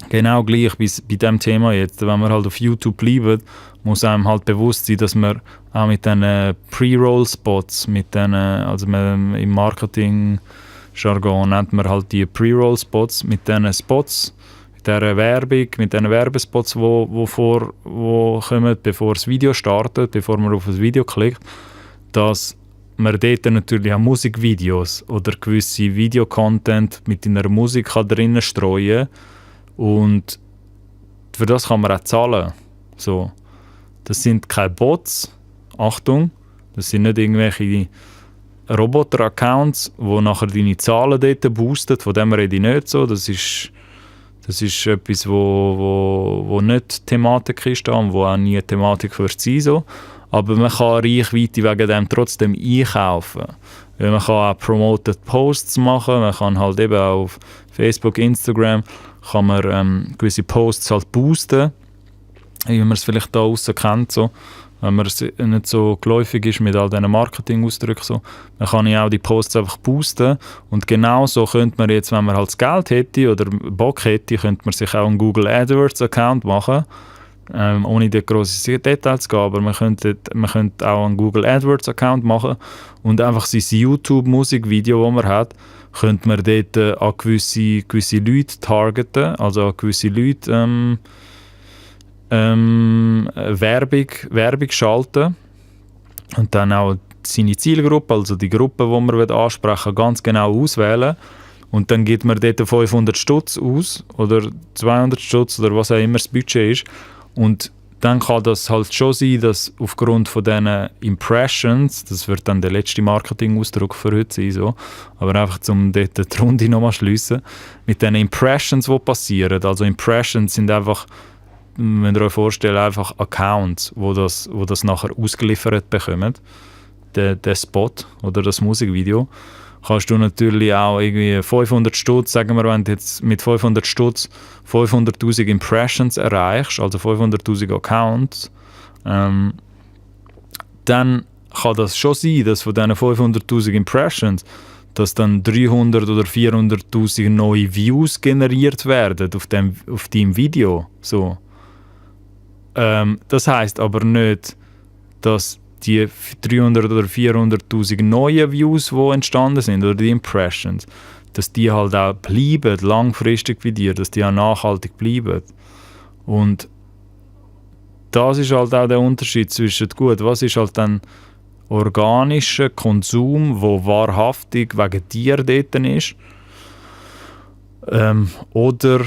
Genau gleich wie bei diesem Thema jetzt. Wenn man halt auf YouTube bleibt, muss einem halt bewusst sein, dass man auch mit diesen Pre-Roll-Spots, also im Marketing-Jargon nennt man halt die Pre-Roll-Spots, mit diesen Spots, mit dieser Werbung, mit diesen Werbespots, die kommen, bevor das Video startet, bevor man auf das Video klickt, dass man dort natürlich auch Musikvideos oder gewisse Videocontent mit einer Musik drinnen streuen kann. Und für das kann man auch zahlen. So. Das sind keine Bots, Achtung, das sind nicht irgendwelche Roboter-Accounts, die nachher deine Zahlen dort boosten, von dem rede ich nicht so. Das ist etwas, wo nicht Thematik ist und wo auch nie Thematik wird sein. So. Aber man kann Reichweite wegen dem trotzdem einkaufen. Weil man kann auch Promoted Posts machen, man kann halt eben auch auf Facebook, Instagram kann man gewisse Posts halt boosten, wie man es vielleicht da draussen kennt, so. Wenn man nicht so geläufig ist mit all diesen Marketing-Ausdrücken. So. Dann kann ich auch die Posts einfach boosten. Und genau so könnte man jetzt, wenn man halt das Geld hätte oder Bock hätte, könnte man sich auch einen Google AdWords-Account machen, ohne die grossen Details zu gehen, aber man könnte auch einen Google AdWords-Account machen und einfach sein YouTube-Musikvideo, das man hat, könnte man dort an gewisse Leute targeten, also an gewisse Leute Werbung schalten und dann auch seine Zielgruppe, also die Gruppe, die man ansprechen will, ganz genau auswählen. Und dann gibt man dort 500 Stutz aus oder 200 Stutz oder was auch immer das Budget ist. Und dann kann das halt schon sein, dass aufgrund von diesen Impressions, das wird dann der letzte Marketingausdruck für heute sein, so, aber einfach um dort die Runde nochmal schliessen, mit diesen Impressions, die passieren. Also Impressions sind einfach, wenn ihr euch vorstellt, einfach Accounts, wo das nachher ausgeliefert bekommen, der Spot oder das Musikvideo. Kannst du natürlich auch irgendwie 500 Stutz, sagen wir, wenn du jetzt mit 500 Stutz 500'000 Impressions erreichst, also 500'000 Accounts, dann kann das schon sein, dass von diesen 500'000 Impressions, dass dann 300 oder 400'000 neue Views generiert werden auf deinem Video. So. Das heisst aber nicht, dass die 300 oder 400'000 neuen Views, die entstanden sind, oder die Impressions, dass die halt auch bleiben, langfristig bei dir, dass die auch nachhaltig bleiben. Und das ist halt auch der Unterschied zwischen, gut, was ist halt dann organischer Konsum, wo wahrhaftig wegen dir dort ist, oder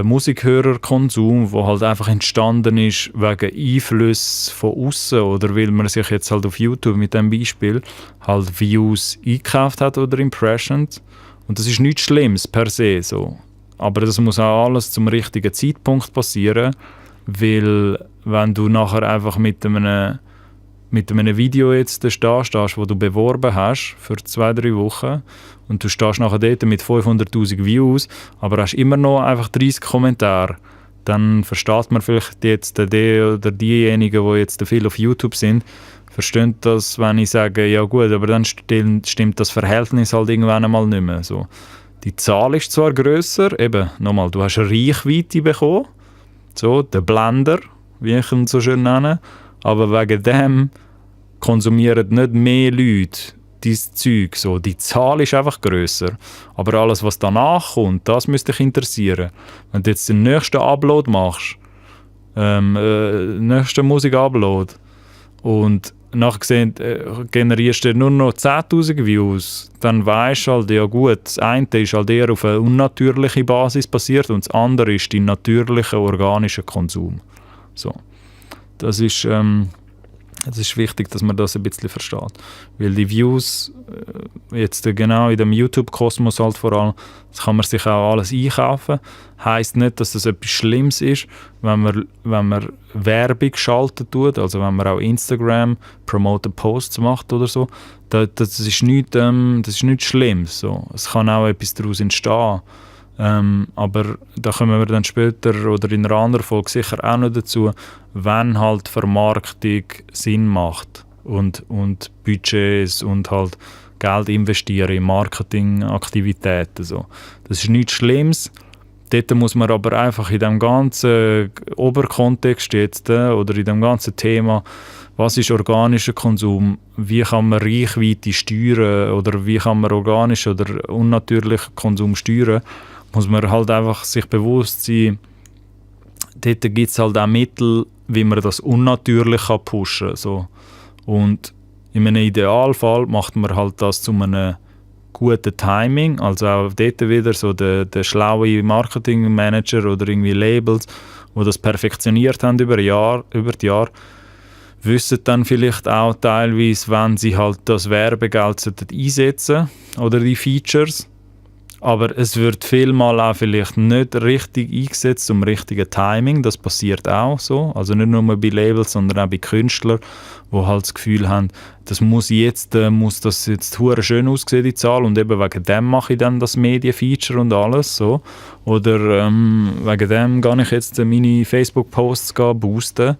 Musikhörerkonsum, wo halt einfach entstanden ist wegen Einflüssen von außen oder weil man sich jetzt halt auf YouTube mit dem Beispiel halt Views eingekauft hat oder Impressions. Und das ist nichts Schlimmes per se so. Aber das muss auch alles zum richtigen Zeitpunkt passieren, weil wenn du nachher einfach mit einem Video jetzt da stehst, wo du beworben hast für 2-3 Wochen und du stehst nachher dort mit 500'000 Views, aber hast immer noch einfach 30 Kommentare, dann versteht man vielleicht jetzt der oder diejenigen, die jetzt viel auf YouTube sind, verstehen das, wenn ich sage, ja gut, aber dann stimmt das Verhältnis halt irgendwann einmal nicht mehr. So. Die Zahl ist zwar grösser, eben, nochmal, du hast eine Reichweite bekommen, so, der Blender, wie ich ihn so schön nenne, aber wegen dem konsumieren nicht mehr Leute dieses Zeug. So. Die Zahl ist einfach grösser. Aber alles, was danach kommt, das müsste dich interessieren. Wenn du jetzt den nächsten Upload machst, nächsten Musik-Upload, und nachher generierst du nur noch 10'000 Views, dann weisst du halt, ja gut, das eine ist halt eher auf eine unnatürliche Basis passiert und das andere ist dein natürlicher, organischer Konsum. So. Das ist wichtig, dass man das ein bisschen versteht. Weil die Views, jetzt genau in dem YouTube-Kosmos halt vor allem, das kann man sich auch alles einkaufen. Heisst nicht, dass das etwas Schlimmes ist, wenn man Werbung schalten tut, also wenn man auch Instagram Promoted Posts macht oder so. Das ist nichts Schlimmes. So. Es kann auch etwas daraus entstehen. Aber da kommen wir dann später oder in einer anderen Folge sicher auch noch dazu, wenn halt Vermarktung Sinn macht und Budgets und halt Geld investieren in Marketingaktivitäten. So. Das ist nichts Schlimmes. Dort muss man aber einfach in dem ganzen Oberkontext jetzt oder in dem ganzen Thema, was ist organischer Konsum, wie kann man Reichweite steuern oder wie kann man organischen oder unnatürlichen Konsum steuern, muss man halt einfach sich bewusst sein, dort gibt es halt auch Mittel, wie man das unnatürlich pushen kann. So. Und in einem Idealfall macht man halt das zu einem guten Timing, also auch dort wieder so der schlaue Marketingmanager oder irgendwie Labels, die das perfektioniert haben über die Jahre, wissen dann vielleicht auch teilweise, wenn sie halt das Werbegeld einsetzen oder die Features. Aber es wird vielmal auch vielleicht nicht richtig eingesetzt zum richtigen Timing. Das passiert auch so. Also nicht nur bei Labels, sondern auch bei Künstlern, die halt das Gefühl haben, das muss das jetzt hure schön aussehen, die Zahl, und eben wegen dem mache ich dann das Medienfeature und alles so. Oder wegen dem gehe ich jetzt meine Facebook-Posts boosten.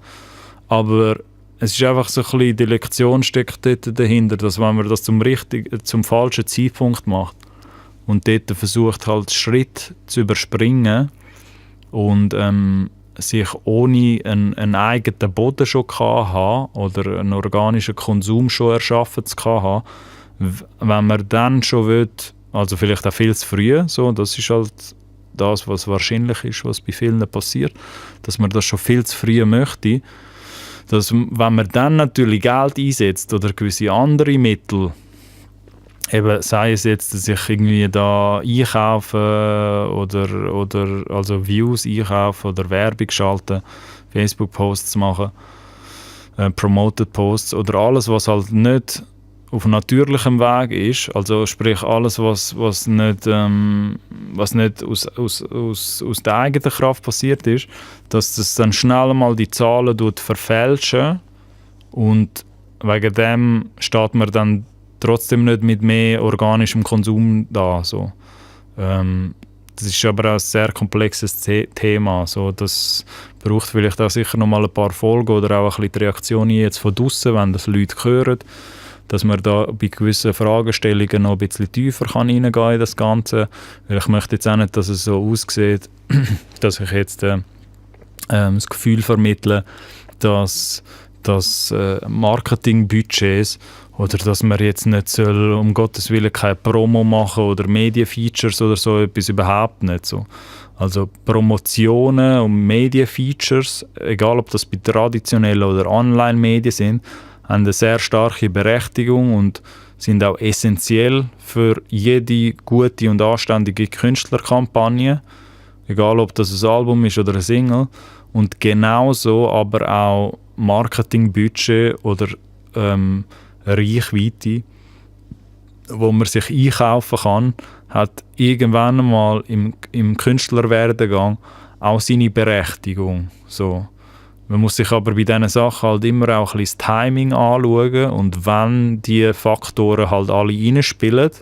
Aber es ist einfach so ein bisschen, die Lektion steckt dort dahinter, dass wenn man das zum falschen Zeitpunkt macht, und dort versucht halt Schritt zu überspringen und sich ohne einen eigenen Boden schon haben oder einen organischen Konsum schon erschaffen zu haben, wenn man dann schon will, also vielleicht auch viel zu früh, so, das ist halt das, was wahrscheinlich ist, was bei vielen passiert, dass man das schon viel zu früh möchte, dass wenn man dann natürlich Geld einsetzt oder gewisse andere Mittel, eben, sei es jetzt, dass ich irgendwie da einkaufe oder also Views einkaufe oder Werbung schalten, Facebook-Posts machen, Promoted Posts oder alles, was halt nicht auf natürlichem Weg ist, also sprich alles, was nicht aus der eigenen Kraft passiert ist, dass das dann schnell mal die Zahlen verfälschen und wegen dem steht man dann trotzdem nicht mit mehr organischem Konsum da. So. Das ist aber auch ein sehr komplexes Thema. So, das braucht vielleicht auch sicher noch mal ein paar Folgen oder auch ein bisschen die Reaktionen jetzt von draussen, wenn das Leute hören, dass man da bei gewissen Fragestellungen noch ein bisschen tiefer reingehen kann in das Ganze. Weil ich möchte jetzt auch nicht, dass es so aussieht, dass ich jetzt das Gefühl vermittle, dass Marketingbudgets oder dass man jetzt nicht soll, um Gottes Willen keine Promo machen oder Medienfeatures oder so etwas, überhaupt nicht so. Also Promotionen und Medienfeatures, egal ob das bei traditionellen oder Online-Medien sind, haben eine sehr starke Berechtigung und sind auch essentiell für jede gute und anständige Künstlerkampagne, egal ob das ein Album ist oder eine Single. Und genauso aber auch Marketingbudget oder Reichweite, wo man sich einkaufen kann, hat irgendwann einmal im Künstlerwerdegang auch seine Berechtigung. So. Man muss sich aber bei diesen Sachen halt immer auch ein bisschen das Timing anschauen und wenn die Faktoren halt alle reinspielen,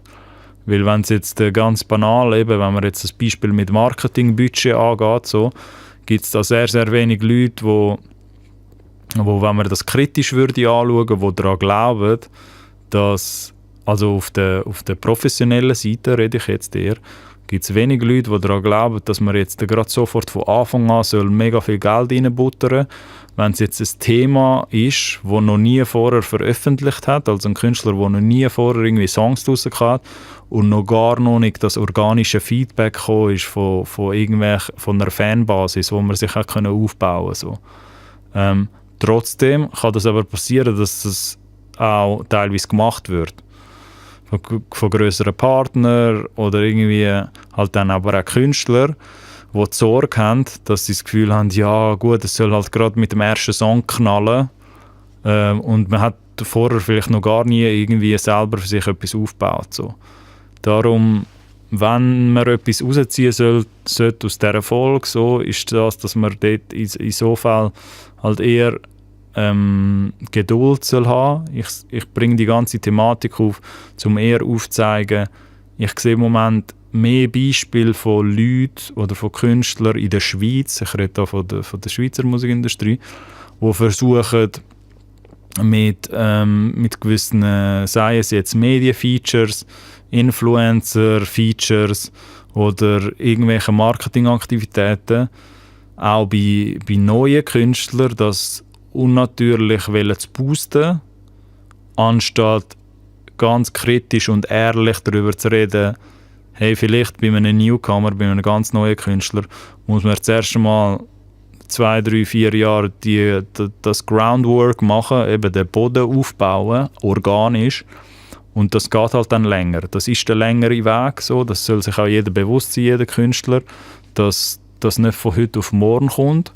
weil wenn es jetzt ganz banal, eben, wenn man jetzt das Beispiel mit Marketingbudget angeht, so, gibt es da sehr, sehr wenig Leute, wo wenn man das kritisch würde anschauen, die daran glauben, dass, also auf der professionellen Seite rede ich jetzt eher, gibt es wenig Leute, die daran glauben, dass man jetzt gerade sofort von Anfang an soll mega viel Geld reinbuttern. Wenn es jetzt ein Thema ist, das noch nie vorher veröffentlicht hat, also ein Künstler, der noch nie vorher irgendwie Songs draussen hat und noch nicht das organische Feedback gekommen ist von einer Fanbasis, wo man sich auch aufbauen konnte. So. Trotzdem kann das aber passieren, dass das auch teilweise gemacht wird. Von grösseren Partnern oder irgendwie halt dann aber auch Künstler, die die Sorge haben, dass sie das Gefühl haben, ja gut, es soll halt gerade mit dem ersten Song knallen und man hat vorher vielleicht noch gar nie irgendwie selber für sich etwas aufgebaut. So. Darum, wenn man etwas rausziehen sollte aus dieser Folge, so, ist das, dass man dort in so Fall halt eher Geduld soll haben. Ich bringe die ganze Thematik auf, um eher aufzuzeigen, ich sehe im Moment mehr Beispiele von Leuten oder von Künstlern in der Schweiz, ich rede hier von der Schweizer Musikindustrie, die versuchen, mit gewissen, sei es jetzt Medienfeatures, Influencer-Features oder irgendwelche Marketingaktivitäten, auch bei neuen Künstlern, das unnatürlich zu boosten, anstatt ganz kritisch und ehrlich darüber zu reden, hey, vielleicht bei einem Newcomer, bei einem ganz neuen Künstler, muss man zuerst einmal 2, 3, 4 Jahre das Groundwork machen, eben den Boden aufbauen, organisch. Und das geht halt dann länger. Das ist der längere Weg, so. Das soll sich auch jeder bewusst sein, jeder Künstler, dass das nicht von heute auf morgen kommt.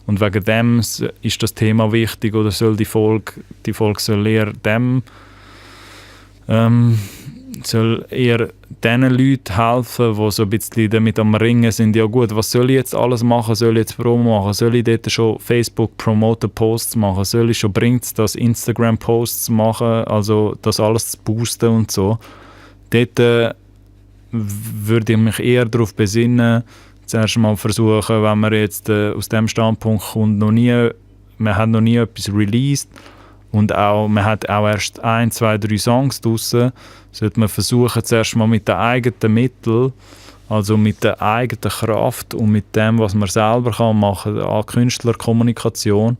Und wegen dem ist das Thema wichtig oder soll die Folge soll eher dem soll eher den Leuten helfen, die so ein bisschen damit am Ringen sind. Ja gut, was soll ich jetzt alles machen? Soll ich jetzt Promo machen? Soll ich dort schon Facebook-Promoter-Posts machen? Soll ich schon bringt es das Instagram-Posts machen? Also das alles zu boosten und so. Dort würde ich mich eher darauf besinnen, zuerst mal versuchen, wenn man jetzt aus dem Standpunkt kommt, man hat noch nie etwas released und auch, man hat auch erst 1, 2, 3 Songs draussen, sollte man versuchen, zuerst mal mit den eigenen Mitteln, also mit der eigenen Kraft und mit dem, was man selber kann machen an Künstlerkommunikation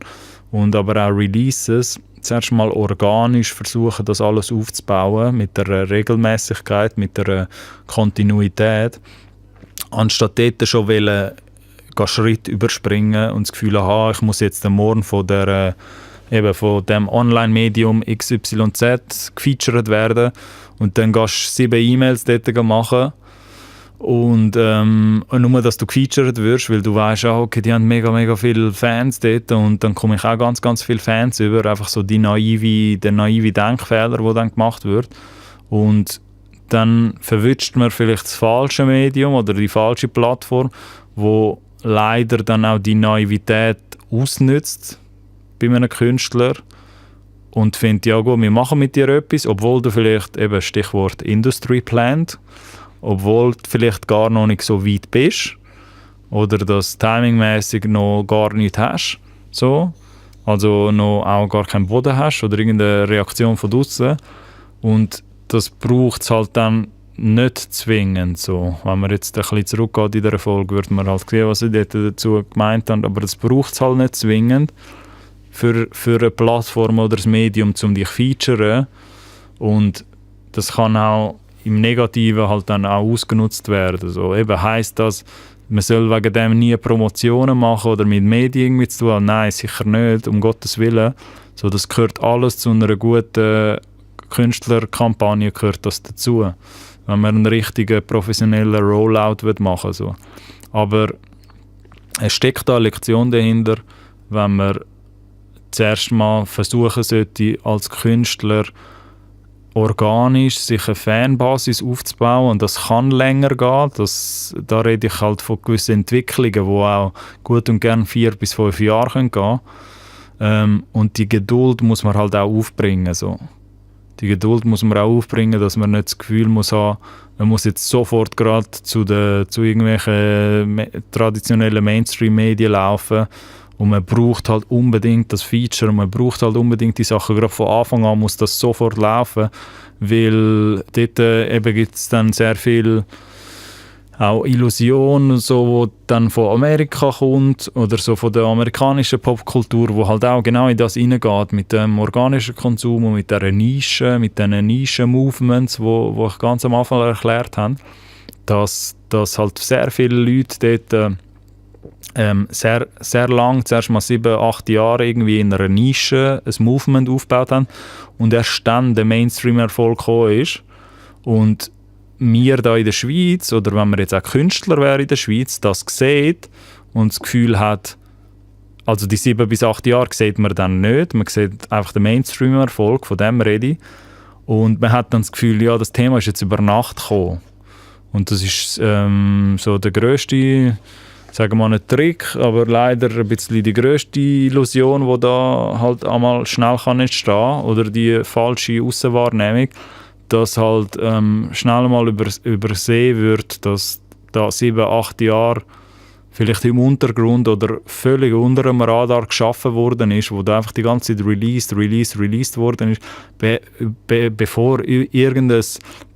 und aber auch Releases, zuerst mal organisch versuchen, das alles aufzubauen, mit der Regelmäßigkeit, mit der Kontinuität, anstatt dort schon Schritt überspringen und das Gefühl haben, ich muss jetzt morgen von dem Online-Medium XYZ gefeatured werden und dann gehst du 7 E-Mails dort machen und nur, dass du gefeatured wirst, weil du weißt, okay, die haben mega, mega viele Fans dort und dann komme ich auch ganz, ganz viele Fans über, einfach so der naive Denkfehler, der dann gemacht wird und dann verwünscht man vielleicht das falsche Medium oder die falsche Plattform, wo leider dann auch die Naivität ausnützt bei einem Künstler und findet, ja gut, wir machen mit dir etwas, obwohl du vielleicht, eben Stichwort Industry plant, obwohl du vielleicht gar noch nicht so weit bist oder das timingmäßig noch gar nicht hast, so, also noch auch gar keinen Boden hast oder irgendeine Reaktion von draussen und das braucht es halt dann nicht zwingend. So. Wenn man jetzt ein bisschen zurückgeht in dieser Folge, würde man halt sehen, was ich dort dazu gemeint habe. Aber das braucht es halt nicht zwingend für eine Plattform oder ein Medium, um dich zu featuren. Und das kann auch im Negativen halt dann auch ausgenutzt werden. So, eben heisst das, man soll wegen dem nie Promotionen machen oder mit Medien irgendwie zu tun. Nein, sicher nicht, um Gottes Willen. So, das gehört alles zu einer guten Künstlerkampagne gehört das dazu, wenn man einen richtigen professionellen Rollout machen will. So. Aber es steckt da eine Lektion dahinter, wenn man zuerst mal versuchen sollte, als Künstler organisch sich eine Fanbasis aufzubauen und das kann länger gehen. Da rede ich halt von gewissen Entwicklungen, die auch gut und gern 4 bis 5 Jahre gehen können. Und die Geduld muss man halt auch aufbringen. So. Die Geduld muss man auch aufbringen, dass man nicht das Gefühl muss haben, man muss jetzt sofort gerade zu irgendwelchen traditionellen Mainstream-Medien laufen und man braucht halt unbedingt das Feature und man braucht halt unbedingt die Sachen, gerade von Anfang an muss das sofort laufen, weil dort eben gibt es dann sehr viel auch Illusion, so, wo dann von Amerika kommt oder so von der amerikanischen Popkultur, wo halt auch genau in das hineingeht, mit dem organischen Konsum und mit dieser Nische, mit diesen Nischen-Movements, wo ich ganz am Anfang erklärt habe, dass halt sehr viele Leute dort sehr, sehr lang, zuerst mal 7, 8 Jahre irgendwie in einer Nische ein Movement aufgebaut haben und erst dann der Mainstream-Erfolg gekommen ist. Und wir da in der Schweiz, oder wenn man jetzt auch Künstler wäre in der Schweiz, das sieht und das Gefühl hat, also die 7 bis 8 Jahre sieht man dann nicht, man sieht einfach den Mainstream-Erfolg, von dem rede ich. Und man hat dann das Gefühl, ja, das Thema ist jetzt über Nacht gekommen. Und das ist so der grösste, sagen wir mal nicht Trick, aber leider ein bisschen die grösste Illusion, die da halt einmal schnell kann entstehen, oder die falsche Aussenwahrnehmung, dass halt schnell mal übersehen wird, dass da 7, 8 Jahre vielleicht im Untergrund oder völlig unter dem Radar geschaffen worden ist, wo da einfach die ganze Zeit released worden ist, bevor irgendein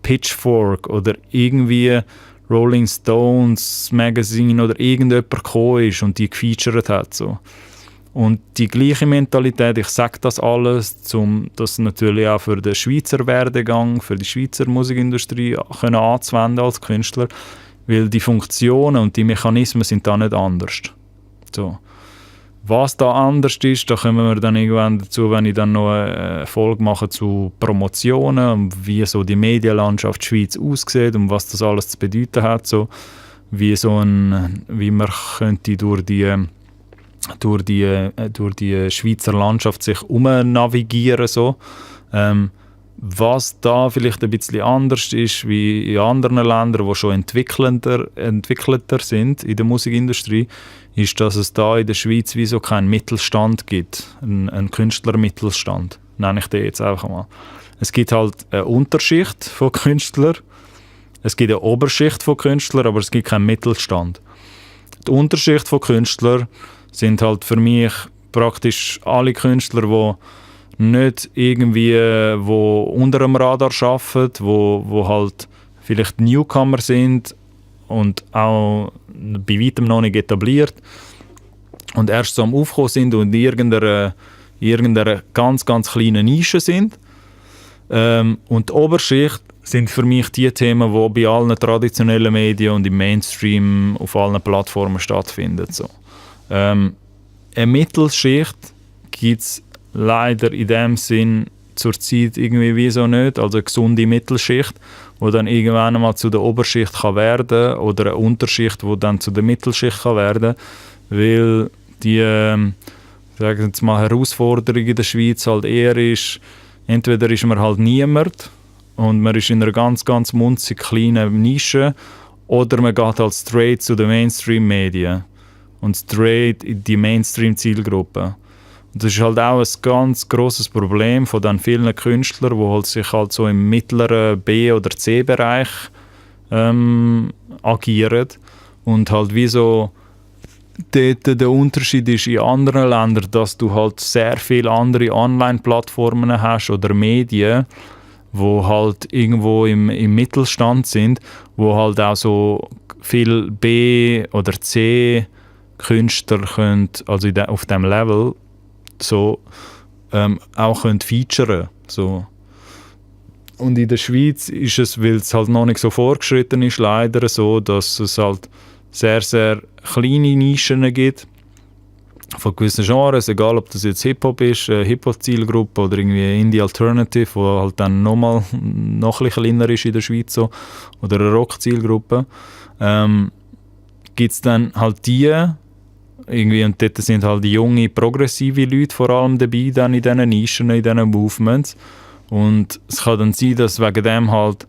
Pitchfork oder irgendwie Rolling Stones Magazine oder irgendjemand gekommen ist und die gefeatured hat. So. Und die gleiche Mentalität, ich sage das alles, um das natürlich auch für den Schweizer Werdegang, für die Schweizer Musikindustrie können anzuwenden als Künstler, weil die Funktionen und die Mechanismen sind da nicht anders. So. Was da anders ist, da kommen wir dann irgendwann dazu, wenn ich dann noch eine Folge mache zu Promotionen und wie so die Medienlandschaft Schweiz aussieht und was das alles zu bedeuten hat, so wie man könnte durch die Schweizer Landschaft sich navigieren so. Was da vielleicht ein bisschen anders ist wie in anderen Ländern, die schon entwickelter sind in der Musikindustrie, ist, dass es da in der Schweiz wie so keinen Mittelstand gibt, einen Künstlermittelstand, nenne ich den jetzt einfach mal. Es gibt halt eine Unterschicht von Künstlern, es gibt eine Oberschicht von Künstlern, aber es gibt keinen Mittelstand. Die Unterschicht von Künstlern sind halt für mich praktisch alle Künstler, die nicht irgendwie wo unter dem Radar arbeiten, wo halt vielleicht Newcomer sind und auch bei weitem noch nicht etabliert und erst so am Aufkommen sind und in irgendeiner ganz, ganz kleinen Nische sind. Und die Oberschicht sind für mich die Themen, die bei allen traditionellen Medien und im Mainstream auf allen Plattformen stattfinden. So. Eine Mittelschicht gibt es leider in dem Sinn zurzeit irgendwie wie so nicht, also eine gesunde Mittelschicht, die dann irgendwann einmal zu der Oberschicht kann werden oder eine Unterschicht, die dann zu der Mittelschicht kann werden, weil die sagen wir jetzt mal, Herausforderung in der Schweiz halt eher ist, entweder ist man halt niemand und man ist in einer ganz, ganz munzig kleinen Nische, oder man geht halt straight zu den Mainstream-Medien und straight in die Mainstream-Zielgruppe. Das ist halt auch ein ganz grosses Problem von den vielen Künstlern, die halt sich halt so im mittleren B- oder C-Bereich agieren und halt wie so der Unterschied ist in anderen Ländern, dass du halt sehr viele andere Online-Plattformen hast oder Medien, wo halt irgendwo im Mittelstand sind, wo halt auch so viel B- oder C-Künstler können, also auf diesem Level so auch featuren. So. Und in der Schweiz ist es, weil es halt noch nicht so fortgeschritten ist, leider so, dass es halt sehr, sehr kleine Nischen gibt von gewissen Genres, egal ob das jetzt Hip-Hop ist, Hip-Hop-Zielgruppe oder irgendwie Indie-Alternative, wo halt dann noch ein bisschen kleiner ist in der Schweiz so, oder eine Rock-Zielgruppe, gibt es dann halt die irgendwie, und dort sind halt die junge, progressive Leute vor allem dabei dann in diesen Nischen, in diesen Movements. Und es kann dann sein, dass wegen dem halt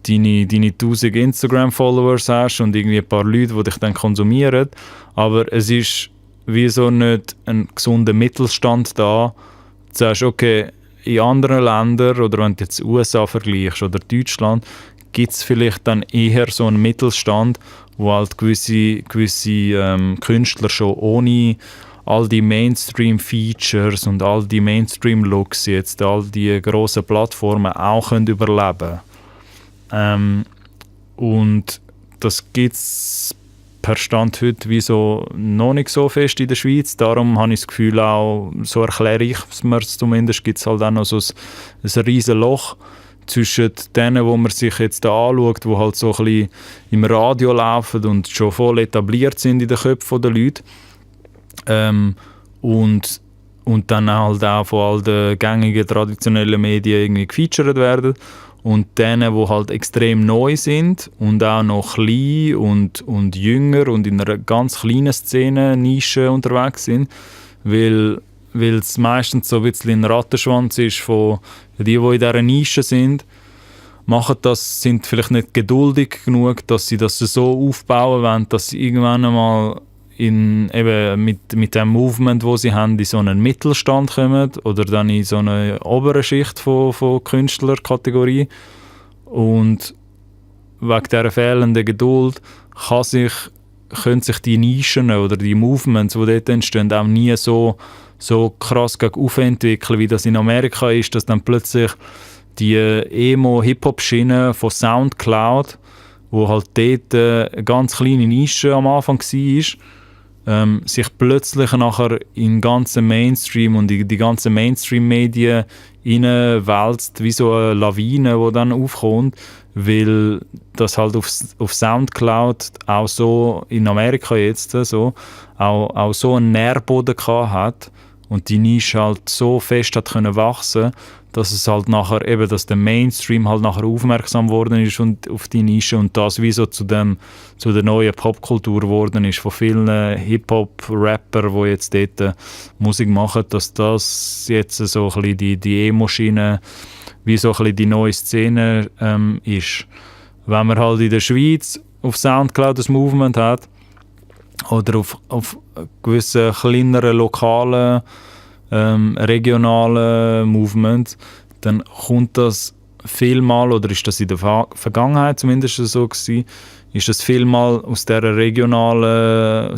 deine 1000 Instagram-Followers hast und irgendwie ein paar Leute, die dich dann konsumieren. Aber es ist wieso nicht ein gesunder Mittelstand da. Du sagst, okay, in anderen Ländern, oder wenn du jetzt USA vergleichst oder Deutschland, gibt es vielleicht dann eher so einen Mittelstand, wo halt gewisse Künstler schon ohne all die Mainstream-Features und all die Mainstream-Looks jetzt, all die grossen Plattformen auch können überleben können. Und das gibt es per Stand heute wie so noch nicht so fest in der Schweiz. Darum habe ich das Gefühl auch, so erkläre ich es mir zumindest, gibt es halt auch noch so ein riesen Loch zwischen denen, wo man sich jetzt da anschaut, die halt so ein bisschen im Radio laufen und schon voll etabliert sind in den Köpfen der Leute. Und dann halt auch von all den gängigen traditionellen Medien irgendwie gefeatured werden. Und denen, die halt extrem neu sind und auch noch klein und jünger und in einer ganz kleinen Szene, Nische unterwegs sind, weil es meistens so ein bisschen ein Rattenschwanz ist von die in dieser Nische sind, sind vielleicht nicht geduldig genug, dass sie das so aufbauen wollen, dass sie irgendwann einmal eben mit dem Movement, wo sie haben, in so einen Mittelstand kommen oder dann in so eine obere Schicht von Künstlerkategorie. Und wegen dieser fehlenden Geduld können sich die Nischen oder die Movements, die dort entstehen, auch nie so krass entwickeln, wie das in Amerika ist, dass dann plötzlich die Emo-Hip-Hop-Schiene von Soundcloud, wo halt dort eine ganz kleine Nische am Anfang war, sich plötzlich nachher in den ganzen Mainstream und die ganzen Mainstream-Medien reinwälzt, wie so eine Lawine, die dann aufkommt, weil das halt auf Soundcloud auch so in Amerika jetzt so, auch so einen Nährboden hat und die Nische halt so fest hat können wachsen, dass es halt nachher eben, dass der Mainstream halt nachher aufmerksam geworden ist und auf die Nische und das wie so zu der neuen Popkultur geworden ist von vielen Hip-Hop-Rapper, die jetzt dort Musik machen, dass das jetzt so ein bisschen die Emo-Schiene wie so ein bisschen die neue Szene ist. Wenn man halt in der Schweiz auf Soundcloud das Movement hat oder auf gewissen kleineren lokalen regionalen Movement, dann kommt das vielmal, oder ist das in der Vergangenheit zumindest so gewesen, ist das vielmal aus dem regionalen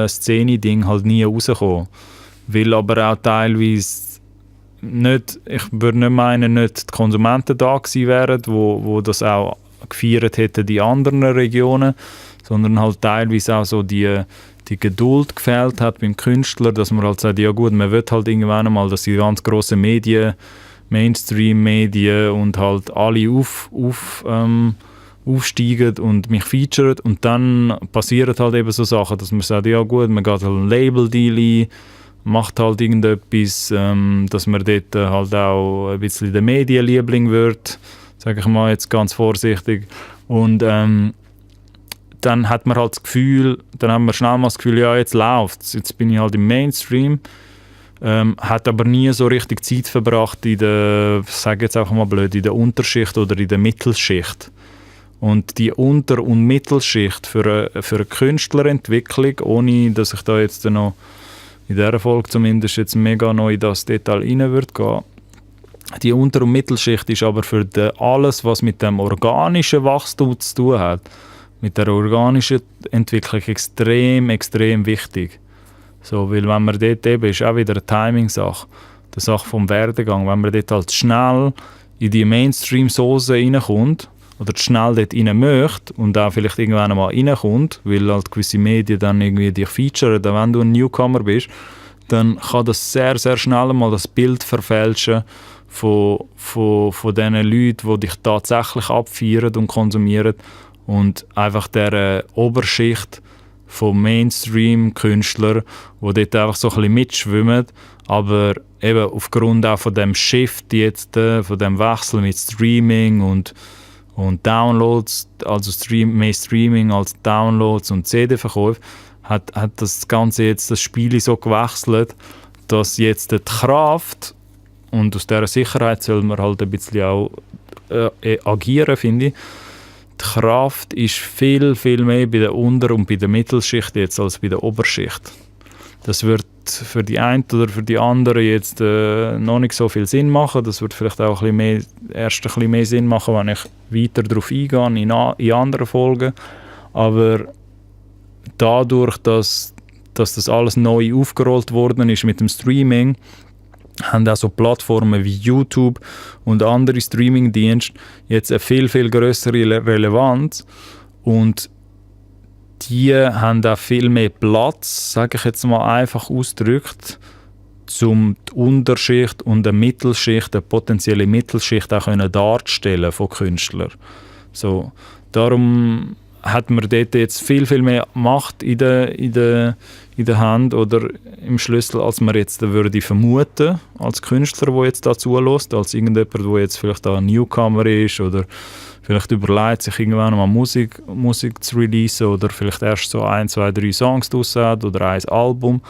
Szene-Ding halt nie rausgekommen. Weil aber auch teilweise nicht, ich würde nicht meinen, nicht die Konsumenten da gewesen wären, wo das auch gefeiert hätten, die anderen Regionen, sondern halt teilweise auch so die Geduld gefehlt hat beim Künstler, dass man halt sagt, ja gut, man will halt irgendwann einmal, dass die ganz grossen Medien, Mainstream-Medien und halt alle aufsteigen und mich featuren und dann passieren halt eben so Sachen, dass man sagt, ja gut, man geht halt ein Label-Deal ein, macht halt irgendetwas, dass man dort halt auch ein bisschen der Medienliebling wird, sage ich mal jetzt ganz vorsichtig, und dann hat man halt das Gefühl, dann haben wir schnell mal das Gefühl, ja, jetzt läuft's, jetzt bin ich halt im Mainstream, hat aber nie so richtig Zeit verbracht in der, sage jetzt einfach mal blöd, in der Unterschicht oder in der Mittelschicht. Und die Unter- und Mittelschicht für eine Künstlerentwicklung, ohne dass ich da jetzt noch in dieser Folge zumindest jetzt mega neu in das Detail rein würde gehen, die Unter- und Mittelschicht ist aber für alles, was mit dem organischen Wachstum zu tun hat, mit der organischen Entwicklung extrem, extrem wichtig. So, weil wenn man dort eben, ist auch wieder eine Timing-Sache, die Sache vom Werdegang, wenn man dort halt schnell in die Mainstream-Soße reinkommt oder schnell dort rein möchte und auch vielleicht irgendwann einmal reinkommt, weil halt gewisse Medien dann irgendwie dich featuren, wenn du ein Newcomer bist, dann kann das sehr, sehr schnell mal das Bild verfälschen von diesen Leuten, die dich tatsächlich abfeiern und konsumieren, und einfach der Oberschicht von Mainstream-Künstlern, die dort einfach so ein bisschen mitschwimmen, aber eben aufgrund auch von dem Shift jetzt, von dem Wechsel mit Streaming und Downloads, also mehr Streaming als Downloads und CD-Verkäufe, hat das Ganze jetzt, das Spiel so gewechselt, dass jetzt die Kraft, und aus dieser Sicherheit soll man halt ein bisschen auch agieren, finde ich. Die Kraft ist viel, viel mehr bei der Unter- und bei der Mittelschicht jetzt als bei der Oberschicht. Das wird für die eine oder für die andere jetzt noch nicht so viel Sinn machen. Das wird vielleicht auch ein bisschen mehr Sinn machen, wenn ich weiter darauf eingehe in anderen Folgen. Aber dadurch, dass das alles neu aufgerollt worden ist mit dem Streaming, haben auch so Plattformen wie YouTube und andere Streaming-Dienste jetzt eine viel, viel grössere Relevanz, und die haben auch viel mehr Platz, sage ich jetzt mal einfach ausgedrückt, um die Unterschicht und eine Mittelschicht, eine potenzielle Mittelschicht auch darzustellen von Künstlern. So, darum hat man dort jetzt viel, viel mehr Macht in der Hand oder im Schlüssel, als man jetzt würde vermuten als Künstler, der jetzt da zulässt, als irgendjemand, der jetzt vielleicht da ein Newcomer ist oder vielleicht überlegt, sich irgendwann mal Musik zu releasen oder vielleicht erst so 1, 2, 3 Songs draus hat oder ein Album.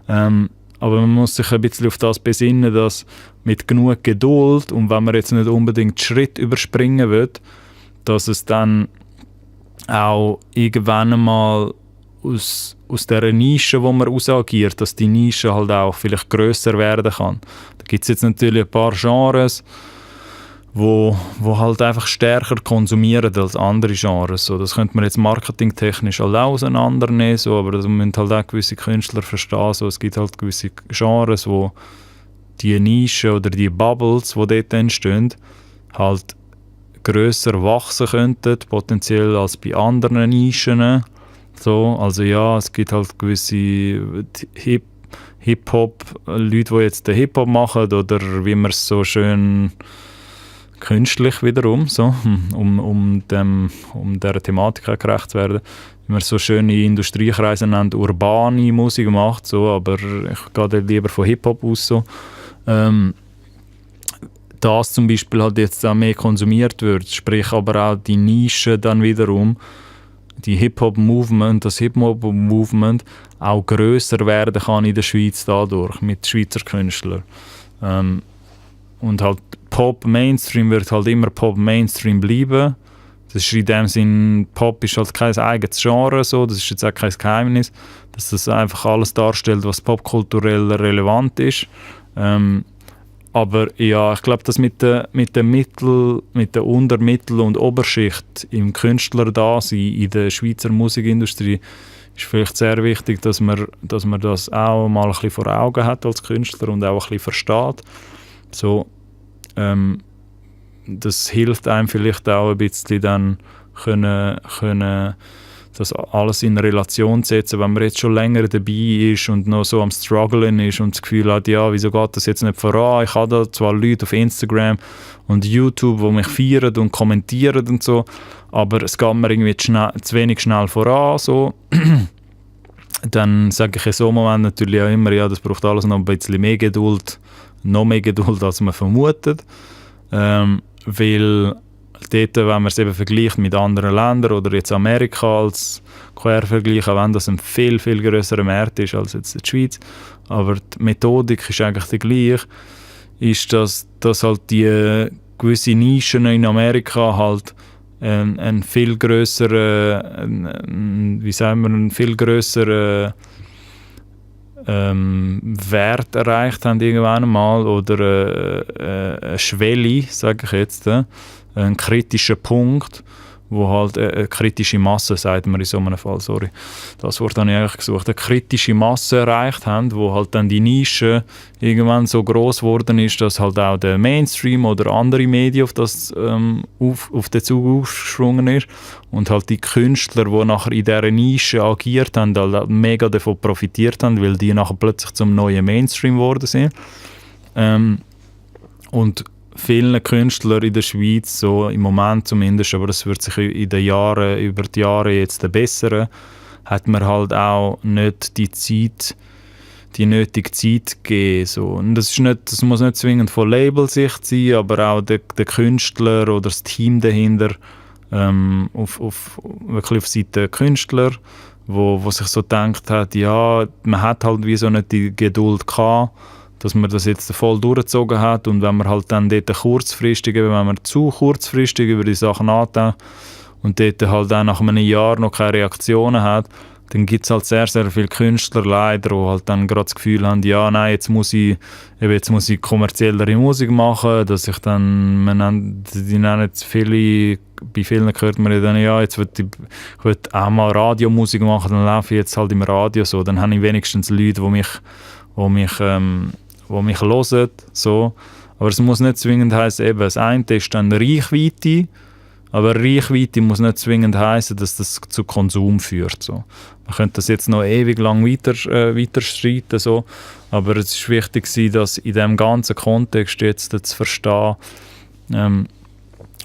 Aber man muss sich ein bisschen auf das besinnen, dass mit genug Geduld und wenn man jetzt nicht unbedingt den Schritt überspringen will, dass es dann auch irgendwann einmal aus dieser Nische, wo man ausagiert, dass die Nische halt auch vielleicht grösser werden kann. Da gibt es jetzt natürlich ein paar Genres, wo halt einfach stärker konsumieren als andere Genres. So, das könnte man jetzt marketingtechnisch halt auch auseinandernehmen, so, aber das müssen halt auch gewisse Künstler verstehen. So, es gibt halt gewisse Genres, wo die Nische oder die Bubbles, die dort entstehen, halt grösser wachsen könnten, potenziell als bei anderen Nischen. So, also ja, es gibt halt gewisse Hip-Hop, Leute, die jetzt den Hip-Hop machen oder wie man es so schön künstlich wiederum, so, um dieser Thematik auch gerecht zu werden, wie man so schön in Industriekreisen nennt, urbane Musik macht, so, aber ich gehe dort lieber von Hip-Hop aus. So. Das zum Beispiel halt jetzt auch mehr konsumiert wird, sprich aber auch die Nische dann wiederum, die Hip-Hop-Movement, das Hip-Hop-Movement auch grösser werden kann in der Schweiz dadurch, mit Schweizer Künstlern. Und halt Pop-Mainstream wird halt immer Pop-Mainstream bleiben. Das ist in dem Sinn, Pop ist halt kein eigenes Genre, so. Das ist jetzt auch kein Geheimnis, dass das einfach alles darstellt, was popkulturell relevant ist. Aber ja, ich glaube, dass mit der Untermittel- und Oberschicht im Künstlerdasein in der Schweizer Musikindustrie ist vielleicht sehr wichtig, dass man das auch mal ein bisschen vor Augen hat als Künstler und auch ein bisschen versteht. So, das hilft einem vielleicht auch ein bisschen dann können das alles in Relation zu setzen, wenn man jetzt schon länger dabei ist und noch so am Strugglen ist und das Gefühl hat, ja, wieso geht das jetzt nicht voran? Ich habe da zwar Leute auf Instagram und YouTube, die mich feiern und kommentieren und so, aber es geht mir irgendwie zu wenig schnell voran, so. Dann sage ich in so einem Moment natürlich auch immer, ja, das braucht alles noch ein bisschen mehr Geduld, noch mehr Geduld, als man vermutet, weil dort, wenn man es eben vergleicht mit anderen Ländern oder jetzt Amerika als Quervergleich, auch wenn das ein viel, viel grösserer Markt ist als jetzt die Schweiz, aber die Methodik ist eigentlich die gleiche, ist, dass halt die gewisse Nischen in Amerika halt einen viel grösseren, Wert erreicht haben irgendwann mal oder eine Schwelle, sage ich jetzt, ein kritischer Punkt, wo halt eine kritische Masse, sagt man in so einem Fall, sorry, das Wort habe ich eigentlich gesucht, eine kritische Masse erreicht haben, wo halt dann die Nische irgendwann so gross geworden ist, dass halt auch der Mainstream oder andere Medien auf den Zug aufgesprungen ist und halt die Künstler, die nachher in dieser Nische agiert haben, halt mega davon profitiert haben, weil die nachher plötzlich zum neuen Mainstream geworden sind. Und vielen Künstlern in der Schweiz, so im Moment zumindest, aber das wird sich über die Jahre jetzt bessern, hat man halt auch nicht die nötige Zeit gegeben. So. Und das muss nicht zwingend von Labelsicht sein, aber auch der Künstler oder das Team dahinter, wirklich auf Seite Künstler, wo sich so gedacht hat, ja, man hat halt wie so nicht die Geduld gehabt, dass man das jetzt voll durchgezogen hat und wenn man halt dann dort wenn man zu kurzfristig über die Sachen nachdenkt und dort halt auch nach einem Jahr noch keine Reaktionen hat, dann gibt es halt sehr, sehr viele Künstler leider, die halt dann gerade das Gefühl haben, ja, nein, jetzt muss ich kommerziellere Musik machen, dass ich dann, die nennen jetzt viele, bei vielen hört man dann, ja, jetzt will ich auch mal Radiomusik machen, dann laufe ich jetzt halt im Radio so, dann habe ich wenigstens Leute, die mich hören, so. Aber es muss nicht zwingend heißen, eben, das eine ist dann Reichweite, Aber Reichweite muss nicht zwingend heißen, dass das zu Konsum führt. So. Man könnte das jetzt noch ewig lang weiter streiten, so. Aber es ist wichtig, dass in diesem ganzen Kontext jetzt zu verstehen,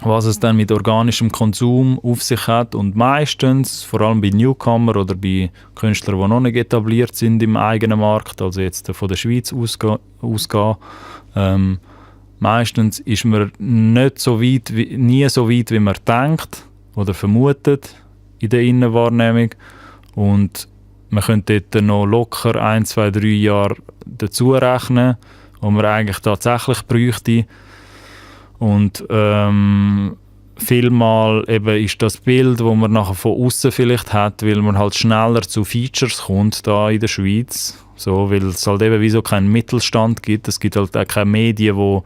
was es dann mit organischem Konsum auf sich hat. Und meistens, vor allem bei Newcomer oder bei Künstlern, die noch nicht etabliert sind im eigenen Markt, also jetzt von der Schweiz ausgehen, meistens ist man nicht so weit, nie so weit, wie man denkt oder vermutet in der Innenwahrnehmung. Und man könnte dort noch locker 1, 2, 3 Jahre dazu rechnen, wo man eigentlich tatsächlich bräuchte. Und vielmal eben ist das Bild, das man nachher von außen vielleicht hat, weil man halt schneller zu Features kommt da in der Schweiz, so, weil es halt eben wieso keinen Mittelstand gibt. Es gibt halt auch keine Medien, die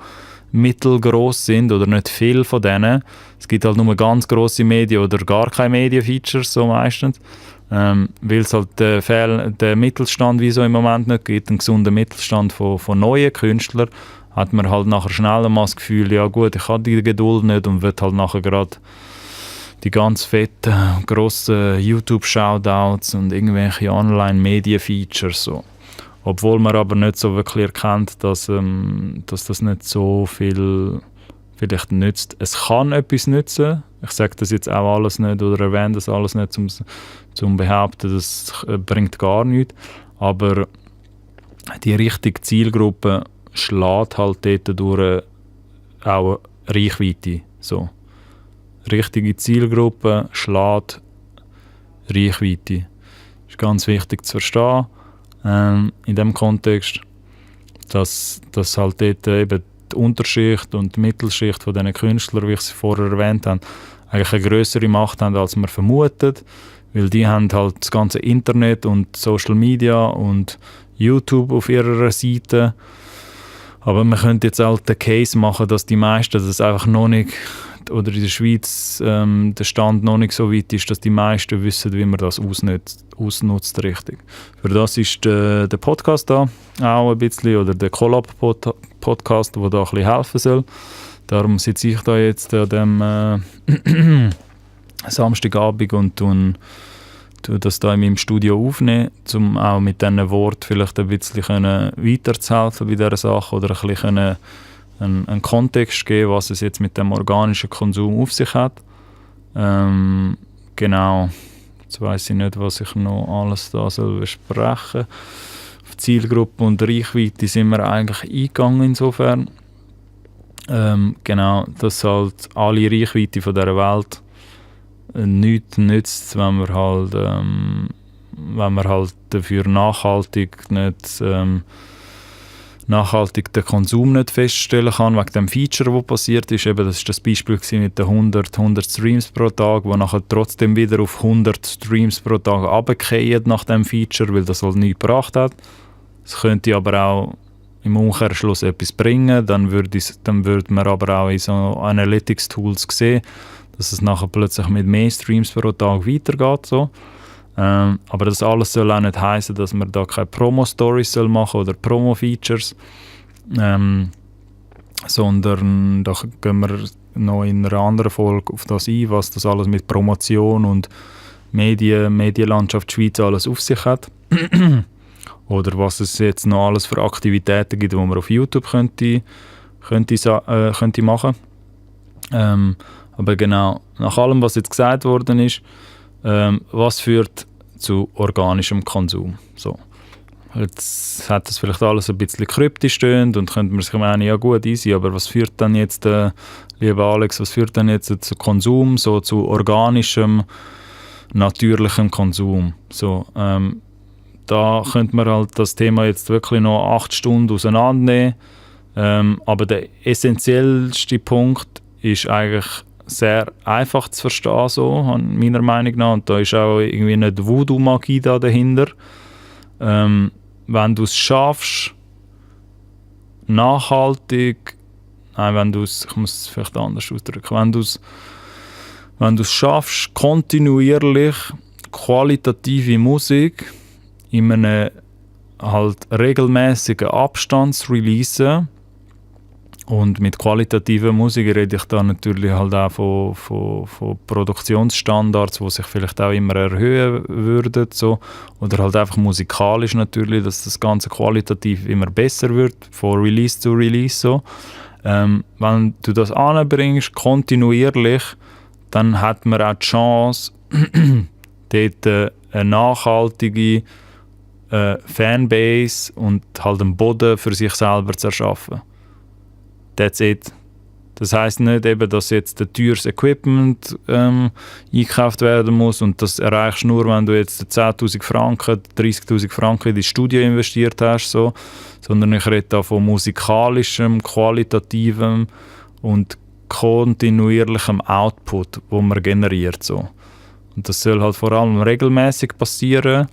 mittelgroß sind oder nicht viel von denen. Es gibt halt nur ganz grosse Medien oder gar keine Medienfeatures so meistens, weil es halt den Mittelstand wieso im Moment nicht gibt, einen gesunden Mittelstand von neuen Künstlern, hat man halt nachher schnell mal das Gefühl, ja gut, ich habe die Geduld nicht und will halt nachher gerade die ganz fetten, grossen YouTube-Shoutouts und irgendwelche Online-Media-Features so. Obwohl man aber nicht so wirklich erkennt, dass das nicht so viel vielleicht nützt. Es kann etwas nützen. Ich sage das jetzt auch alles nicht oder erwähne das alles nicht, zum behaupten, das bringt gar nichts. Aber die richtige Zielgruppe schlägt halt dort durch auch Reichweite. So. Richtige Zielgruppe schlägt Reichweite. Das ist ganz wichtig zu verstehen. In dem Kontext, dass halt dort eben die Unterschicht und die Mittelschicht von diesen Künstlern, wie ich sie vorher erwähnt habe, eigentlich eine grössere Macht haben, als man vermutet, weil die haben halt das ganze Internet und Social Media und YouTube auf ihrer Seite. Aber man könnte jetzt halt den Case machen, dass die meisten das einfach noch nicht, oder in der Schweiz der Stand noch nicht so weit ist, dass die meisten wissen, wie man das ausnutzt richtig. Für das ist der Podcast da auch ein bisschen, oder der Collab-Podcast, der da ein bisschen helfen soll. Darum sitze ich da jetzt an dem Samstagabend und tue das da in meinem Studio aufnehmen, um auch mit diesen Worten vielleicht ein bisschen weiterzuhelfen bei dieser Sache oder ein bisschen einen Kontext geben, was es jetzt mit dem organischen Konsum auf sich hat. Genau, jetzt weiss ich nicht, was ich noch alles da soll besprechen. Auf Zielgruppe und Reichweite sind wir eigentlich eingegangen insofern. Genau, dass halt alle Reichweite von dieser Welt nichts nützt, wenn man halt dafür nachhaltig den Konsum nicht feststellen kann, wegen dem Feature, das passiert ist. Eben, das war das Beispiel mit den 100 Streams pro Tag, wo nachher trotzdem wieder auf 100 Streams pro Tag runterfallen nach dem Feature, weil das halt nichts gebracht hat. Es könnte aber auch im Umkehrschluss etwas bringen, dann würde man aber auch in so Analytics-Tools sehen, dass es nachher plötzlich mit mehr Streams pro Tag weitergeht. So. Aber das alles soll auch nicht heißen, dass man da keine Promo-Stories machen oder Promo-Features, sondern da gehen wir noch in einer anderen Folge auf das ein, was das alles mit Promotion und Medienlandschaft Schweiz alles auf sich hat. Oder was es jetzt noch alles für Aktivitäten gibt, die man auf YouTube könnte machen. Aber genau, nach allem, was jetzt gesagt worden ist, was führt zu organischem Konsum? So. Jetzt hat das vielleicht alles ein bisschen kryptisch stehend und könnte man sich meinen, ja gut, easy, aber was führt dann jetzt, lieber Alex, was führt dann jetzt zu Konsum, so zu organischem, natürlichem Konsum? So, da könnte man halt das Thema jetzt wirklich noch 8 Stunden auseinandernehmen, aber der essentiellste Punkt ist eigentlich sehr einfach zu verstehen, so, meiner Meinung nach. Und da ist auch irgendwie nicht Voodoo-Magie da dahinter. Wenn du es schaffst, nachhaltig, ich muss es vielleicht anders ausdrücken, wenn du es schaffst, kontinuierlich qualitative Musik in einem halt regelmäßigen Abstand zu releasen, Und mit qualitativer Musik rede ich da natürlich halt auch von Produktionsstandards, die sich vielleicht auch immer erhöhen würden. So. Oder halt einfach musikalisch natürlich, dass das Ganze qualitativ immer besser wird, von Release zu Release. So. Wenn du das anbringst, kontinuierlich, dann hat man auch die Chance, dort eine nachhaltige Fanbase und halt einen Boden für sich selber zu erschaffen. That's it. Das heisst nicht eben, dass jetzt ein teures Equipment eingekauft werden muss und das erreichst du nur, wenn du jetzt 10'000 Franken, 30'000 Franken in die Studio investiert hast, so. Sondern ich rede da von musikalischem, qualitativem und kontinuierlichem Output, wo man generiert. So. Und das soll halt vor allem regelmäßig passieren.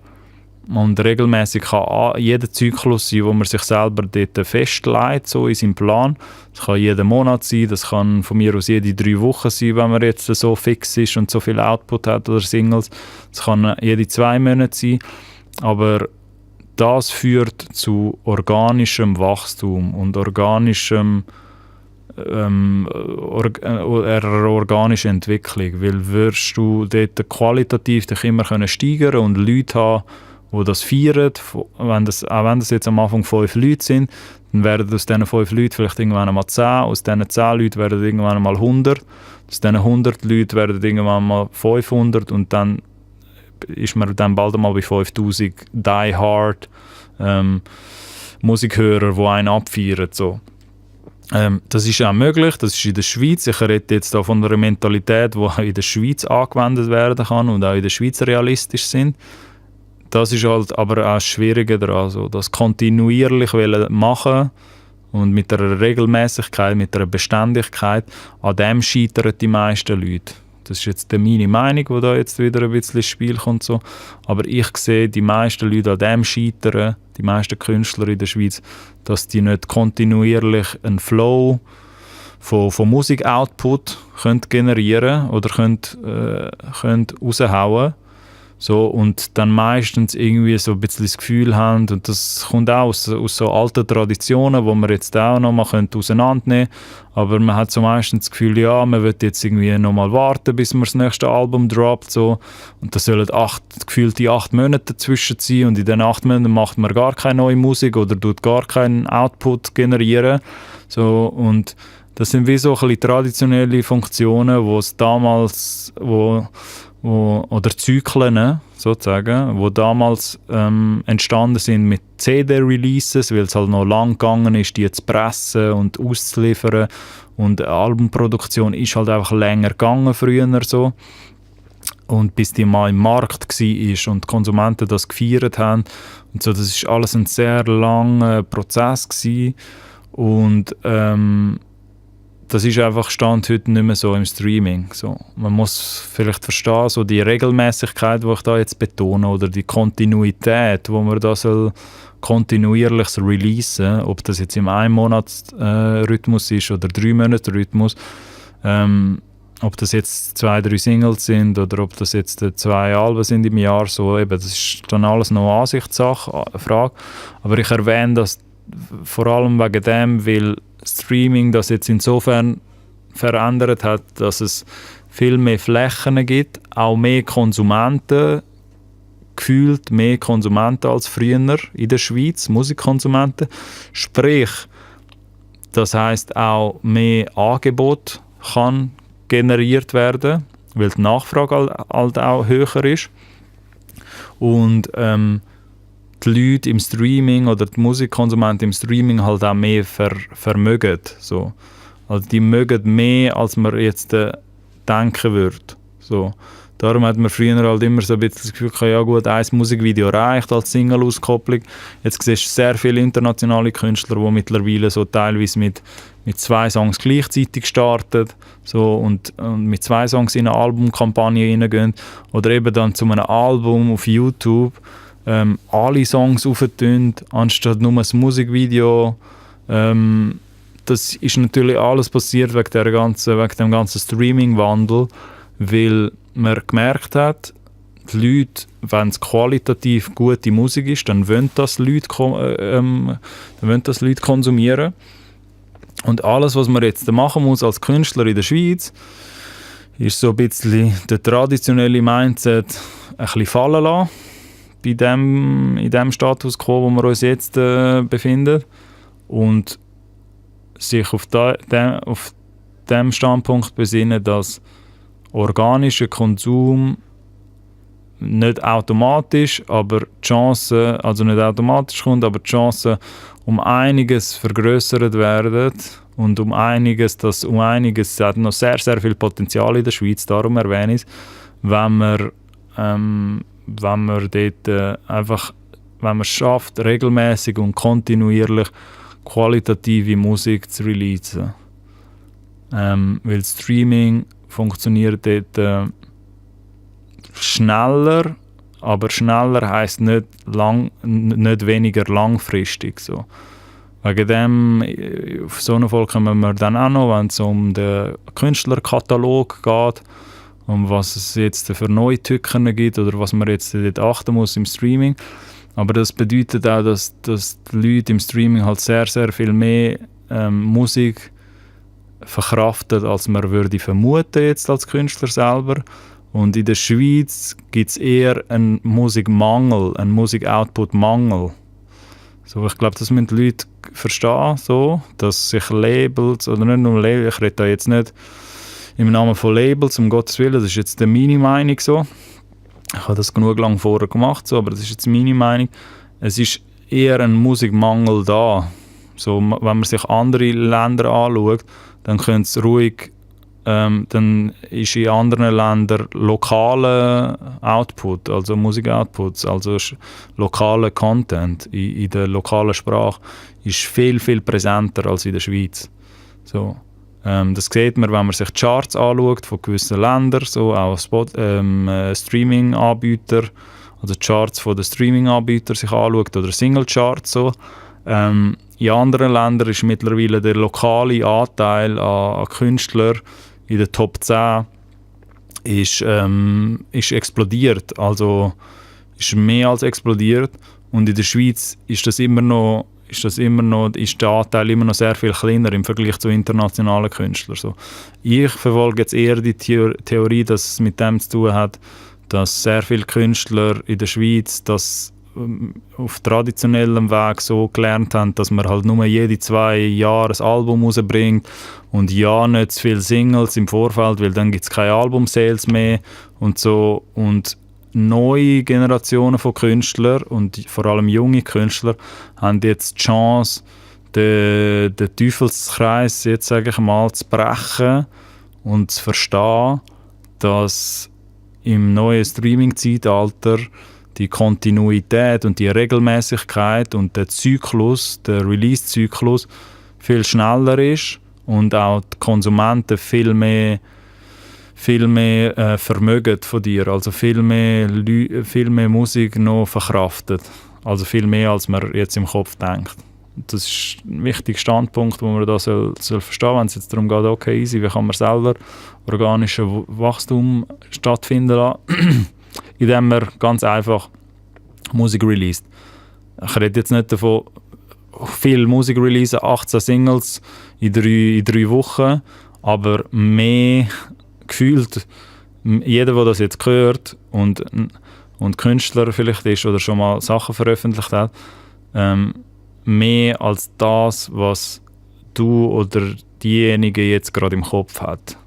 Und regelmäßig kann jeder Zyklus sein, wo man sich selber dort festlegt, so in seinem Plan. Das kann jeden Monat sein, das kann von mir aus jede 3 Wochen sein, wenn man jetzt so fix ist und so viel Output hat oder Singles. Das kann jede 2 Monate sein. Aber das führt zu organischem Wachstum und organischem organische Entwicklung. Weil wirst du dort qualitativ dich immer steigern und Leute haben, die das feiern, auch wenn das jetzt am Anfang 5 Leute sind, dann werden aus diesen 5 Leuten vielleicht irgendwann einmal 10, aus diesen 10 Leuten werden irgendwann einmal 100, aus diesen 100 Leuten werden irgendwann einmal 500 und dann ist man dann bald einmal bei 5000 Die Hard Musikhörer, die einen abfeiern. So. Das ist auch möglich, das ist in der Schweiz. Ich rede jetzt da von einer Mentalität, die auch in der Schweiz angewendet werden kann und auch in der Schweiz realistisch sind. Das ist halt aber auch schwieriger daran, also das kontinuierlich machen und mit einer Regelmäßigkeit, mit einer Beständigkeit, an dem scheitern die meisten Leute. Das ist jetzt meine Meinung, die da jetzt wieder ein bisschen ins Spiel kommt. So. Aber ich sehe die meisten Leute an dem scheitern, die meisten Künstler in der Schweiz, dass die nicht kontinuierlich einen Flow von Musik-Output generieren oder können raushauen. So, und dann meistens irgendwie so ein bisschen das Gefühl haben, und das kommt auch aus so alten Traditionen, wo man jetzt auch noch mal auseinandernehmen könnte, aber man hat so meistens das Gefühl, ja, man wird jetzt irgendwie noch mal warten, bis man das nächste Album droppt, so, und da sollen gefühlte 8 Monate dazwischen sein, und in den 8 Monaten macht man gar keine neue Musik oder tut gar keinen Output generieren, so, und das sind wie so ein bisschen traditionelle Funktionen, wo es damals, oder Zyklen sozusagen, wo damals entstanden sind mit CD-Releases, weil es halt noch lang gegangen ist, die zu pressen und auszuliefern, und Albumproduktion ist halt einfach länger gegangen früher so, und bis die mal im Markt war und die Konsumenten das gefeiert haben und so, das ist alles ein sehr langer Prozess gewesen. Und das ist einfach Stand heute nicht mehr so im Streaming. So. Man muss vielleicht verstehen, so die Regelmäßigkeit, die ich da jetzt betone, oder die Kontinuität, wo man da soll kontinuierlich releasen, ob das jetzt im 1-Monats-Rhythmus ist oder 3-Monats-Rhythmus, ob das jetzt 2-3 Singles sind oder ob das jetzt 2 Alben sind im Jahr, so, eben, das ist dann alles noch Ansichtssache, Frage. Aber ich erwähne das vor allem wegen dem, weil Streaming das jetzt insofern verändert hat, dass es viel mehr Flächen gibt, auch mehr Konsumenten, gefühlt mehr Konsumenten als früher in der Schweiz, Musikkonsumenten. Sprich, das heisst auch mehr Angebot kann generiert werden, weil die Nachfrage halt auch höher ist. Und die Leute im Streaming oder die Musikkonsumenten im Streaming halt auch mehr vermögen. So. Also die mögen mehr, als man jetzt denken würde. So. Darum hat man früher halt immer so ein bisschen das Gefühl gehabt, ja gut, ein Musikvideo reicht als Single-Auskopplung. Jetzt siehst du sehr viele internationale Künstler, die mittlerweile so teilweise mit 2 Songs gleichzeitig starten, so, und mit 2 Songs in eine Albumkampagne reingehen. Oder eben dann zu einem Album auf YouTube alle Songs auftönen, anstatt nur ein Musikvideo. Das ist natürlich alles passiert wegen dem ganzen Streaming-Wandel, weil man gemerkt hat, die Leute, wenn es qualitativ gute Musik ist, dann wollen das Leute konsumieren. Und alles, was man jetzt machen muss als Künstler in der Schweiz, ist so ein bisschen der traditionelle Mindset ein bisschen fallen lassen, in dem Status quo, wo wir uns jetzt befinden, und sich auf dem Standpunkt besinnen, dass organischer Konsum nicht automatisch, aber die Chance, also nicht automatisch kommt, aber die Chance um einiges vergrößert werden und um einiges hat noch sehr, sehr viel Potenzial in der Schweiz, darum erwähne ich es, wenn man dort einfach, wenn man es schafft, regelmäßig und kontinuierlich qualitative Musik zu releasen. Weil Streaming funktioniert dort schneller, aber schneller heisst nicht weniger langfristig. So. Wegen dem, auf so einen Fall kommen wir dann auch noch, wenn es um den Künstlerkatalog geht, um was es jetzt für neue Tücken gibt oder was man jetzt dort achten muss im Streaming. Aber das bedeutet auch, dass die Leute im Streaming halt sehr, sehr viel mehr Musik verkraften, als man würde vermuten jetzt als Künstler selber. Und in der Schweiz gibt es eher einen Musikmangel, einen Musikoutput-Mangel. So, ich glaube, das müssen die Leute verstehen, so, dass sich Labels, oder nicht nur Labels, ich rede da jetzt nicht im Namen von Labels, um Gottes Willen, das ist jetzt meine Meinung so. Ich habe das genug lang vorher gemacht, so, aber das ist jetzt meine Meinung. Es ist eher ein Musikmangel da. So, wenn man sich andere Länder anschaut, dann können es ruhig, dann ist in anderen Ländern lokaler Output, also Musikoutputs, also lokaler Content in der lokalen Sprache, ist viel, viel präsenter als in der Schweiz. So. Das sieht man, wenn man sich die Charts anschaut von gewissen Ländern, so auch Streaming-Anbieter, also Charts von den Streaming-Anbietern sich anschaut oder Single-Charts. So. In anderen Ländern ist mittlerweile der lokale Anteil an Künstlern in der Top 10 ist explodiert, also ist mehr als explodiert, und in der Schweiz ist der Anteil immer noch sehr viel kleiner im Vergleich zu internationalen Künstlern. So. Ich verfolge jetzt eher die Theorie, dass es mit dem zu tun hat, dass sehr viele Künstler in der Schweiz das auf traditionellem Weg so gelernt haben, dass man halt nur jede 2 Jahre ein Album rausbringt und ja nicht zu viele Singles im Vorfeld, weil dann gibt es keine Album-Sales mehr und so. Und neue Generationen von Künstlern und vor allem junge Künstler haben jetzt die Chance, den Teufelskreis, jetzt sage ich mal, zu brechen und zu verstehen, dass im neuen Streaming-Zeitalter die Kontinuität und die Regelmäßigkeit und der Zyklus, der Release-Zyklus viel schneller ist und auch die Konsumenten viel mehr vermögen von dir, also viel mehr Musik noch verkraftet, also viel mehr, als man jetzt im Kopf denkt. Das ist ein wichtiger Standpunkt, wo man da soll verstehen, wenn es jetzt darum geht, okay, easy, wie kann man selber organisches Wachstum stattfinden lassen, indem man ganz einfach Musik released. Ich rede jetzt nicht davon, viel Musik releasen, 18 Singles in drei Wochen, aber mehr gefühlt, jeder, der das jetzt hört und Künstler vielleicht ist oder schon mal Sachen veröffentlicht hat, mehr als das, was du oder diejenige jetzt gerade im Kopf hat.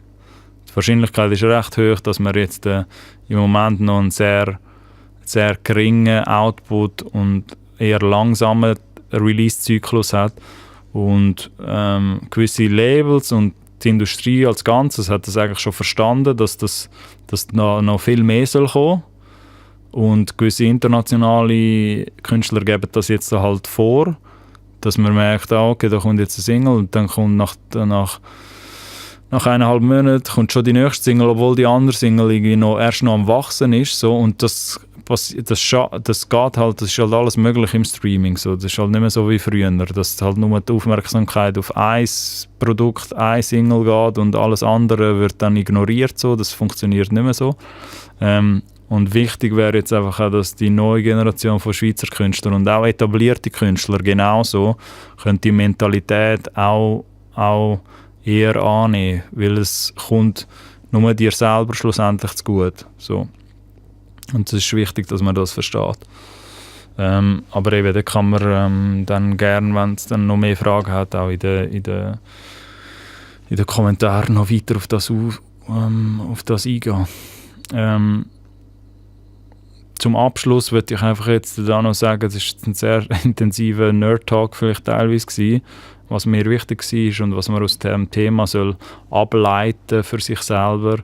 Die Wahrscheinlichkeit ist recht hoch, dass man jetzt im Moment noch einen sehr, sehr geringen Output und eher langsamen Release-Zyklus hat. Und gewisse Labels und die Industrie als Ganzes hat das eigentlich schon verstanden, dass noch viel mehr soll kommen. Und gewisse internationale Künstler geben das jetzt halt vor, dass man merkt, okay, da kommt jetzt ein Single und dann kommt nach 1,5 Monaten kommt schon die nächste Single, obwohl die andere Single irgendwie erst noch am Wachsen ist. So. Und das geht halt, das ist halt alles möglich im Streaming. So. Das ist halt nicht mehr so wie früher, dass halt nur die Aufmerksamkeit auf ein Produkt, ein Single geht und alles andere wird dann ignoriert. So. Das funktioniert nicht mehr so. Und wichtig wäre jetzt einfach auch, dass die neue Generation von Schweizer Künstlern und auch etablierte Künstler genauso können die Mentalität auch auch eher annehmen, weil es kommt nur dir selber schlussendlich zu gut. So. Und es ist wichtig, dass man das versteht. Aber eben, da kann man dann gerne, wenn es dann noch mehr Fragen hat, auch in den Kommentaren noch weiter auf das eingehen. Zum Abschluss würde ich einfach jetzt da noch sagen, es war ein sehr intensiver Nerd-Talk vielleicht teilweise gewesen, was mir wichtig war und was man aus dem Thema soll ableiten für sich selber,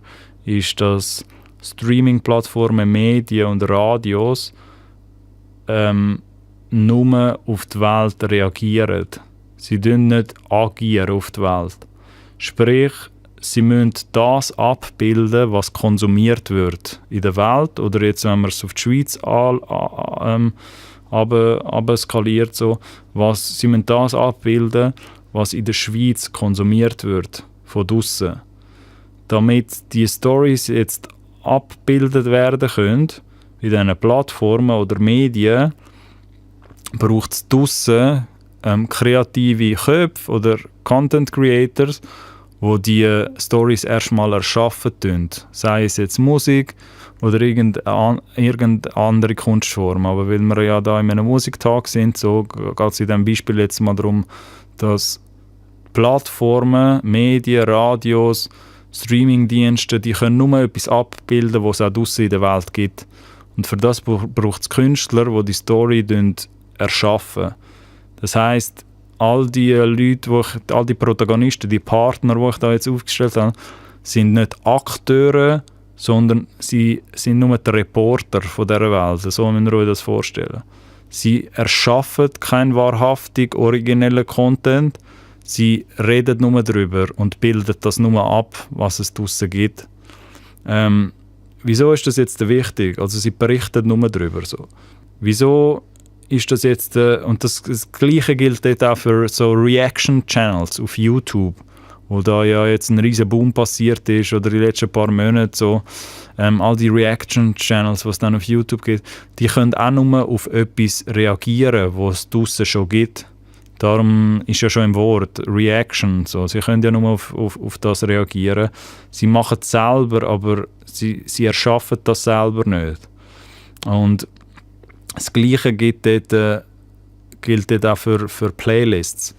ist, dass Streaming-Plattformen, Medien und Radios nur auf die Welt reagieren. Sie agieren nicht auf die Welt. Sprich, sie müssen das abbilden, was konsumiert wird in der Welt. Oder jetzt, wenn man es auf die Schweiz skaliert, so, sie müssen das abbilden, was in der Schweiz konsumiert wird, von draussen. Damit die Stories jetzt abgebildet werden können, in diesen Plattformen oder Medien, braucht es draussen kreative Köpfe oder Content Creators, die diese Stories erstmal erschaffen tun. Sei es jetzt Musik oder irgendeine andere Kunstform. Aber weil wir ja da in einem Musiktag sind, so geht es in diesem Beispiel jetzt mal darum, dass Plattformen, Medien, Radios, Streamingdienste, die können nur etwas abbilden, was es auch draussen in der Welt gibt. Und für das braucht es Künstler, die die Story erschaffen. Das heisst, all die Leute, all die Protagonisten, die Partner, die ich da jetzt aufgestellt habe, sind nicht Akteure, sondern sie sind nur die Reporter von dieser Welt. So müsst ihr euch das vorstellen. Sie erschaffen keinen wahrhaftig originellen Content, sie reden nur darüber und bilden das nur ab, was es draussen gibt. Wieso ist das jetzt wichtig? Also sie berichten nur darüber. So. Wieso ist das jetzt, und das Gleiche gilt dort auch für so Reaction-Channels auf YouTube, wo da ja jetzt ein riesen Boom passiert ist, oder die letzten paar Monate so, all die Reaction-Channels, was es dann auf YouTube gibt, die können auch nur auf etwas reagieren, was es draussen schon gibt. Darum ist ja schon im Wort Reaction. So. Sie können ja nur auf das reagieren. Sie machen es selber, aber sie erschaffen das selber nicht. Und das Gleiche gilt dort auch für Playlists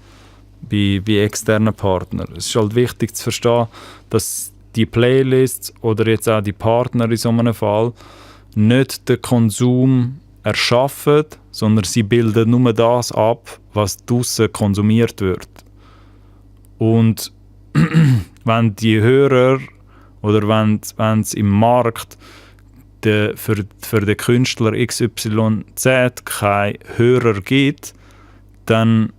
bei externen Partnern. Es ist halt wichtig zu verstehen, dass die Playlists oder jetzt auch die Partner in so einem Fall nicht den Konsum erschaffen, sondern sie bilden nur das ab, was draussen konsumiert wird. Und wenn die Hörer oder wenn es im Markt für den Künstler XYZ keine Hörer gibt, dann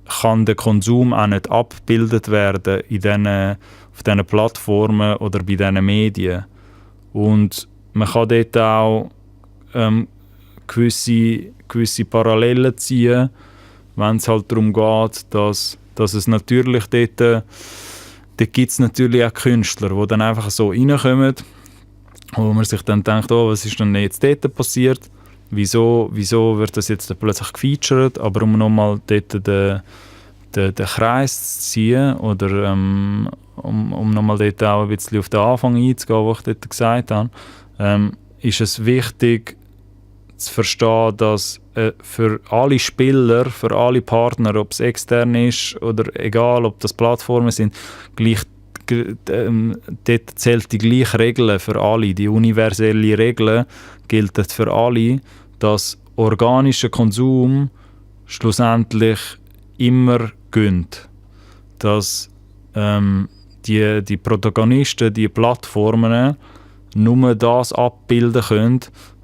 kann der Konsum auch nicht abgebildet werden auf diesen Plattformen oder bei diesen Medien. Und man kann dort auch gewisse Parallelen ziehen, wenn es halt darum geht, dass es natürlich dort gibt es natürlich auch Künstler, die dann einfach so reinkommen, wo man sich dann denkt, oh, was ist denn jetzt dort passiert? Wieso wird das jetzt plötzlich gefeatured? Aber um nochmal dort den Kreis zu ziehen oder um nochmal dort auch ein bisschen auf den Anfang einzugehen, was ich dort gesagt habe, ist es wichtig zu verstehen, dass für alle Spieler, für alle Partner, ob es extern ist oder egal, ob das Plattformen sind, dort zählt die gleiche Regel für alle. Die universelle Regel gilt für alle, dass organischer Konsum schlussendlich immer gönnt. Dass die Protagonisten, die Plattformen nur das abbilden können,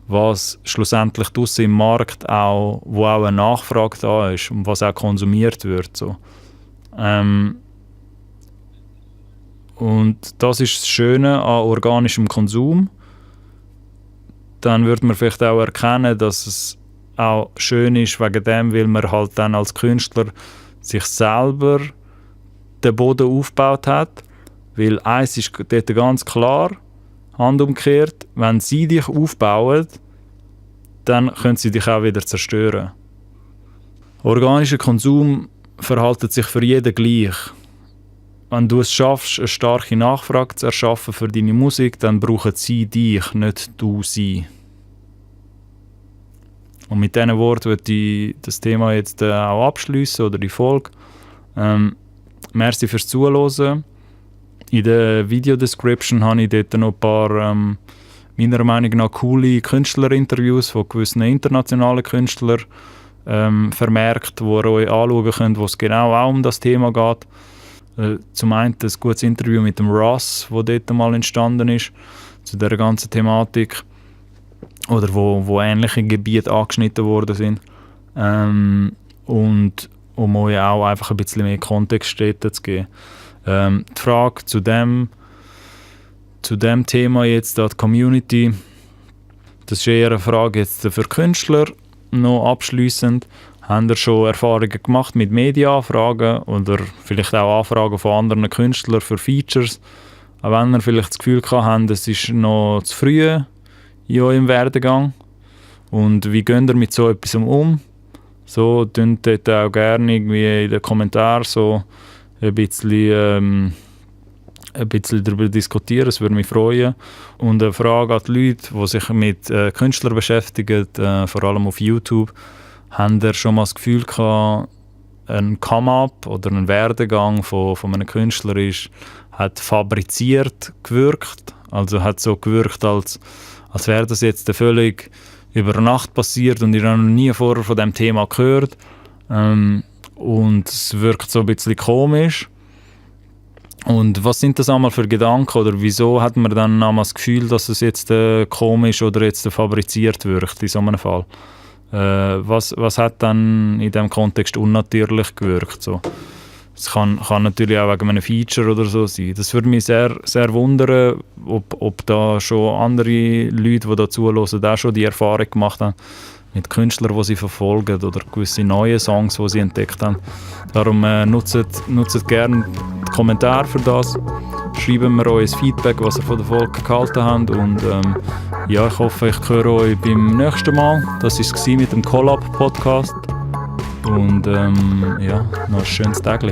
was schlussendlich draussen im Markt wo auch eine Nachfrage da ist und was auch konsumiert wird. So. Und das ist das Schöne an organischem Konsum. Dann würde man vielleicht auch erkennen, dass es auch schön ist wegen dem, weil man halt dann als Künstler sich selber den Boden aufgebaut hat. Weil eins ist dort ganz klar, handumgekehrt, wenn sie dich aufbauen, dann können sie dich auch wieder zerstören. Organischer Konsum verhält sich für jeden gleich. wenn du es schaffst, eine starke Nachfrage zu erschaffen für deine Musik, dann brauchen sie dich, nicht du sie. Und mit diesen Worten würde ich das Thema jetzt auch abschliessen oder die Folge. Merci fürs Zuhören. In der Video-Description habe ich dort noch ein paar meiner Meinung nach coole Künstlerinterviews von gewissen internationalen Künstlern vermerkt, wo ihr euch anschauen könnt, wo es genau auch um das Thema geht. Zum einen ein gutes Interview mit dem Russ, das dort mal entstanden ist, zu dieser ganzen Thematik. Oder wo ähnliche Gebiete angeschnitten worden sind. Und um euch auch einfach ein bisschen mehr Kontext zu geben. Die Frage zu dem Thema jetzt, die Community, das ist eher eine Frage jetzt für Künstler, noch abschliessend. Haben ihr schon Erfahrungen gemacht mit Media-Anfragen oder vielleicht auch Anfragen von anderen Künstlern für Features? Auch wenn ihr vielleicht das Gefühl habt, es ist noch zu früh in eurem Werdegang. Und wie geht ihr mit so etwas um? So, dort auch gerne irgendwie in den Kommentaren so ein bisschen darüber diskutieren, das würde mich freuen. Und eine Frage an die Leute, die sich mit Künstlern beschäftigen, vor allem auf YouTube, haben ihr schon mal das Gefühl gehabt, ein Come-up oder ein Werdegang von einem Künstler hat fabriziert gewirkt? Also hat so gewirkt, als wäre das jetzt völlig über Nacht passiert und ich habe noch nie vorher von diesem Thema gehört. Und es wirkt so ein bisschen komisch. Und was sind das einmal für Gedanken oder wieso hat man dann einmal das Gefühl, dass es jetzt komisch oder jetzt fabriziert wirkt in so einem Fall? Was hat dann in diesem Kontext unnatürlich gewirkt? So? Es kann natürlich auch wegen einem Feature oder so sein. Das würde mich sehr, sehr wundern, ob da schon andere Leute, die da zuhören, auch schon die Erfahrung gemacht haben mit Künstlern, die sie verfolgen oder gewisse neue Songs, die sie entdeckt haben. Darum nutzt gerne die Kommentare für das. Schreiben wir euch Feedback, was ihr von der Folge gehalten habt. Und ja, ich hoffe, ich höre euch beim nächsten Mal. Das war es mit dem Collab-Podcast. Und ja, noch ein schönes Tag.